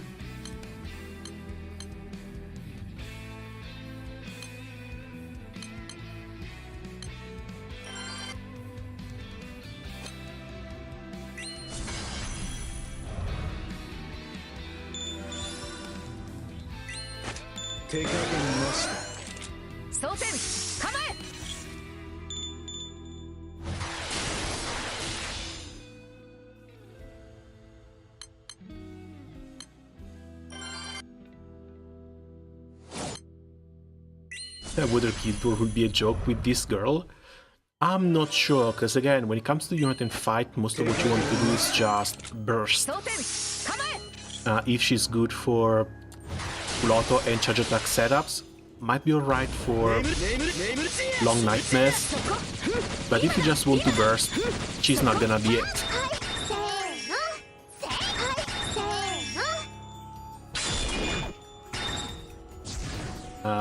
Whether Guild War would be a joke with this girl, I'm not sure, because again, when it comes to unit and fight, most of what you want to do is just burst. If she's good for full auto and charge attack setups, might be alright for long nightmares, but if you just want to burst, she's not gonna be it.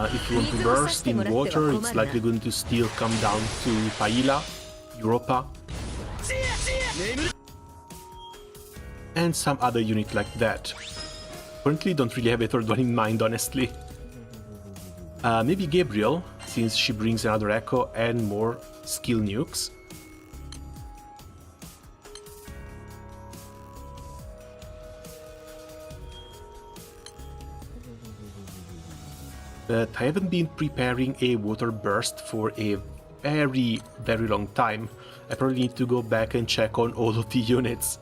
If you want to burst in water, it's likely going to still come down to Paila, Europa, and some other unit like that. Currently don't really have a third one in mind, honestly. Maybe Gabriel, since she brings another echo and more skill nukes. But I haven't been preparing a water burst for a very long time. I probably need to go back and check on all of the units.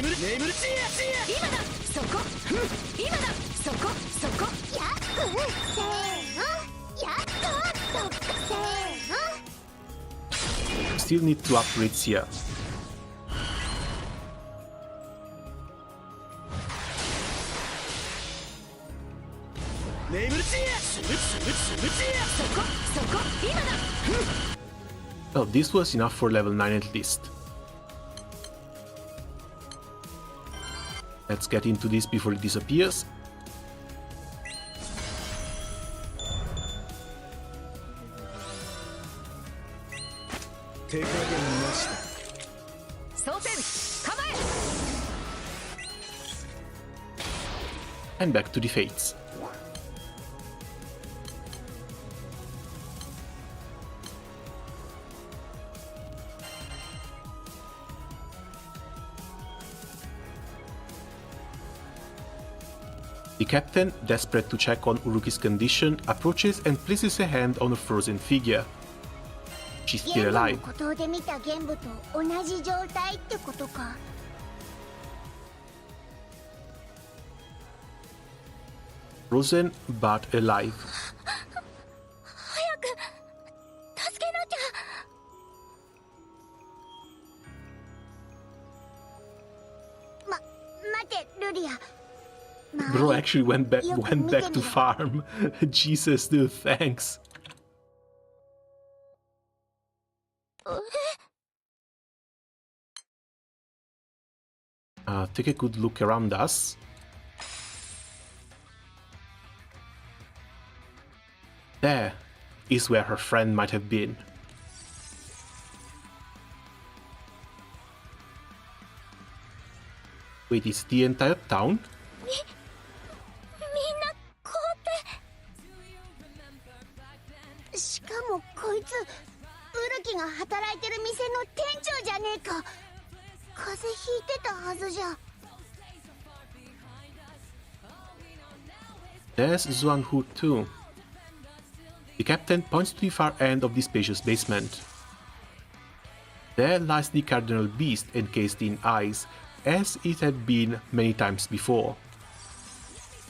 今だそこ今だそこそこやっせーのやっとせーの Still need to upgrade here. Well, this was enough for level 9 at least. Let's get into this before it disappears. And back to the Fates. The captain, desperate to check on Uruki's condition, approaches and places a hand on a frozen figure. She's ゲ still ームの alive. 孤島で見た玄武と同じ状態ってことか。 Frozen but alive. 早く助けなきゃ。待てルリア。 Bro actually went back You went back to me. farm. Jesus, dude, thanks. Take a good look around us. There is where her friend might have been. Wait, is the entire town? みんな凍って。しかもこいつウルキが働いてる店の店長じゃねえか。風邪ひいてたはずじゃ。 There's Zuanhu too. The captain points to the far end of the spacious basement. There lies the cardinal beast encased in ice, as it had been many times before.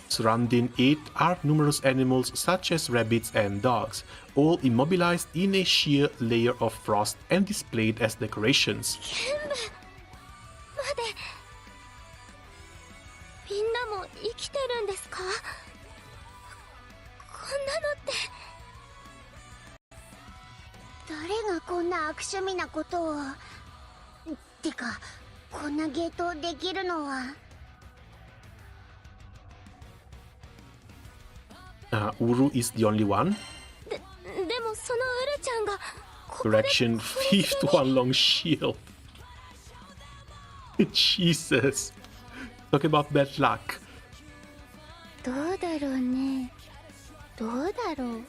Surrounding it are numerous animals such as rabbits and dogs, all immobilized in a sheer layer of frost and displayed as decorations. 全部まで。みんなも生きてるんですか？こんなのって。誰がこんな悪趣味なことを。てかこんなゲートできるのは。 Uru is the only one. でもそのウルちゃんがここで Correction, fifth one long shield. Jesus. Talk about bad luck. どうだろうね。どうだろう。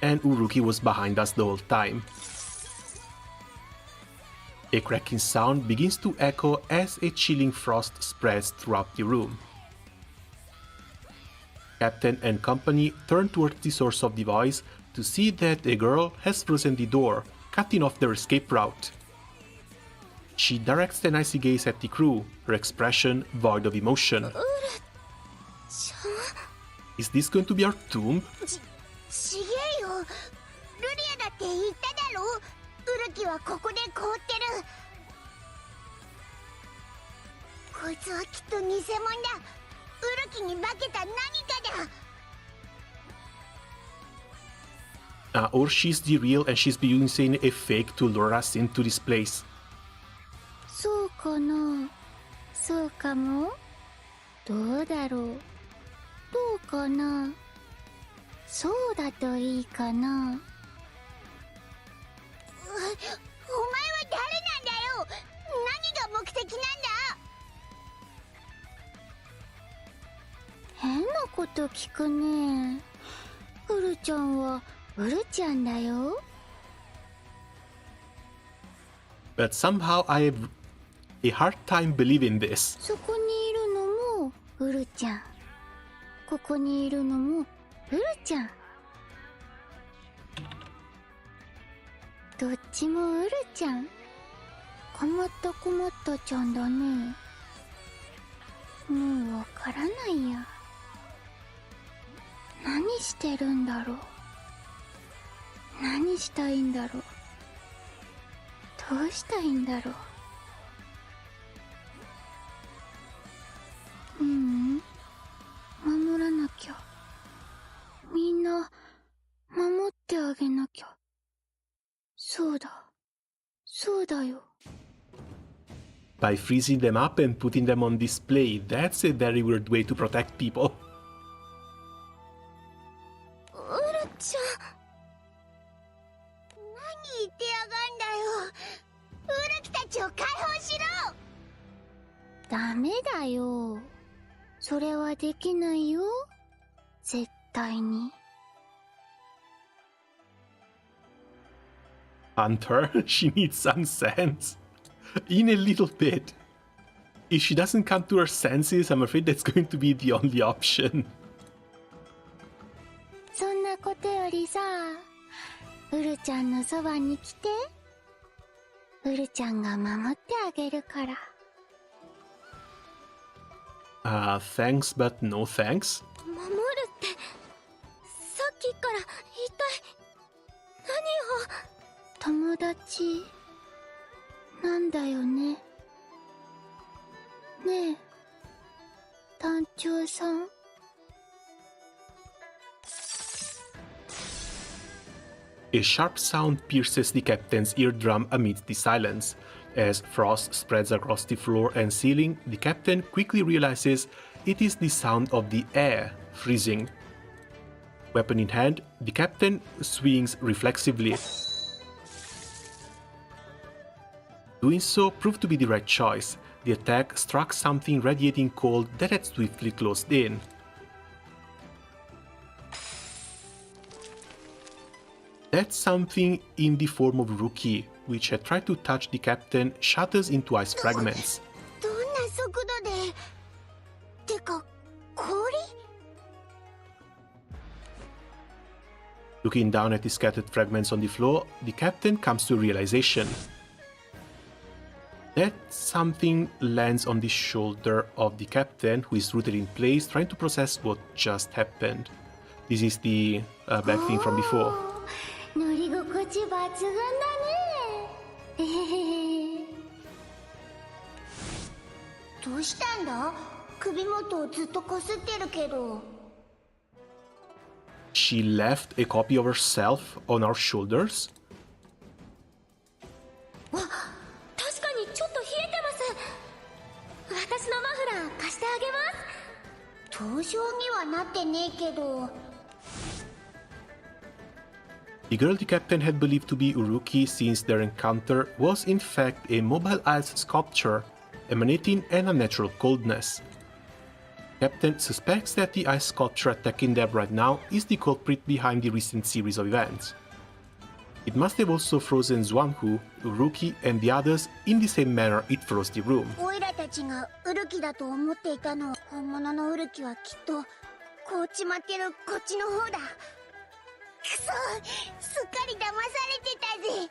And Uruki was behind us the whole time. A cracking sound begins to echo as a chilling frost spreads throughout the room. Captain and company turn towards the source of the voice to see that a girl has frozen the door, cutting off their escape route. She directs an icy gaze at the crew, her expression void of emotion. Is this going to be our tomb? ちげえよ。ルリアだって言っただろ。ウルキはここで凍ってる。こいつはきっと偽物だ。ウルキに化けた何かだ。 Or she's the real and she's been using a fake to lure us into this place. そうかな。そうかも。どうだろう。どうかな。そうだといいかな。お前は誰なんだよ。何が目的なんだ。変なこと聞くね。ウルちゃんはウルちゃんだよ。 But somehow I have a hard time believing this. そこにいるのもウルちゃん。ここにいるのもウルちゃん。どっちもウルちゃん。困った困ったちゃんだね。もうわからないや。何してるんだろう。何したいんだろう。どうしたいんだろう。守らなきゃ。みんな守ってあげなきゃ。そうだ。そうだよ。By freezing them up and putting them on display, that's a very weird way to protect people. ウルちゃん。何言ってやがんだよ。ウルキたちを解放しろ。ダメだよ。それはできないよ。絶対に。Hunter, she needs some sense. In a little bit. If she doesn't come to her senses, I'm afraid that's going to be the only option. そんなことよりさ、ウルちゃんのそばに来て。ウルちゃんが守ってあげるから。Thanks, but no thanks. 守るってさっきから一体何を。友達なんだよね。ねえ、団長さん。A sharp sound pierces the captain's eardrum amidst the silence. As frost spreads across the floor and ceiling, the captain quickly realizes it is the sound of the air freezing. Weapon in hand, the captain swings reflexively. Doing so proved to be the right choice. The attack struck something radiating cold that had swiftly closed in. That something in the form of Rookie, which had tried to touch the captain, shatters into ice fragments. どんな速度で。てか、氷？ Looking down at the scattered fragments on the floor, the captain comes to a realization. That something lands on the shoulder of the captain, who is rooted in place, trying to process what just happened. This is the back thing from before. 乗り心地抜群だね。えへへへ。どうしたんだ？首元をずっとこすってるけど。She left a copy of herself on our shoulders. わ、確かにちょっと冷えてます。私のマフラー貸してあげます。凍傷にはなってねえけど。The girl the captain had believed to be Uruki since their encounter was in fact a mobile ice sculpture emanating an unnatural coldness. Captain suspects that the ice sculpture attacking them right now is the culprit behind the recent series of events. It must have also frozen Zhuanghu, Uruki, and the others in the same manner it froze the room. オイラたちがウルキだと思っていたの。本物のウルキはきっと凍っちまってるこっちの方だ。くそ、すっかり騙されてたぜ。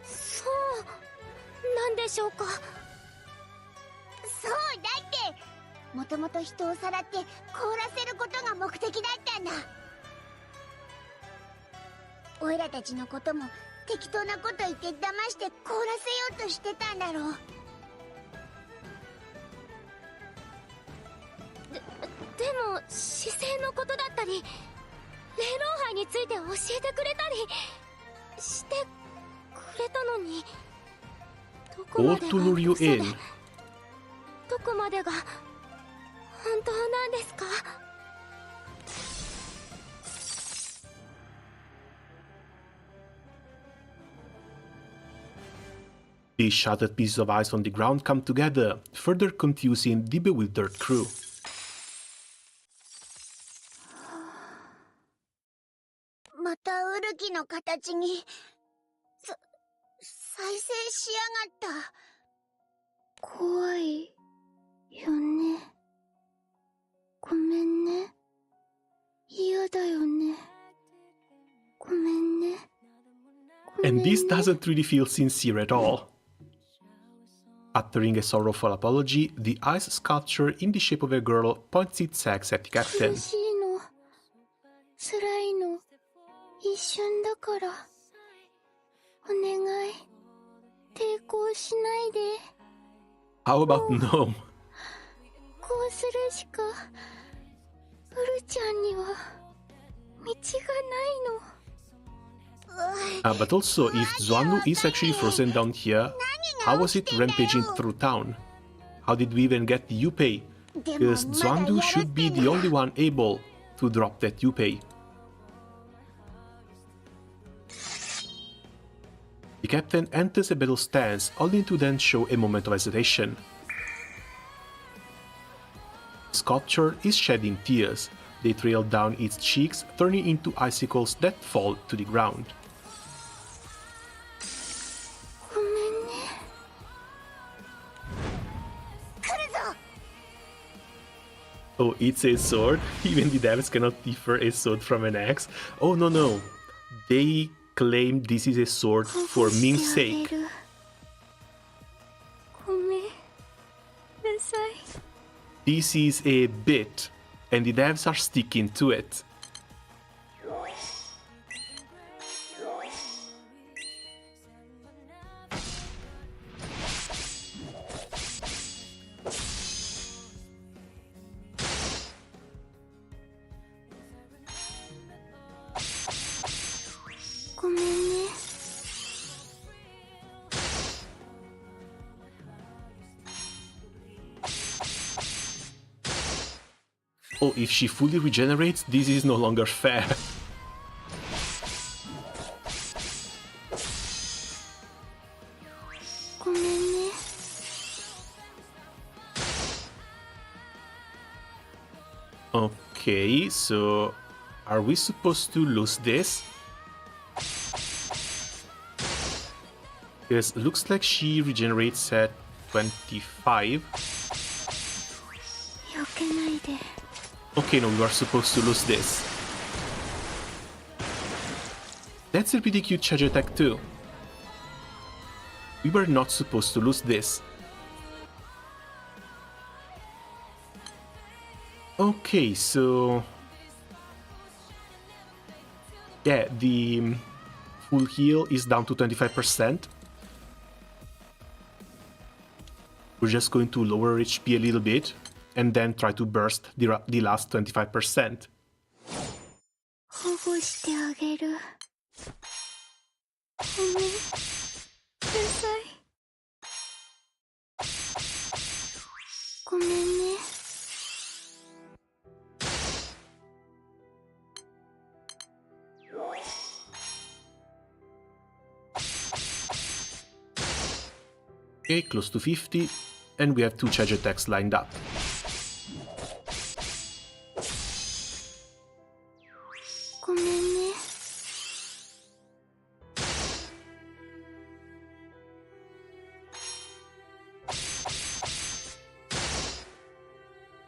そうなんでしょうか。そうだって、もともと人をさらって凍らせることが目的だったんだ。オイラたちのことも適当なこと言って騙して凍らせようとしてたんだろう。でも姿勢のことだったり霊能杯について教えてくれたりしてくれたのに、どこまでが All to lure you 嘘で in. どこまでが本当なんですか。The shattered pieces of ice on the ground come together, further confusing the bewildered crew. またウルキの形に再生しやがった。怖いよね。ごめんね。嫌だよね。こ And this doesn't really feel sincere at all. Uttering a sorrowful apology, the ice sculpture in the shape of a girl points its axe at the captain. 苦しいの辛いの一瞬だからお願い抵抗しないで How about no? こうするしかウルちゃんには道がないの But also, if Zwandu is actually frozen down here, how was it rampaging through town? How did we even get the Yupei? Because Zwandu should be the only one able to drop that Yupei. The captain enters a battle stance, only to then show a moment of hesitation. The sculpture is shedding tears. They trail down its cheeks, turning into icicles that fall to the ground. ごめんね Oh, it's a sword? Even the devs cannot differ a sword from an axe? Oh, no, no. They claim this is a sword for meme's sake. ごめんなさい This is a bit, and the devs are sticking to it. Oh, if she fully regenerates, this is no longer fair. Okay, so are we supposed to lose this? Because it looks like she regenerates at 25. 避けないで Okay, no, we are supposed to lose this. That's a pretty cute charge attack too. We were not supposed to lose this. Okay, so... yeah, the full heal is down to 25%. We're just going to lower HP a little bit and then try to burst the last 25%. 保護してあげるごめんなさいごめんね Okay, close to 50, and we have 2 charge attacks lined up.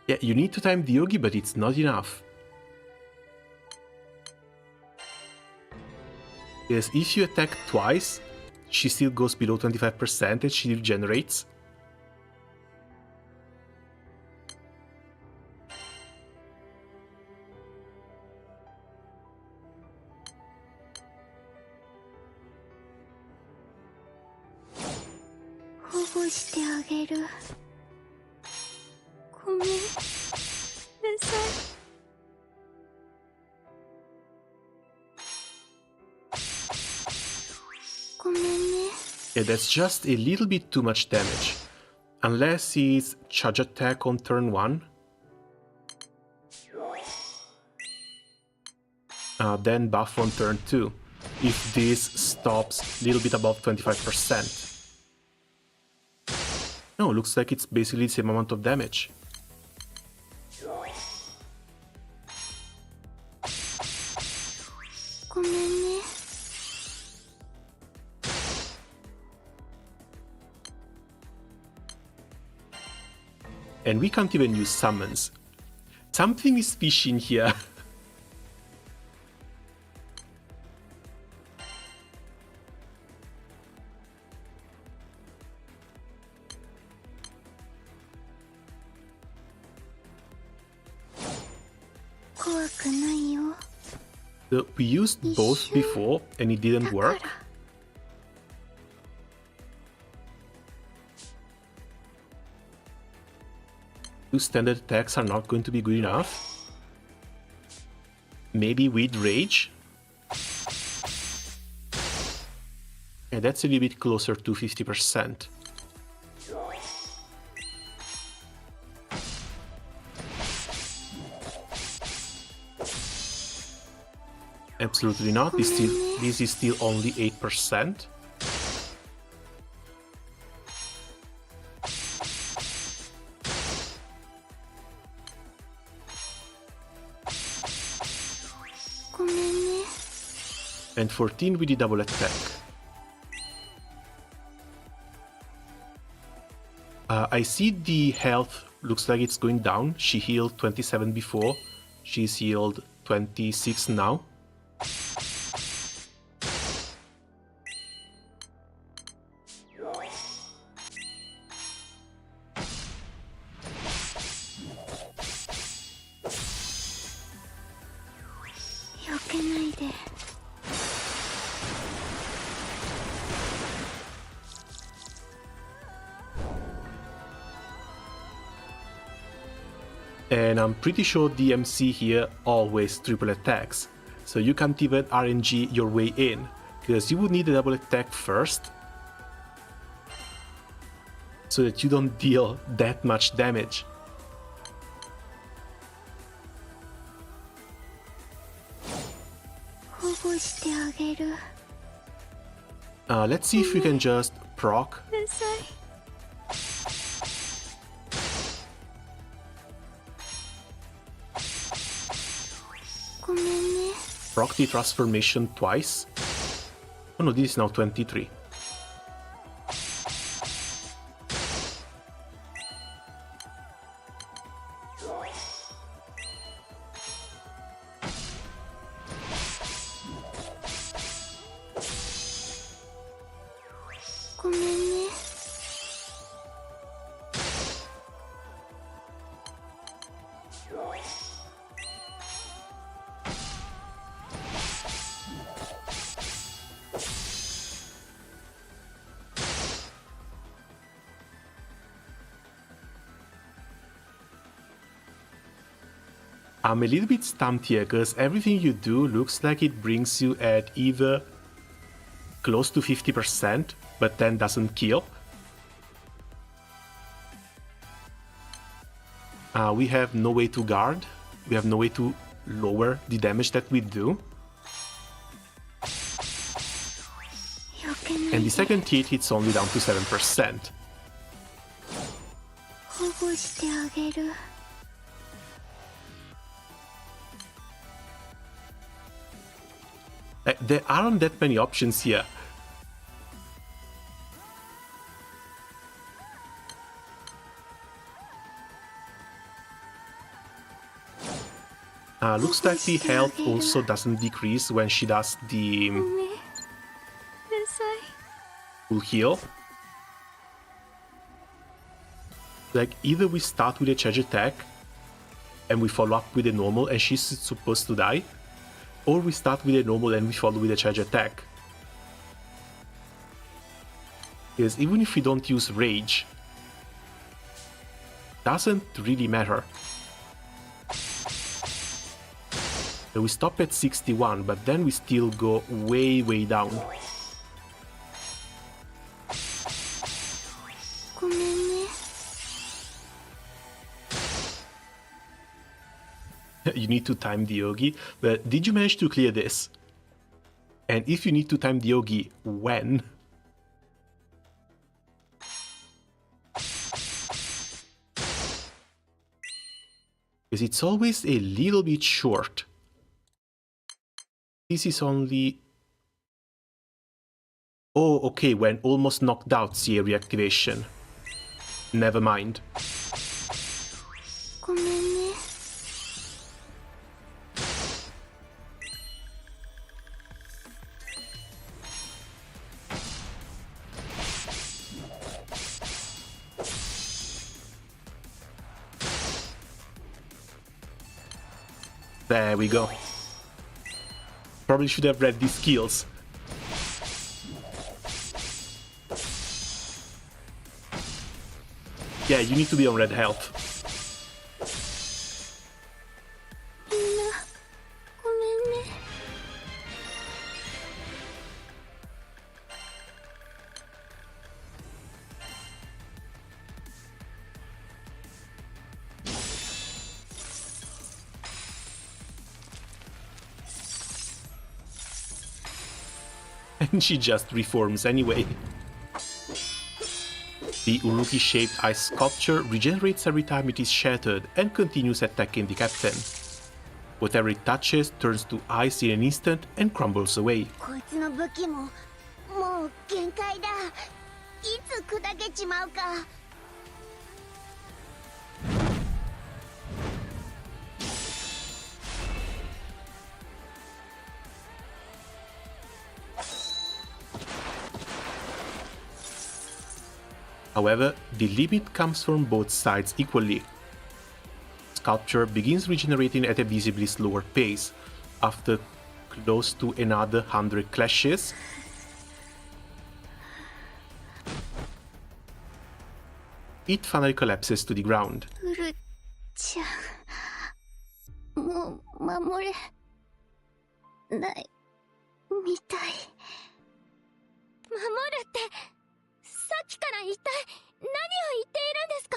Yeah, you need to time the Yogi, but it's not enough. Yes, if you attack twice, she still goes below 25% and she regenerates. Yeah, that's just a little bit too much damage. Unless it's charge attack on turn 1. Then buff on turn 2. If this stops a little bit above 25%. No, looks like it's basically the same amount of damage. And we can't even use summons. Something is fishy in here. 怖くないよ。 So we used both before and it didn't だか work. ら Two standard attacks are not going to be good enough. Maybe with rage. Yeah, that's a little bit closer to 50%. Absolutely not. This is still only 8%. And 14 with the double attack. I see the health looks like it's going down. She healed 27 before. She's healed 26 now. And I'm pretty sure DMC here always triple attacks, so you can't even RNG your way in, because you would need a double attack first, so that you don't deal that much damage. Let's see if we can just proc. Proc the transformation twice. Oh no, this is now 23. I'm a little bit stumped here, because everything you do looks like it brings you at either close to 50%, but then doesn't kill. We have no way to guard. We have no way to lower the damage that we do. And the second hit hits only down to 7%. There aren't that many options here. Looks like the health also doesn't decrease when she does the full heal. Like, either we start with a charge attack and we follow up with a normal and she's supposed to die, or we start with a normal and we follow with a charge attack. Because even if we don't use rage, doesn't really matter. So we stop at 61, but then we still go way, way down. You need to time the Yogi, but did you manage to clear this? And if you need to time the Yogi, when? Because it's always a little bit short. This is only... Oh, okay, when almost knocked out, see a reactivation. Never mind. There we go. Probably should have read these skills. Yeah, you need to be on red health. みんなごめんね。 And she just reforms anyway. The Uruki-shaped ice sculpture regenerates every time it is shattered and continues attacking the captain. Whatever it touches turns to ice in an instant and crumbles away. こいつの武器ももう限界だ。いつ砕けちまうか。However, the limit comes from both sides equally. Sculpture begins regenerating at a visibly slower pace. After close to another 100 clashes, it finally collapses to the ground. ウルちゃん、もう守れないみたい。守るって、さっきから一体何を言っているんですか？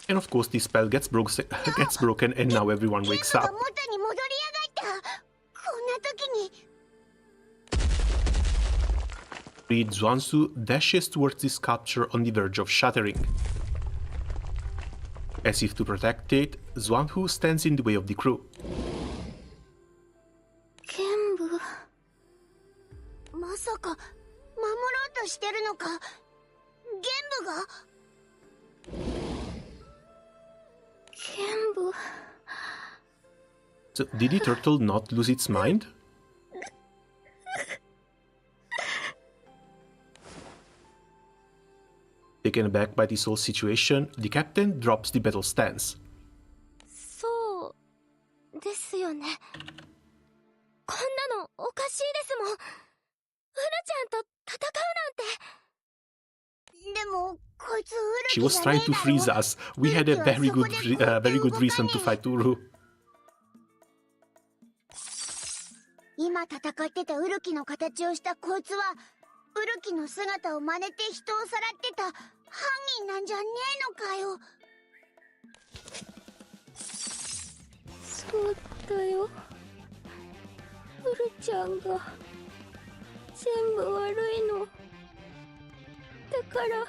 And of course, the spell gets broken and now everyone wakes 元 up. に戻りやがった。こんな時に。 Reed Zhuangsu dashes towards the sculpture on the verge of shattering. As if to protect it, Zhuanghu stands in the way of the crew. 玄武、まさか守ろうとしてるのか。玄武が。玄武。 So, did the turtle not lose its mind? Taken aback by this whole situation, the captain drops the battle stance. そうですよね。こんなのおかしいですもん。ウルちゃんと戦うなんて。でもこいつウ She ル was キじゃね trying え to だ freeze ろ。 us. We had a very good reason to fight Uru. 今戦ってたウルキの形をしたこいつはウルキの姿を真似て人をさらってた犯人なんじゃねえのかよ。そうだよ。ウルちゃんが全部悪いの。だから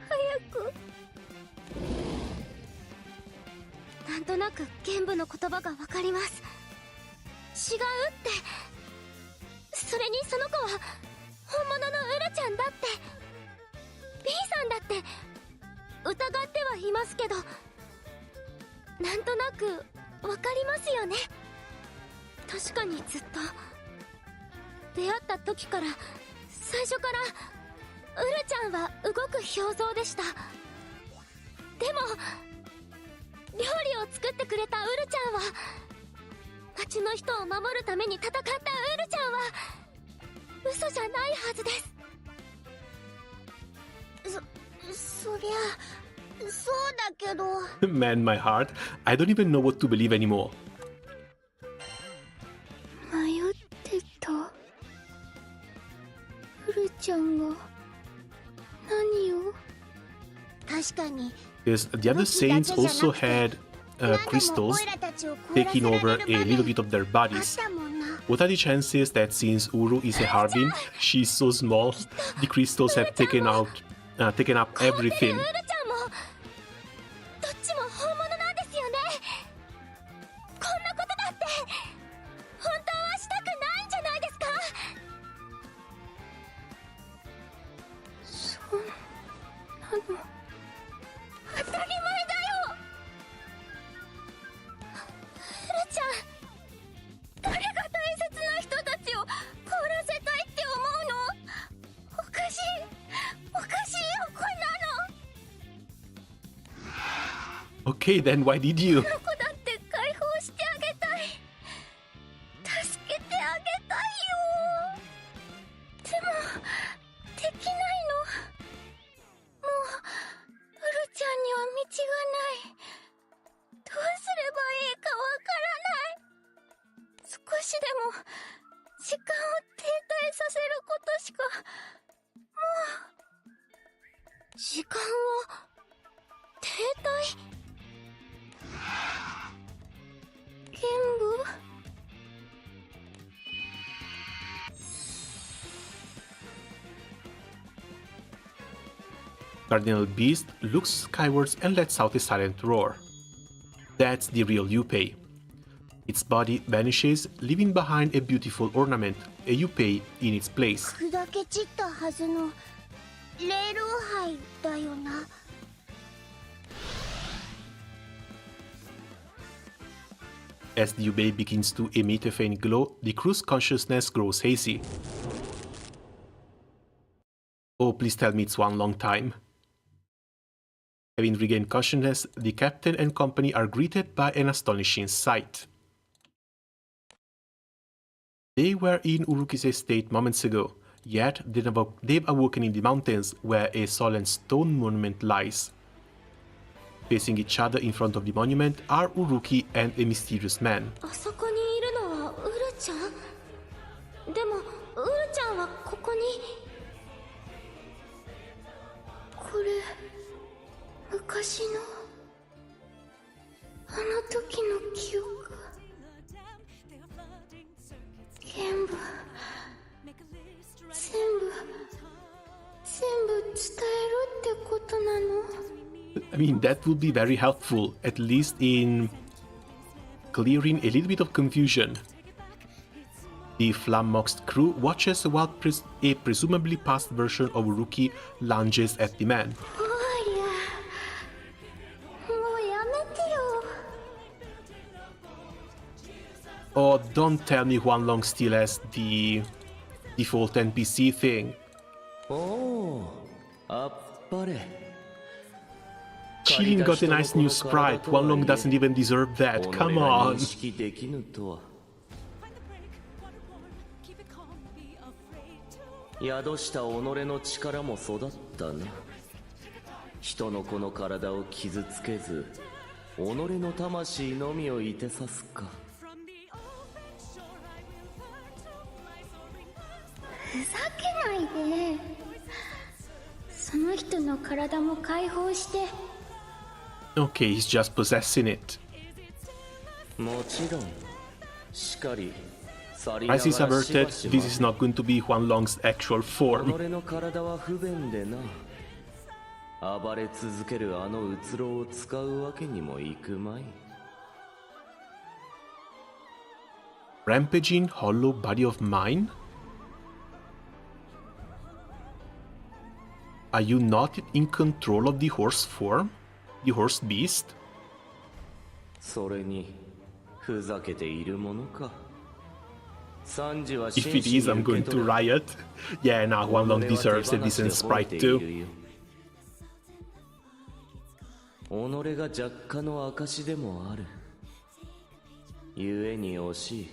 早く。なんとなく玄武の言葉がわかります。違うって。それにその子は本物のウルちゃんだって。B さんだって疑ってはいますけど、なんとなくわかりますよね。確かにずっと出会った時から最初からウルちゃんは動く表像でした。でも料理を作ってくれたウルちゃんは、町の人を守るために戦ったウルちゃんは嘘じゃないはずです。そりゃそうだけど。 Man, my heart. I don't even know what to believe anymore. 迷ってた。ウルちゃんが何を。確かに Because the other saints also had crystals taking over a little bit of their あっ bodies. たもんな。 What are the chances that since Uru is a Harbin, she's so small, the crystals have taken up everything? ウルちゃんもどっちも本物なんですよね。こんなことだって本当はしたくないんじゃないですか。そんなの。当たり前だよ。ウルちゃん、誰が大切な人たちを凍らせたいって思うの？ Okay, then why did you? この子だって解放してあげたい。助けてあげたいよ。でもできないの。もうウルちゃんには道がない。どうすればいいかわからない。少しでも時間を停滞させることしか。もう時間を停滞。ゲンブ。Cardinal Beast looks skywards and lets out a silent roar. That's the real Yupei. Its body vanishes, leaving behind a beautiful ornament, a Yupei in its place. 砕け散ったはずの霊老灰だよな。As the Yubei begins to emit a faint glow, the crew's consciousness grows hazy. Oh, please tell me it's one long time. Having regained consciousness, the captain and company are greeted by an astonishing sight. They were in Uruki's state moments ago, yet they've awoken in the mountains where a solemn stone monument lies. Facing each other in front of the monument are Uruki and a mysterious man. あそこにいるのはウルちゃん？でもウルちゃんはここに。これ昔のあの時の記憶。全部伝えろってことなの？ I mean, that would be very helpful, at least in clearing a little bit of confusion. The Flammoxed crew watches while a presumably past version of Uruki lunges at the man. おりゃ、もうやめてよ。 Oh, don't tell me Huanglong still has the default NPC thing. おー、あっぱれ。 Chilin got a nice new sprite. Huanglong doesn't even deserve that. Come on. 認識できぬとは。宿した己の力も育ったな。人の子の体を傷つけず、己の魂のみをいてさすか。ふざけないで。その人の体も解放して。 Okay, he's just possessing it. もちろん、しかり。Crisis averted, this is not going to be Huanglong's actual form. 己の体は不便でな。暴れ続けるあのうつろを使うわけにもいくまい。 Rampaging hollow body of mine? Are you not in control of the horse form? The horse beast? それにふざけているものか。 If it is, I'm going to riot. Yeah, nah, Huanglong deserves a decent sprite too. 己が弱化の証でもある。故に惜しい。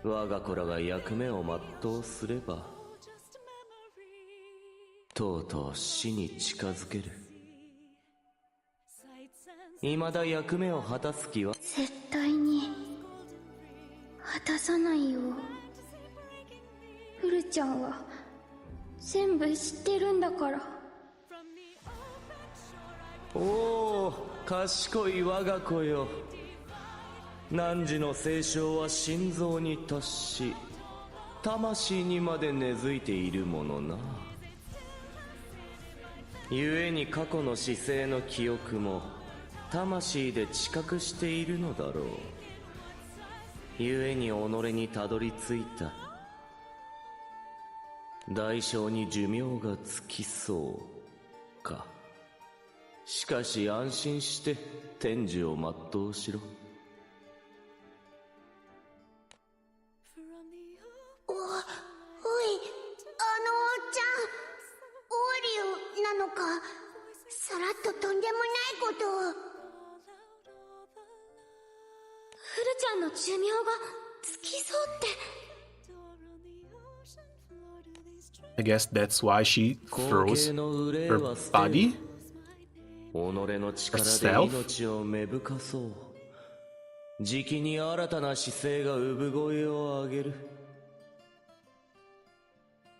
我が子らが役目を全うすれば、とうとう死に近づける。未だ役目を果たす気は？絶対に果たさないよ。ウルちゃんは全部知ってるんだから。おお、賢い我が子よ。汝の清少は心臓に達し、魂にまで根付いているものな。故に過去の姿勢の記憶も魂で知覚しているのだろう。故に己にたどり着いた。大小に寿命がつきそうか。しかし安心して天寿を全うしろ。おい、あのおっちゃん、オーリュなのか、さらっととんでもないことを。ゃんの寿命が尽きそうって。 I guess that's why she throws her body, 己の力で herself. 命を芽吹かそう。じきに新たな姿勢が産声を上げる。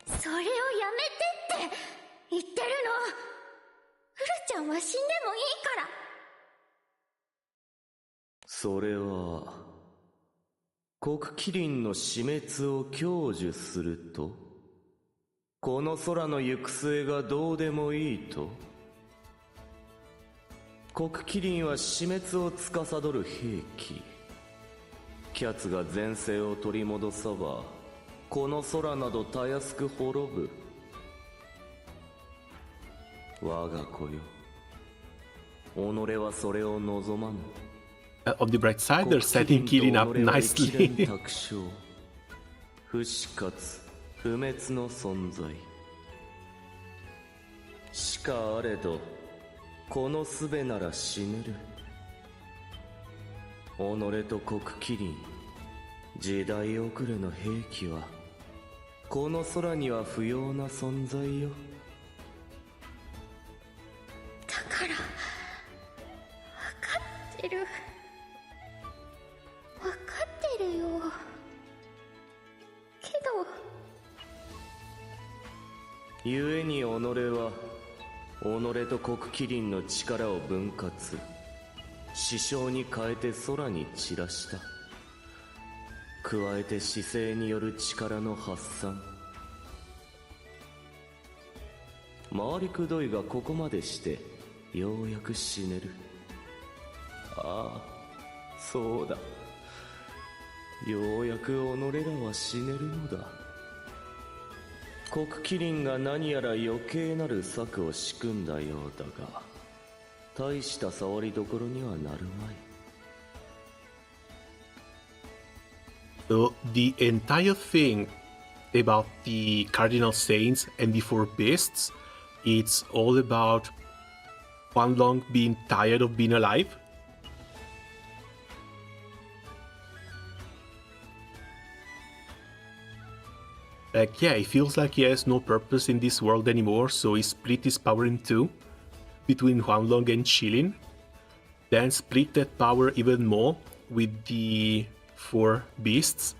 それをやめてって言ってるの。フルちゃんは死んでもいいから。それは黒麒麟の死滅を享受すると、この空の行く末がどうでもいいと。黒麒麟は死滅を司る兵器。キャツが前世を取り戻さば、この空などたやすく滅ぶ。我が子よ、己はそれを望まぬ。On the bright side, they're setting Killing up nicely. 不死かつ不滅の存在。しかあれど、この術なら死ねる。己と黒麒麟、時代遅れの兵器はこの空には不要な存在よ。だから分かってる。分かってるよ。けど故に己は己と黒麒麟の力を分割、師匠に変えて空に散らした。加えて姿勢による力の発散。回りくどいがここまでしてようやく死ねる。ああ、そうだ。ようやく己らは死ねるのだ。黒麒麟が何やら余計なる策を仕組んだようだが、大した触りどころにはなるまい。 So the entire thing about the Cardinal Saints and the Four Beasts, it's all about Huanglong being tired of being alive? Like, yeah, it feels like he has no purpose in this world anymore, so he split his power in two, between Huanglong and Qilin, then split that power even more with the Four Beasts,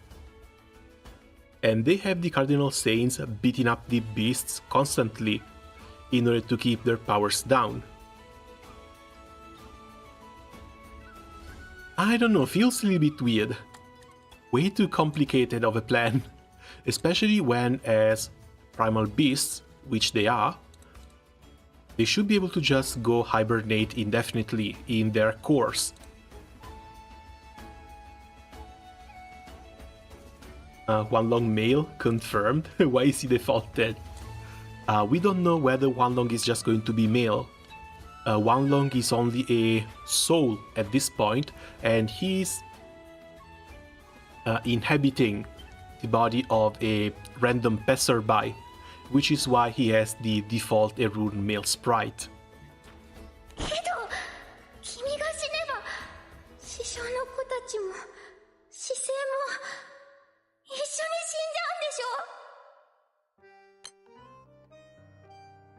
and they have the Cardinal Saints beating up the beasts constantly in order to keep their powers down. I don't know, feels a little bit weird. Way too complicated of a plan. Especially when, as primal beasts, which they are, they should be able to just go hibernate indefinitely in their cores. Huanglong male confirmed. Why is he defaulted? We don't know whether Huanglong is just going to be male. Huanglong is only a soul at this point, and he's inhabiting the body of a random passerby, which is why he has the default Erun male sprite. けど君が死ねば師匠の子たちも姿勢も一緒に死んじゃうんでしょ。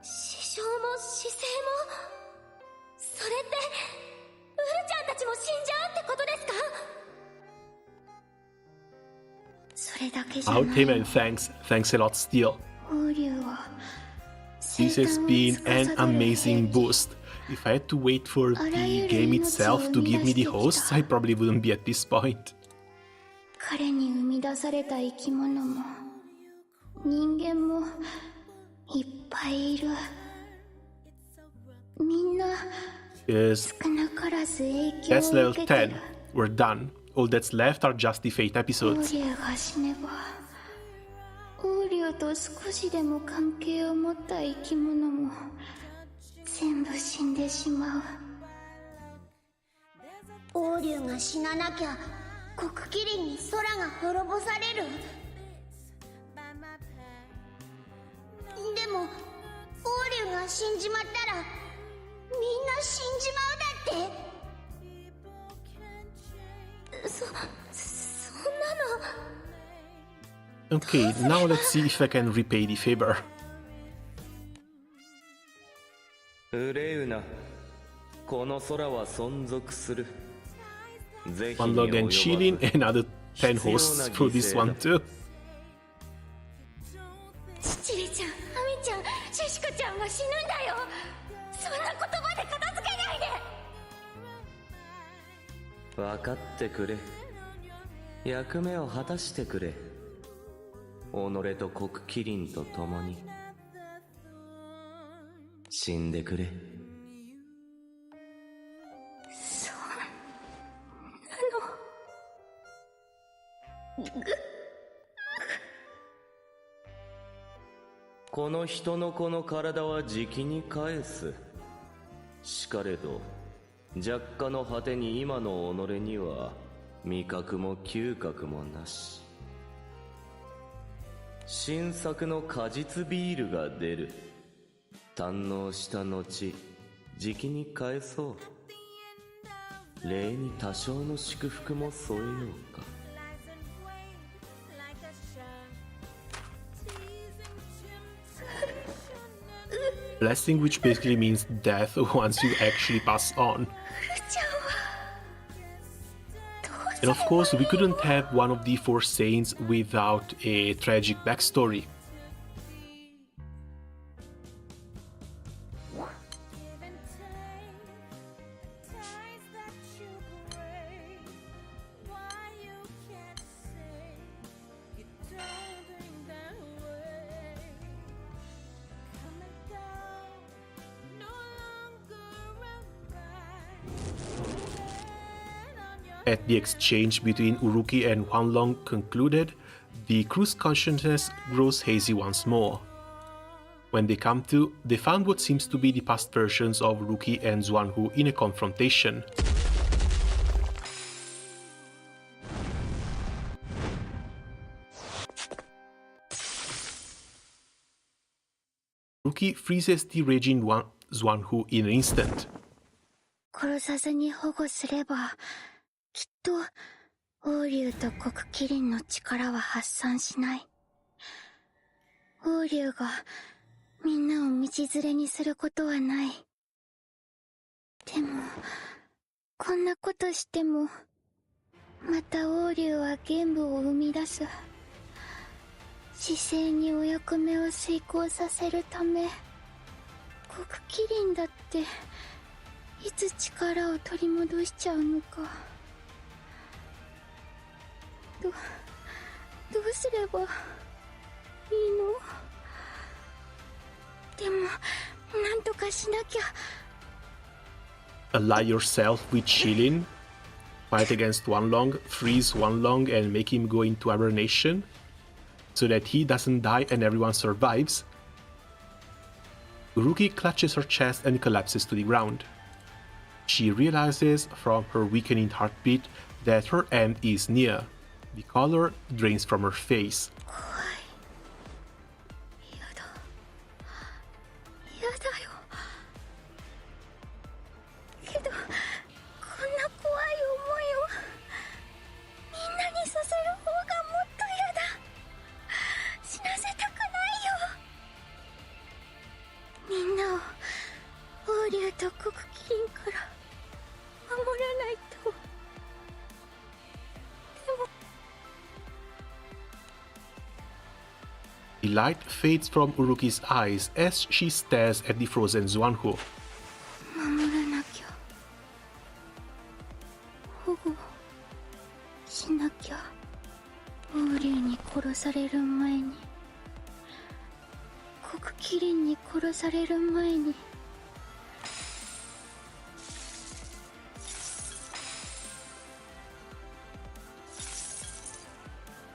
師匠も姿勢も、それってウルちゃんたちも死んじゃうってことですか？それだけじゃない。 Out him and thanks a lot still. This has been an amazing boost. If I had to wait for the game itself to give me the hosts, I probably wouldn't be at this point. 彼に生み出された生き物も人間もいっぱいいる。みんな Yes, 少なからず影響 that's を level 受けてる。 10. We're done. All that's left are just the Fate オ episodes. ーリュが死ねばオーリュと少しでも関係を持った生き物も全部死んでしまう。オーリュが死ななきゃ黒麒麟に空が滅ぼされる。でもオーリュが死んじまったらみんな死んじまうだって。Okay, now let's see if I can repay the favor. 憂うな。この空は存続する。ぜひ One に log 及 and ば Shilin ず and other 10 hosts for this one too. チリちゃん、アミちゃん、シシカちゃんが死ぬんだよ。そんな言葉で片付けないで。分かってくれ。役目を果たしてくれ。己と黒麒麟と共に死んでくれ。この人の子の体はじきに返す。しかれど弱化の果てに今の己には味覚も嗅覚もなし。新作の果実ビールが出る。堪能した後じきに返そう。礼に多少の祝福も添えようか。Blessing, which basically means death once you actually pass on. And of course, we couldn't have one of the four saints without a tragic backstory. At the exchange between Uruki and Huanglong concluded, the crew's consciousness grows hazy once more. When they come to, they found what seems to be the past versions of Uruki and Xuanhu in a confrontation. Uruki freezes the raging Xuanhu in an instant. 殺さずに保護すれば、きっと王竜と黒麒麟の力は発散しない。王竜がみんなを道連れにすることはない。でもこんなことしてもまた王竜は玄武を生み出す。姿勢にお役目を遂行させるため、黒麒麟だっていつ力を取り戻しちゃうのか。どうすればいいの？でもなんとかしなきゃ。 Ally yourself with Shilin, fight against Huanglong, freeze Huanglong and make him go into hibernation, so that he doesn't die and everyone survives. Uruki clutches her chest and collapses to the ground. She realizes from her weakening heartbeat that her end is near. The color drains from her face. やだよ。けどこんな怖い思いをみんなにさせる方がもっと嫌だ。死なせたくないよ。みんなを王竜と黒麒麟から守らないと。The light fades from Uruki's eyes as she stares at the frozen Xuanhu. 守らなきゃ。保護しなきゃ。王竜に殺される前に、黒麒麟に殺される前に。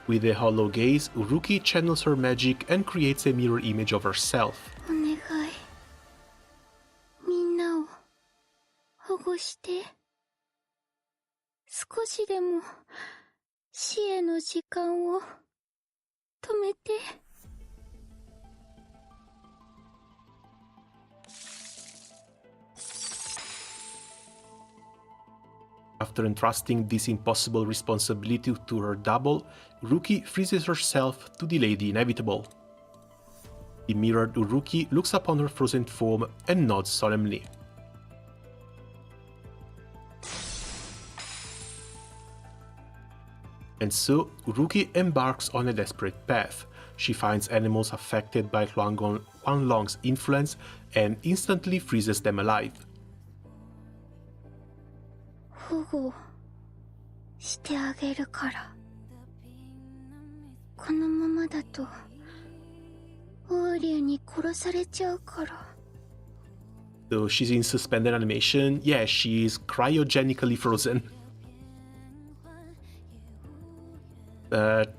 With a hollow gaze, Uruki channels her magic and creates a mirror image of herself. お願い。みんなを保護して。少しでも死への時間を止めて。After entrusting this impossible responsibility to her double, Uruki freezes herself to delay the inevitable. The mirrored Uruki looks upon her frozen form and nods solemnly. And so, Uruki embarks on a desperate path. She finds animals affected by Huanglong's influence and instantly freezes them alive. 保護してあげるから。このままだと王竜に殺されちゃうから。 So she's in suspended animation. Yeah, she is cryogenically frozen. But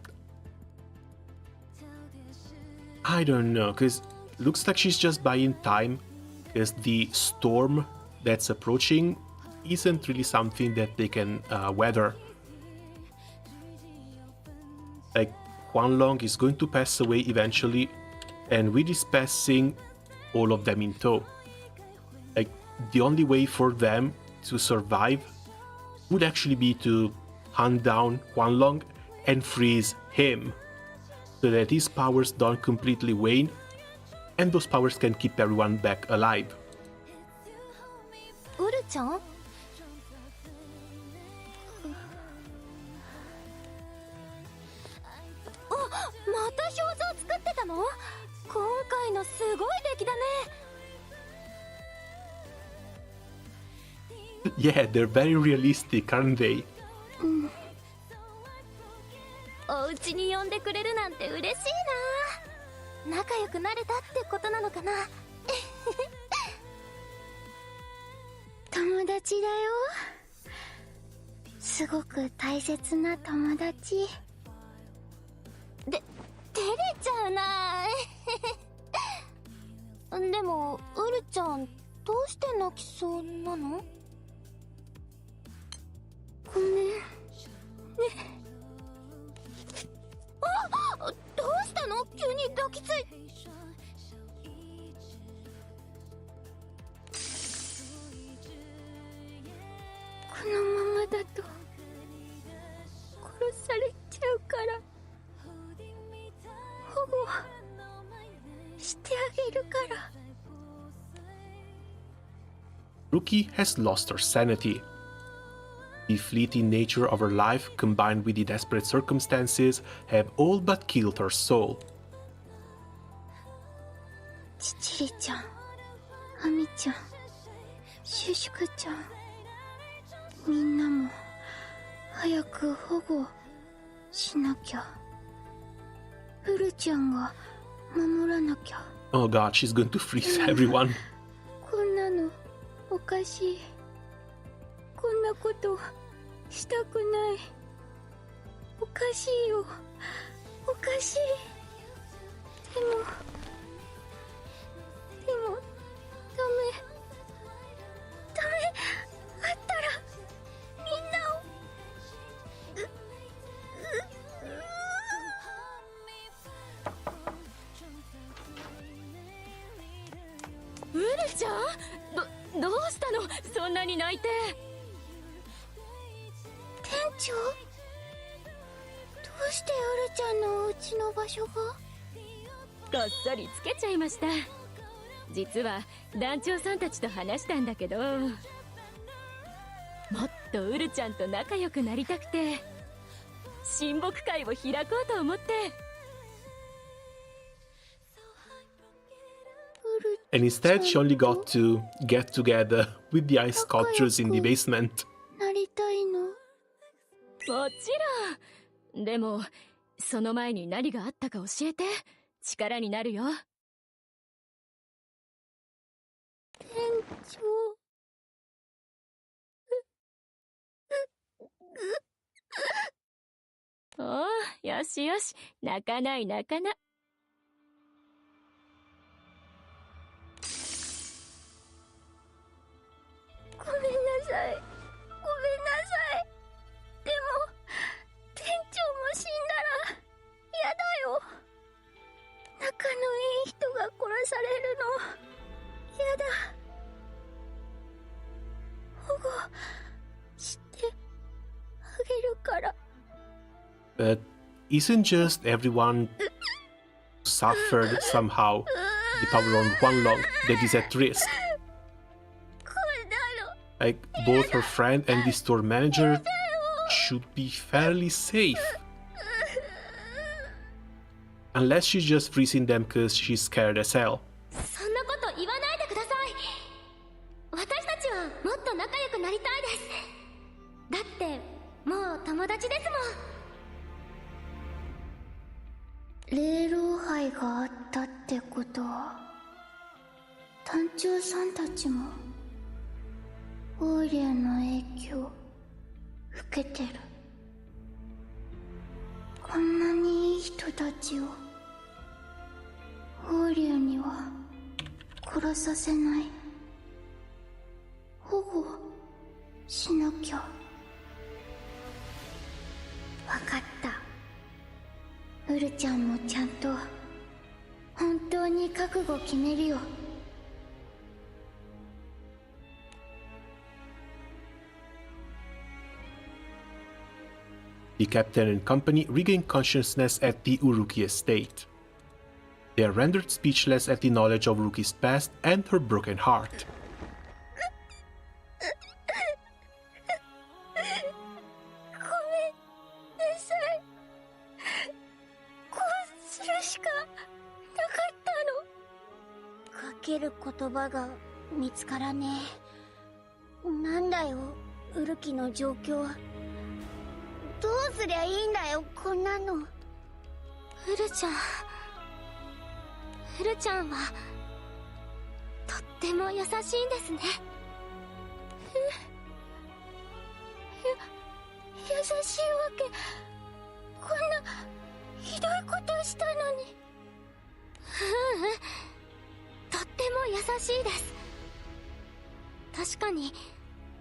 I don't know, because looks like she's just buying time, because the storm that's approaching isn't really something that they can weather. Like, Huanglong is going to pass away eventually, and with this passing, all of them in tow. Like, the only way for them to survive would actually be to hunt down Huanglong and freeze him, so that his powers don't completely wane, and those powers can keep everyone back alive. ウルちゃん？また表像作ってたの？今回のすごい出来だね。Yeah, they're very realistic, aren't they? お家に呼んでくれるなんて嬉しいな。仲良くなれたってことなのかな。友達だよ。すごく大切な友達。照れちゃうな。でもウルちゃんどうして泣きそうなの？ごめんね。あ、どうしたの？急に抱きつい。このままだと殺されちゃうから保護してあげるから。 Ruki has lost her sanity. The fleeting nature of her life combined with the desperate circumstances have all but killed her soul. ちちりちゃん、あみちゃん、シュシュクちゃん、みんなも早く保護しなきゃ。ウルちゃんが守らなきゃ。 Oh god, she's going to freeze everyone. こんなのおかしい。こんなことしたくない。おかしいよ。おかしい。でもダメあったらみんなをウルちゃん？どうしたの？そんなに泣いて。店長？どうしてウルちゃんのお家の場所が？こっそりつけちゃいました。実は団長さんたちと話したんだけど、もっとウルちゃんと仲良くなりたくて親睦会を開こうと思って。 And instead, she only got to get together with the ice sculptures in the basement. なりたいの？もちろん。でもその前に何があったか教えて。力になるよ。店長。おお、よしよし、泣かない泣かな。ごめんなさい。ごめんなさい。でも店長も死んだらやだよ。仲のいい人が殺されるのやだ。保護して But isn't just everyone suffered somehow the power on one lung that is at risk? Like, both her friend and the store manager should be fairly safe. Unless she's just freezing them cause she's scared as hell. そんなこと言わないでください。私たちはもっと仲良くなりたいです。だってもう友達ですもん。霊老杯があったってことは、団長さんたちもオーリアの影響を受けてる。こんなにいい人たちをオーリアには殺させない。保護しなきゃ。わかった。ウルちゃんもちゃんと本当に覚悟決めるよ。The captain and company regain consciousness at the Uruki estate. They are rendered speechless at the knowledge of Uruki's past and her broken heart. かける言葉が見つからねえ。なんだよ、ウルキの状況。どうすりゃいいんだよ、こんなの。ウルちゃんはとっても優しいんですね。優しいわけ。こんなひどいことしたのに。とっても優しいです。確かに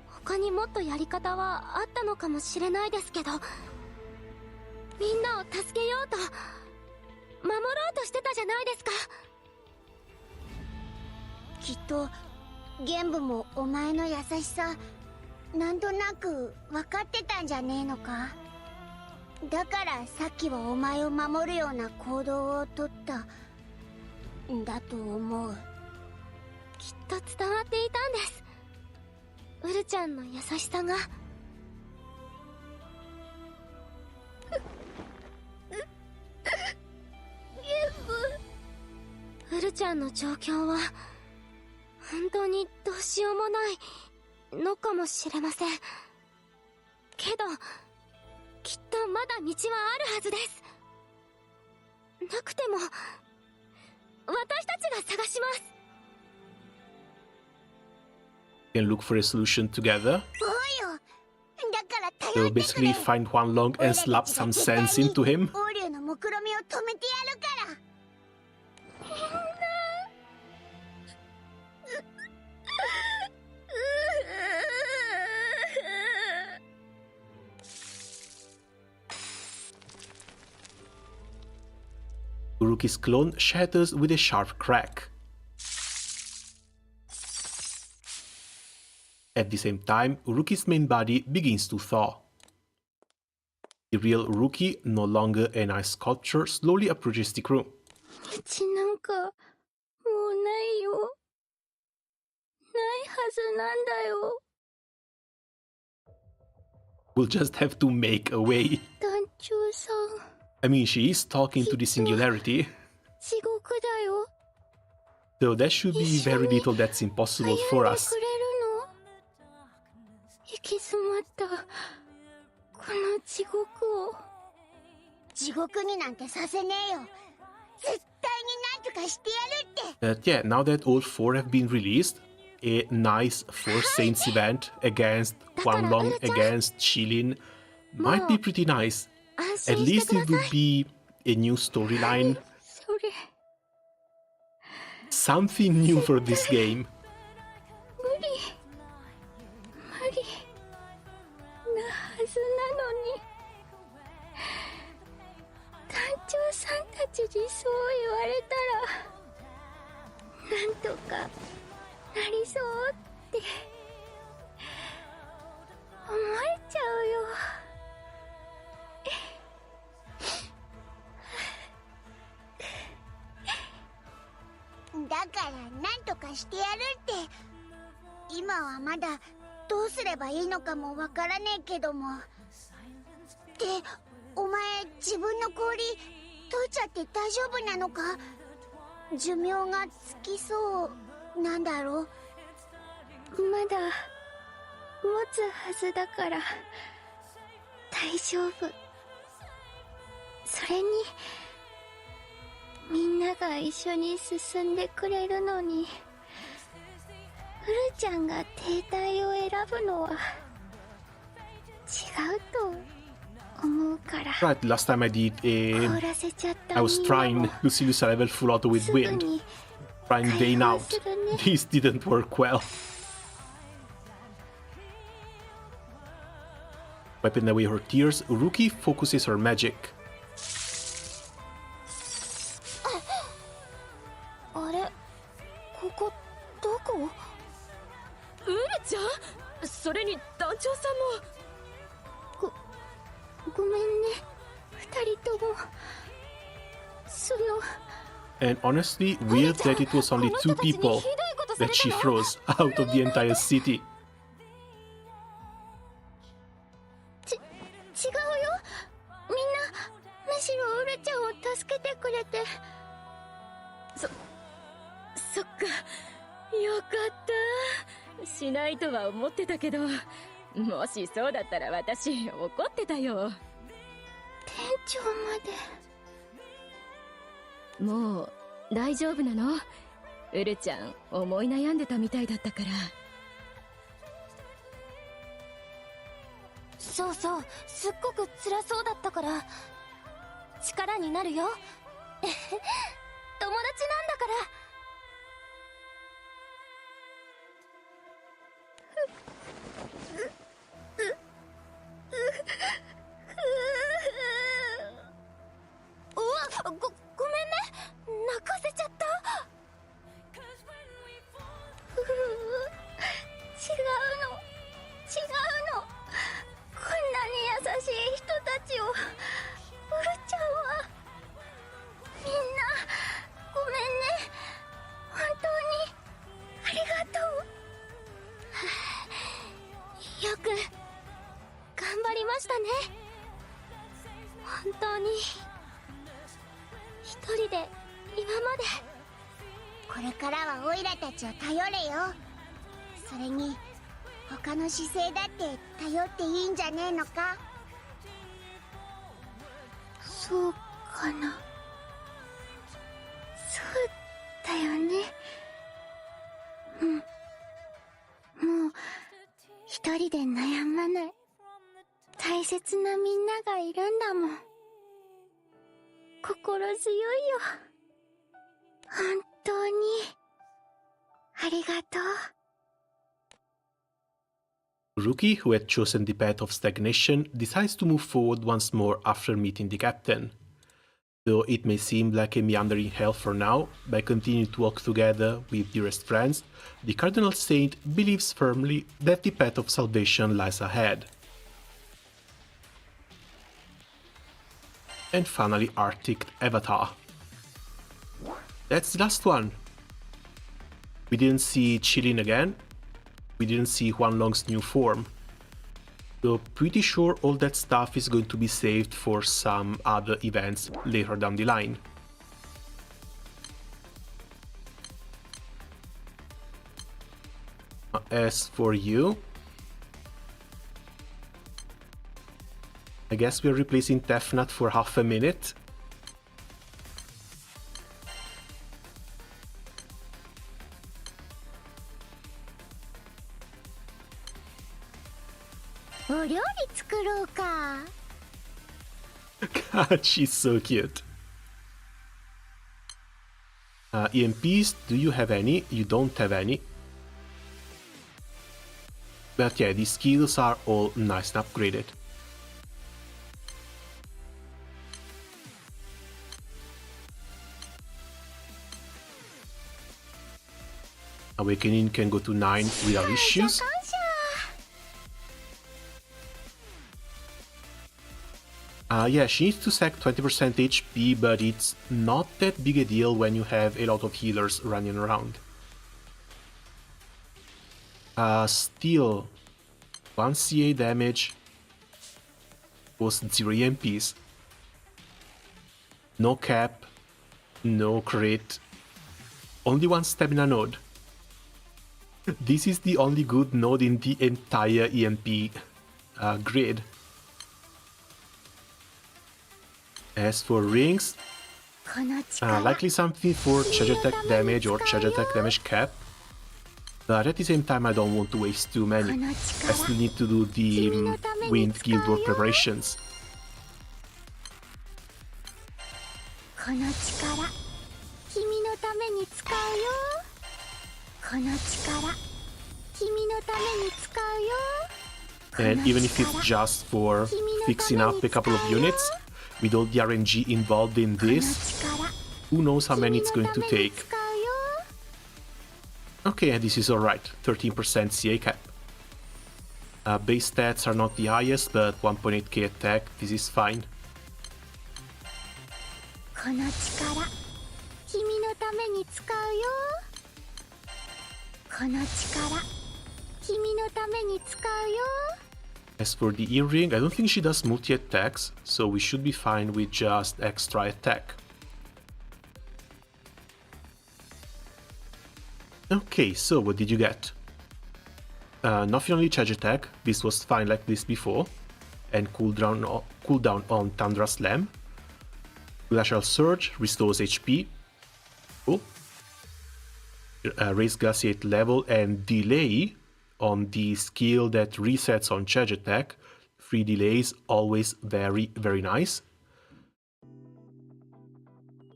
他にもっとやり方はあったのかもしれないですけど、みんなを助けようと守ろうとしてたじゃないですか。きっと玄武もお前の優しさなんとなく分かってたんじゃねえのか。だからさっきはお前を守るような行動をとったんだと思う。きっと伝わっていたんです、ウルちゃんの優しさが。ウルちゃんの状況は本当にどうしようもないのかもしれませんけど、きっとまだ道はあるはずです。なくても私たちが探します。Can look for a solution together. そうよ。だから頼 They'll ってくれ。 basically find Huan Long and slap some sense into him. オウリュウの目論みを止めてやるから。Uruki's clone shatters with a sharp crack. At the same time, Uruki's main body begins to thaw. The real Uruki, no longer an ice sculpture, slowly approaches the crew. 道なんかもうないよ。ないはずなんだよ。 We'll just have to make a way. 団長さん、 I mean, she is talking to the singularity, 地獄だよ。 so there should be very little that's impossible for 歩んで us. くれるの？行き詰まったこの地獄を。地獄になんてさせねえよ。絶対になんとかしてやるって。 But yeah, now that all four have been released, a nice Four Saints event against Huan Long against Shilin might be pretty nice. 安 At 心して least くだ it さ would い。 be a new storyline, それ something new for this game. 無理なはずなのに。団長さんたちにそう言われたらなんとかなりそうって思えちゃうよ。からなんとかしてやるって。今はまだどうすればいいのかもわからねえけども。ってお前自分の氷解いちゃって大丈夫なのか？寿命がつきそうなんだろう？まだ持つはずだから大丈夫。それにみんなが一緒に進んでくれるのに、ウルちゃんが停滞を選ぶのは違うと思うから。 Right, last time I did 凍らせちゃった I was みんな trying も Lucius level full auto with すぐ wind, に trying Dane out. 解放するね。 This didn't work well. Wiping away her tears, Uruki focuses her magic. あれ、ここどこ？ウルちゃん、それに団長さんも。ごめんね、二人とも。その And honestly, weird that it was only 2 people that she froze out of the entire city. 違うよ。みんなむしろウルちゃんを助けてくれて。そっか、よかった。しないとは思ってたけど、もしそうだったら私怒ってたよ。店長まで。もう大丈夫なの？ウルちゃん思い悩んでたみたいだったから。そうそう、すっごく辛そうだったから力になるよ。友達なんだから。うわ、ごめんね、泣かせちゃった。違うの。こんなに優しい人たちをウルちゃんは。みんなごめんね。本当にありがとう。よく頑張りましたね。本当に一人で今まで。これからはオイラたちを頼れよ。それに他の姿勢だって頼っていいんじゃねえのか？そうかな。そうだよね。もう一人で悩まない。大切なみんながいるんだもん。心強いよ。本当にありがとう。Uruki, who had chosen the path of stagnation, decides to move forward once more after meeting the captain. Though it may seem like a meandering hell for now, by continuing to walk together with dearest friends, the Cardinal Saint believes firmly that the path of salvation lies ahead. And finally, Arctic Avatar. That's the last one. We didn't see Chilin again. We didn't see Huanlong's new form. So pretty sure all that stuff is going to be saved for some other events later down the line. As for you, I guess we're replacing Tefnut for half a minute. God, she's so cute. EMPs, do you have any? You don't have any. But yeah, these skills are all nice and upgraded. Awakening can go to 9 without issues. Yeah, she needs to sack 20% HP, but it's not that big a deal when you have a lot of healers running around. Still, 1 CA damage was 0 EMPs. No cap, no crit, only 1 stamina node. This is the only good node in the entire EMP grid. As for rings, likely something for charge attack damage or charge attack damage cap. But at the same time I don't want to waste too many. I still need to do the Wind Guild War preparations. この力君のために使うよこの力君のために使うよ And even if it's just for fixing up a couple of units, with all the RNG involved in this, who knows how many it's going to take. Okay, this is alright, 13% CA cap. Base stats are not the highest, but 1.8k attack, this is fine. この力君のために使うよこの力君のために使うよ As for the earring, I don't think she does multi-attacks, so we should be fine with just extra attack. Okay, so what did you get? Nothing on the charge attack, this was fine like this before, and cooldown on Thundra Slam. Glacial Surge restores HP. Cool. Raise Glaciate level and delay on the skill that resets on charge attack. 3 delays, always very, very nice.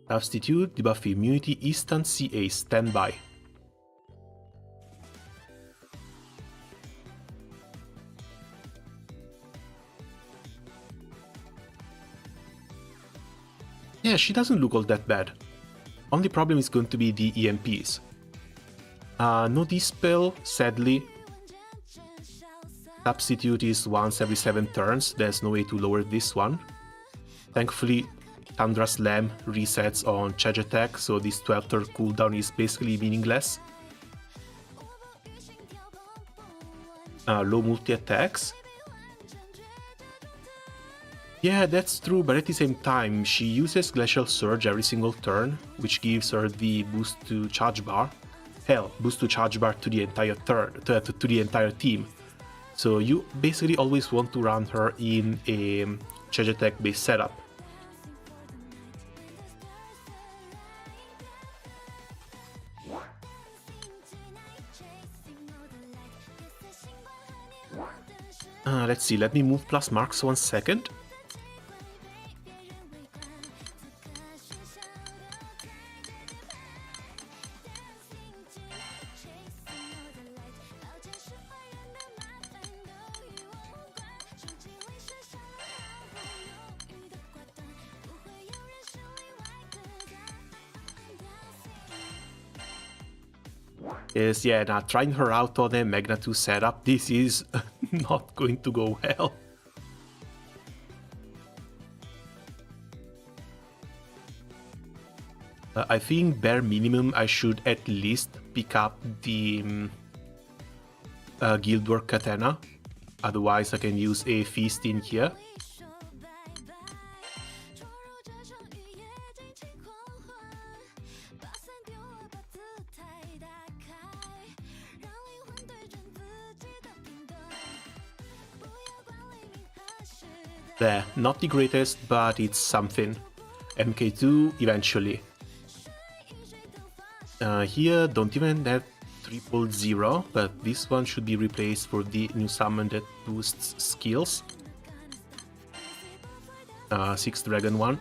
Substitute, debuff immunity, instant CA, standby. Yeah, she doesn't look all that bad. Only problem is going to be the EMPs. No Dispel, sadly. Substitute is once every 7 turns, there's no way to lower this one. Thankfully, Thundra Slam resets on charge attack, so this 12 turn cooldown is basically meaningless. Low multi-attacks. Yeah, that's true, but at the same time, she uses Glacial Surge every single turn, which gives her the boost to charge bar. Hell, boost to charge bar to the entire to the entire team. So you basically always want to run her in a charge attack based setup. Let's see, let me move plus marks 1 second. Is yeah, now trying her out on a Magna 2 setup, this is not going to go well. I think bare minimum I should at least pick up the Guild War Katana, otherwise I can use a Feast in here. There, not the greatest, but it's something. MK2 eventually. Here don't even have 000, but this one should be replaced for the new summon that boosts skills. 6 dragon one.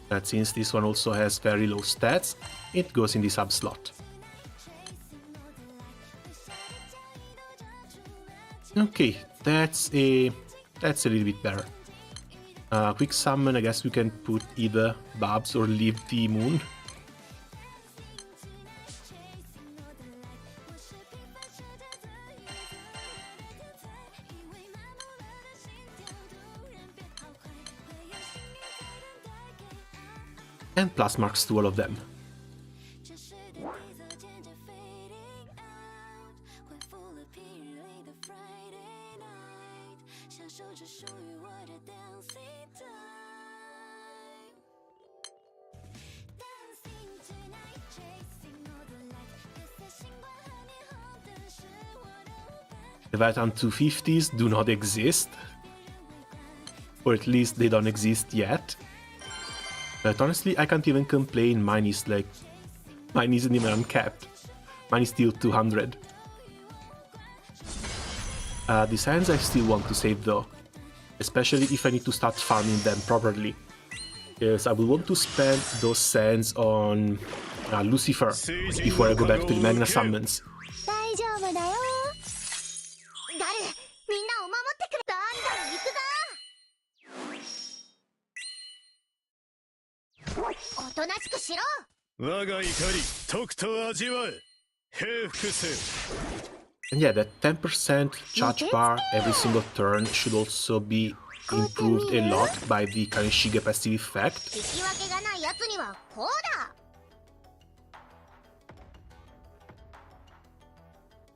But since this one also has very low stats, it goes in the sub slot. Okay, that's a little bit better. Quick summon, I guess we can put either Babs or leave the moon. And plus marks to all of them. The Vitan 250s do not exist. Or at least they don't exist yet. But honestly, I can't even complain. Mine isn't even uncapped. Mine is still 200. The sands I still want to save though. Especially if I need to start farming them properly. Because I will want to spend those sands on Lucifer before I go back to the Magna Summons. 大丈夫だよ。誰？みんなを守ってくれ。どんどん行くぞ。おとなしくしろ。我が怒り、とくと味わえ。平服せ。 And yeah, that 10% charge bar every single turn should also be improved a lot by the Kaneshige passive effect. 引き分けがないやつにはこうだ。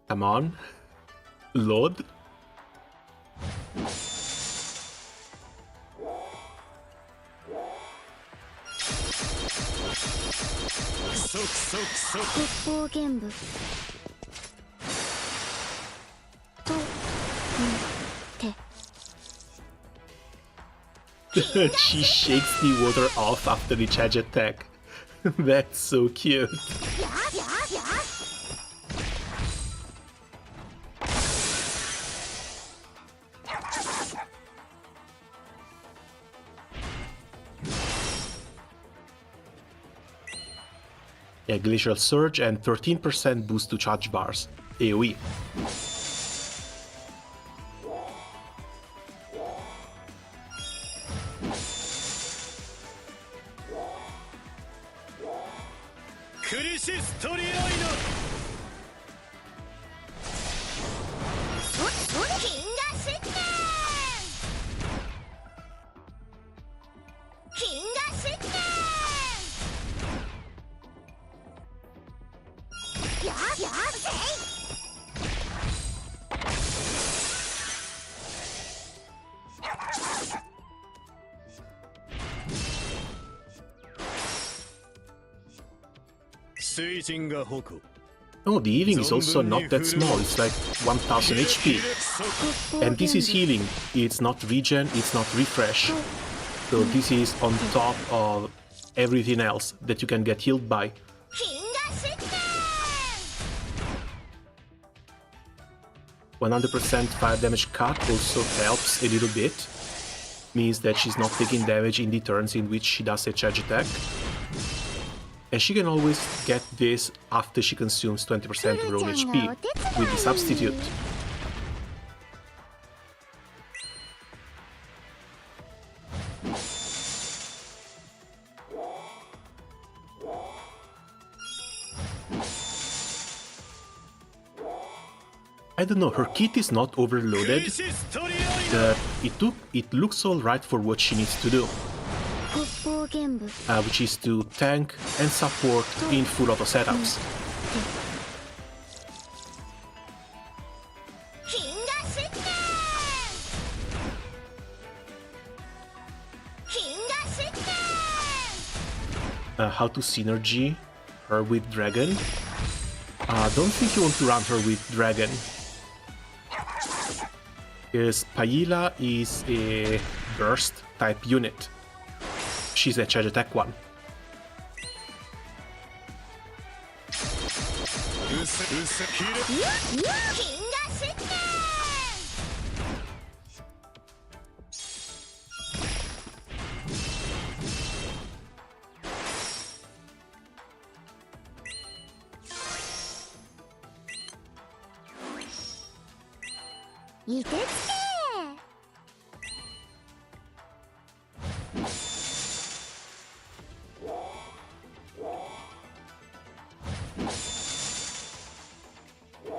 Come on. Load. She shakes the water off after the charge attack. That's so cute. Yeah, Glacial Surge and 13% boost to charge bars. AoE. Oh, the healing is also not that small, it's like 1000 HP. And this is healing, it's not regen, it's not refresh. So this is on top of everything else that you can get healed by. 100% fire damage cut also helps a little bit. Means that she's not taking damage in the turns in which she does a charge attack. And she can always get this after she consumes 20% of her own HP with the substitute. I don't know, her kit is not overloaded, but it looks alright for what she needs to do. Which is to tank and support in full auto setups. How to synergy her with Dragon? Don't think you want to run her with Dragon. Because Paila is a burst type unit. She's a charge attack one.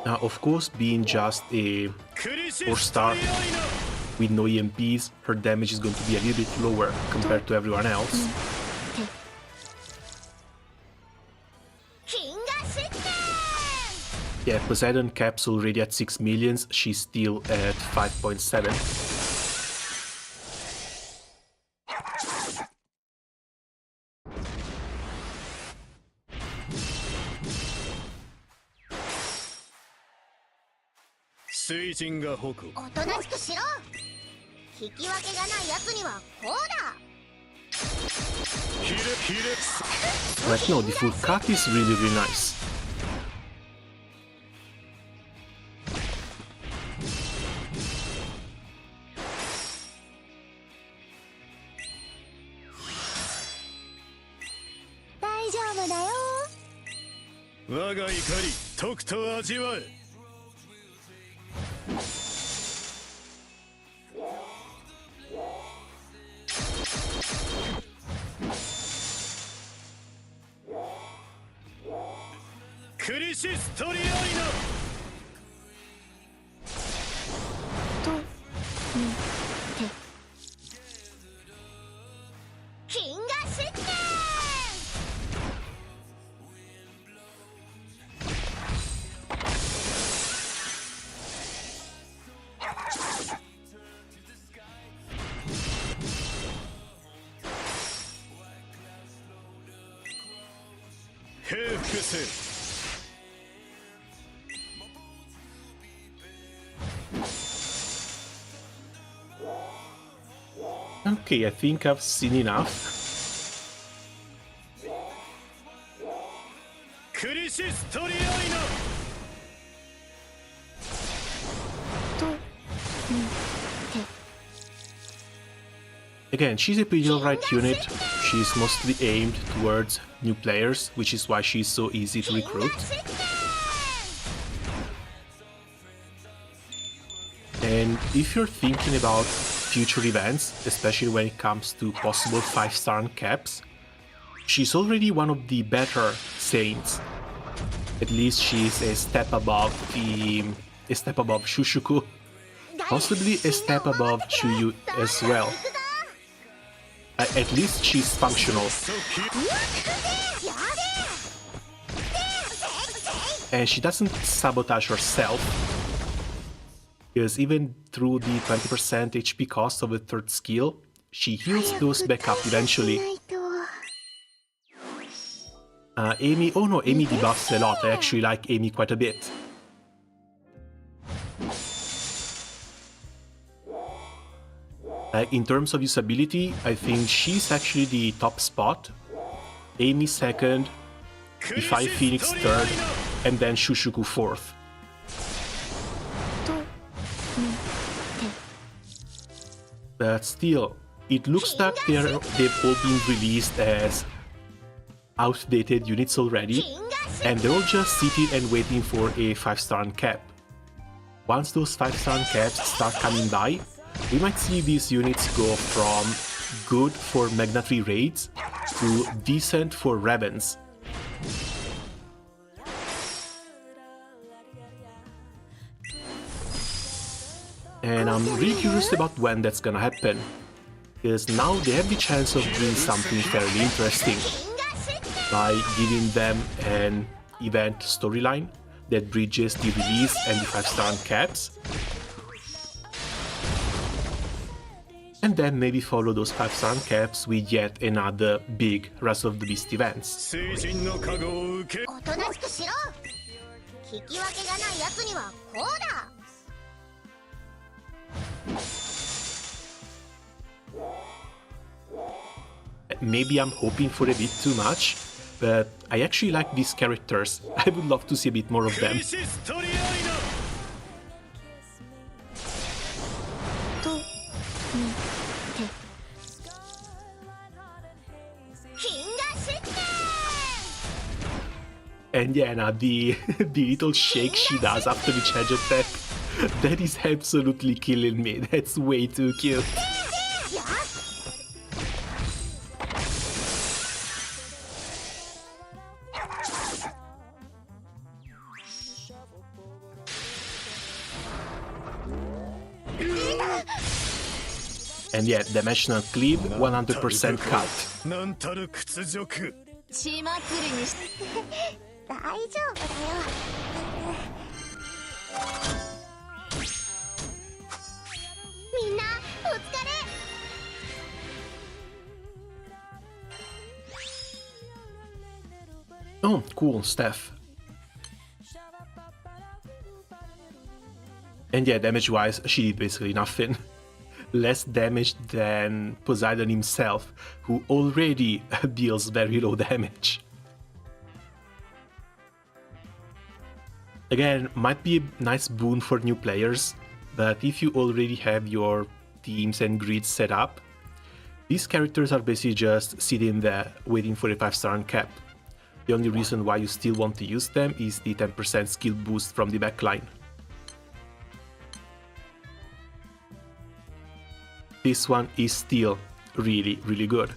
Now, of course, being just a 4-star with no EMPs, her damage is going to be a little bit lower compared to everyone else. Yeah, Poseidon Cap's already at 6 millions, she's still at 5.7. Oとなしくしろ。引き分けがないやつにはこうだ。 But no, the full cut is really, really nice. Okay, I think I've seen enough. Again, she's a pretty alright unit. She's mostly aimed towards new players, which is why she's so easy to recruit. And if you're thinking about future events, especially when it comes to possible 5-star caps, she's already one of the better Saints. At least she's a step above Shushuku, possibly a step above Chuyu as well. At least she's functional. And she doesn't sabotage herself, because even through the 20% HP cost of a third skill, she heals those back up eventually. Amy, oh no, Amy debuffs a lot. I actually like Amy quite a bit. In terms of usability, I think she's actually the top spot. Amy second, Defy Phoenix third, and then Shushuku fourth. But still, it looks like they've all been released as outdated units already, and they're all just sitting and waiting for a 5-star cap. Once those 5-star caps start coming by, we might see these units go from good for Magnatory raids to decent for Ravens. And I'm really curious about when that's gonna happen, because now they have the chance of doing something fairly interesting by giving them an event storyline that bridges the release and the 5-star caps, and then maybe follow those 5-star caps with yet another big Wrath of the Beast events. Maybe I'm hoping for a bit too much, but I actually like these characters. I would love to see a bit more of them. And yeah, now the little shake she does after the charge attack, that is absolutely killing me. That's way too cute. And yeah, dimensional cleave, 100% cut. 血祭りにし大丈夫だよ。みんなお疲れ。 Oh, cool, Steph. And yeah, damage-wise, she did basically nothing. Less damage than Poseidon himself, who already deals very low damage. Again, might be a nice boon for new players, but if you already have your teams and grids set up, these characters are basically just sitting there waiting for a 5-star uncap. The only reason why you still want to use them is the 10% skill boost from the backline. This one is still really, really good.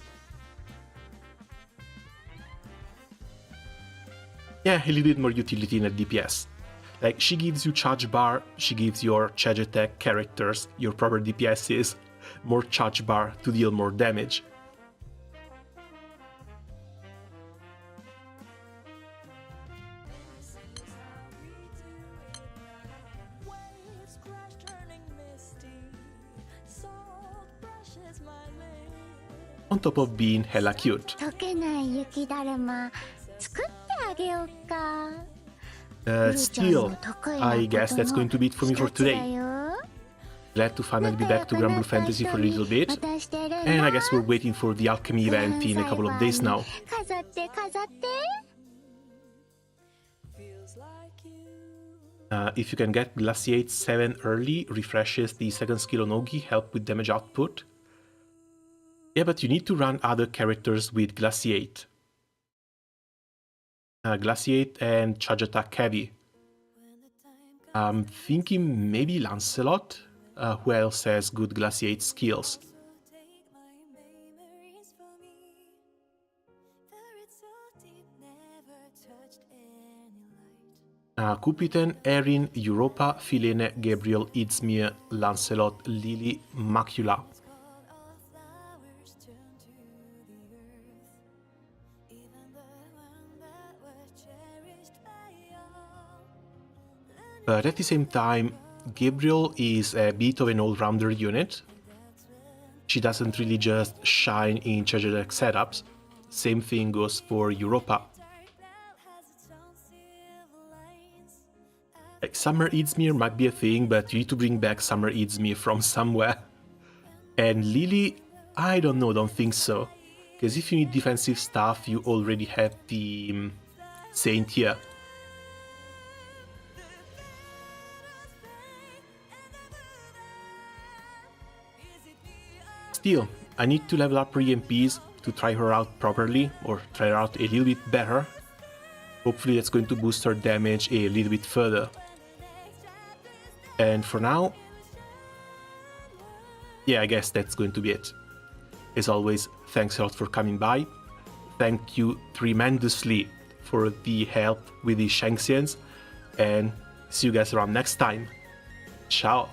Yeah, a little bit more utility in a DPS. Like, she gives you charge bar, she gives your charge attack characters, your proper DPSs, more charge bar to deal more damage. Waves crash, turning misty. Salt brushes my lips. On top of being hella cute. 溶けない雪だるま作ってあげようか。 Still, I guess that's going to be it for me for today. Glad to finally be back to Granblue Fantasy for a little bit, and I guess we're waiting for the alchemy event in a couple of days now. 飾って飾って If you can get Glaciate 7 early, refreshes the second skill on Ogi, help with damage output. Yeah, but you need to run other characters with Glaciate. Glaciate and Charge Attack Heavy. I'm thinking maybe Lancelot, who else has good Glaciate skills. Cupiten, Erin, Europa, Filene, Gabriel, Izmir, Lancelot, Lily, Macula. But at the same time, Gabriel is a bit of an all-rounder unit. She doesn't really just shine in charge attack setups. Same thing goes for Europa. Like, Summer Izmir might be a thing, but you need to bring back Summer Izmir from somewhere. And Lily, I don't know, don't think so. Because if you need defensive stuff, you already have the Saint here. Still, I need to level up her EMPs to try her out properly, or try her out a little bit better. Hopefully that's going to boost her damage a little bit further. And for now, yeah, I guess that's going to be it. As always, thanks a lot for coming by. Thank you tremendously for the help with the Shanxians, and see you guys around next time. Ciao!